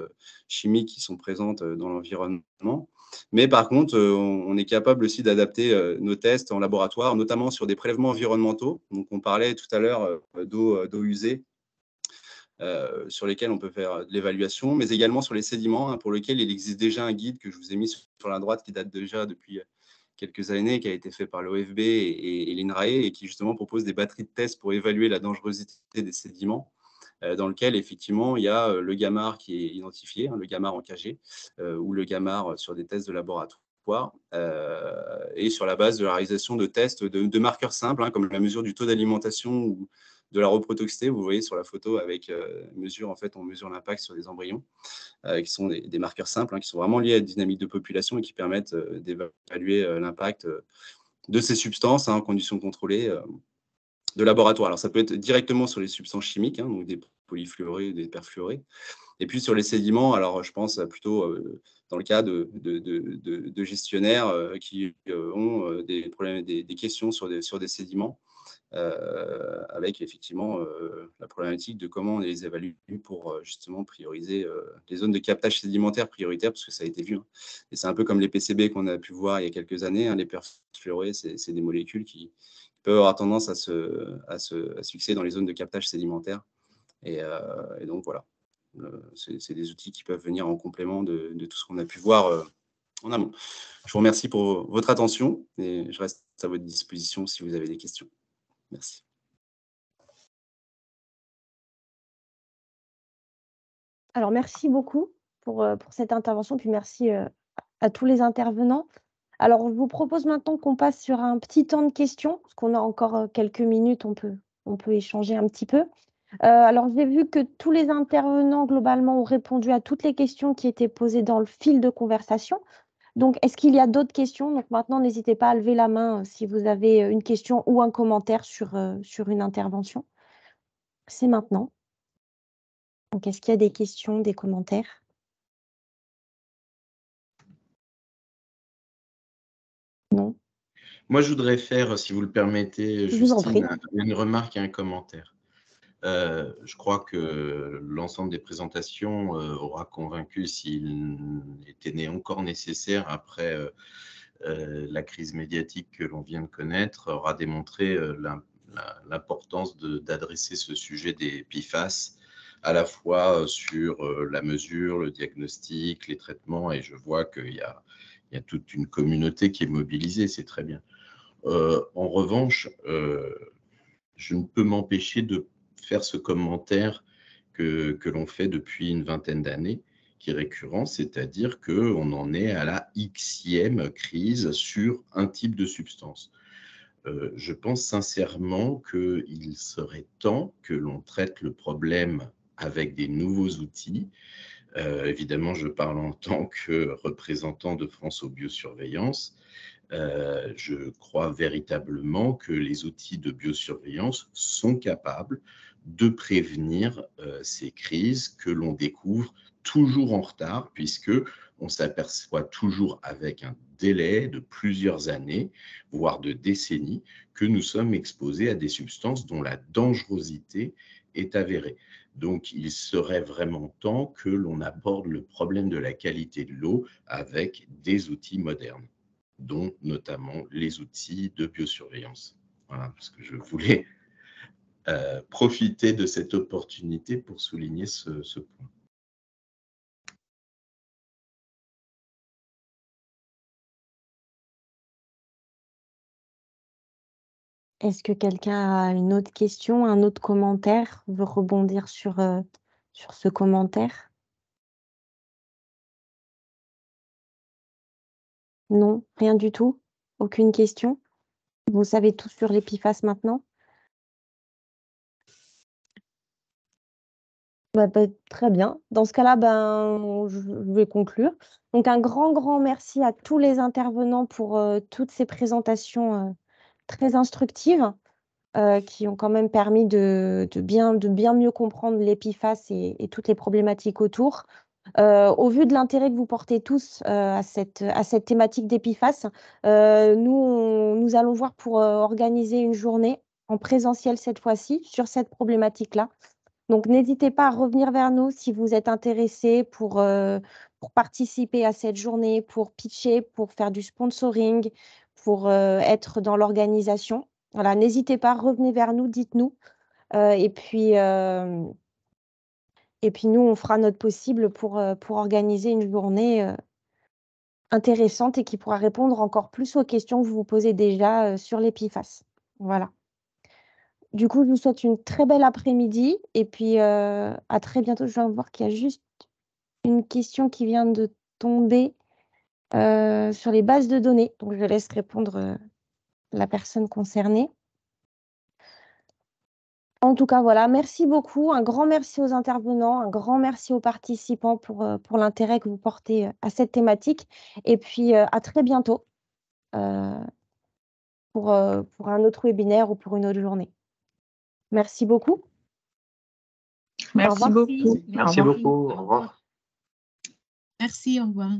chimiques qui sont présentes dans l'environnement. Mais par contre, on est capable aussi d'adapter nos tests en laboratoire, notamment sur des prélèvements environnementaux. Donc, on parlait tout à l'heure d'eau usée, sur lesquels on peut faire de l'évaluation, mais également sur les sédiments, pour lesquels il existe déjà un guide que je vous ai mis sur la droite qui date déjà depuis quelques années, qui a été fait par l'OFB et l'INRAE, et qui justement propose des batteries de tests pour évaluer la dangerosité des sédiments, dans lequel effectivement il y a le gamard qui est identifié, le gamard en Kg, ou le gamard sur des tests de laboratoire, et sur la base de la réalisation de tests de marqueurs simples, comme la mesure du taux d'alimentation ou de la reprotoxicité. Vous voyez sur la photo avec on mesure l'impact sur des embryons, qui sont des marqueurs simples, qui sont vraiment liés à la dynamique de population et qui permettent d'évaluer l'impact de ces substances en conditions contrôlées de laboratoire. Alors ça peut être directement sur les substances chimiques, donc des polyfluorés ou des perfluorés. Et puis sur les sédiments, alors je pense plutôt dans le cas de gestionnaires qui ont des problèmes, des questions sur des sédiments, avec effectivement la problématique de comment on les évalue pour justement prioriser les zones de captage sédimentaire prioritaires, parce que ça a été vu. Et c'est un peu comme les PCB qu'on a pu voir il y a quelques années. Les perfluorés, c'est des molécules qui peuvent avoir tendance à se fixer dans les zones de captage sédimentaire. Et donc voilà, c'est des outils qui peuvent venir en complément de tout ce qu'on a pu voir en amont. Je vous remercie pour votre attention et je reste à votre disposition si vous avez des questions. Merci. Alors, merci beaucoup pour cette intervention, puis merci à tous les intervenants. Alors, je vous propose maintenant qu'on passe sur un petit temps de questions, parce qu'on a encore quelques minutes, on peut échanger un petit peu. Alors, j'ai vu que tous les intervenants, globalement, ont répondu à toutes les questions qui étaient posées dans le fil de conversation. Donc, est-ce qu'il y a d'autres questions? Donc, maintenant, n'hésitez pas à lever la main si vous avez une question ou un commentaire sur une intervention. C'est maintenant. Donc, est-ce qu'il y a des questions, des commentaires? Non? Moi, je voudrais faire, si vous le permettez, Justine, une remarque et un commentaire. Je crois que l'ensemble des présentations aura convaincu s'il était encore nécessaire après la crise médiatique que l'on vient de connaître, aura démontré l'importance d'adresser ce sujet des PFAS à la fois sur la mesure, le diagnostic, les traitements, et je vois qu'il y a toute une communauté qui est mobilisée, c'est très bien. En revanche, je ne peux m'empêcher de faire ce commentaire que l'on fait depuis une vingtaine d'années, qui est récurrent, c'est-à-dire qu'on en est à la Xème crise sur un type de substance. Je pense sincèrement qu'il serait temps que l'on traite le problème avec des nouveaux outils. Évidemment, je parle en tant que représentant de France au biosurveillance. Je crois véritablement que les outils de biosurveillance sont capables de prévenir ces crises que l'on découvre toujours en retard, puisque on s'aperçoit toujours avec un délai de plusieurs années, voire de décennies, que nous sommes exposés à des substances dont la dangerosité est avérée. Donc, il serait vraiment temps que l'on aborde le problème de la qualité de l'eau avec des outils modernes, dont notamment les outils de biosurveillance. Voilà ce que je voulais profiter de cette opportunité pour souligner ce point. Est-ce que quelqu'un a une autre question, un autre commentaire, veut rebondir sur ce commentaire? Non, rien du tout? Aucune question? Vous savez tout sur les PFAS maintenant? Très bien. Dans ce cas-là, je vais conclure. Donc, un grand merci à tous les intervenants pour toutes ces présentations très instructives qui ont quand même permis de bien mieux comprendre les PFAS et toutes les problématiques autour. Au vu de l'intérêt que vous portez tous à cette thématique des PFAS, nous allons voir pour organiser une journée en présentiel cette fois-ci sur cette problématique-là. Donc, n'hésitez pas à revenir vers nous si vous êtes intéressé pour participer à cette journée, pour pitcher, pour faire du sponsoring, pour être dans l'organisation. Voilà, n'hésitez pas, revenez vers nous, dites-nous. Et puis, nous, on fera notre possible pour organiser une journée intéressante et qui pourra répondre encore plus aux questions que vous vous posez déjà sur les PFAS. Voilà. Du coup, je vous souhaite une très belle après-midi et puis à très bientôt. Je viens de voir qu'il y a juste une question qui vient de tomber sur les bases de données. Donc, je laisse répondre la personne concernée. En tout cas, voilà, merci beaucoup. Un grand merci aux intervenants, un grand merci aux participants pour l'intérêt que vous portez à cette thématique. Et puis, à très bientôt pour un autre webinaire ou pour une autre journée. Merci beaucoup. Merci beaucoup. Merci beaucoup. Au revoir. Merci, au revoir.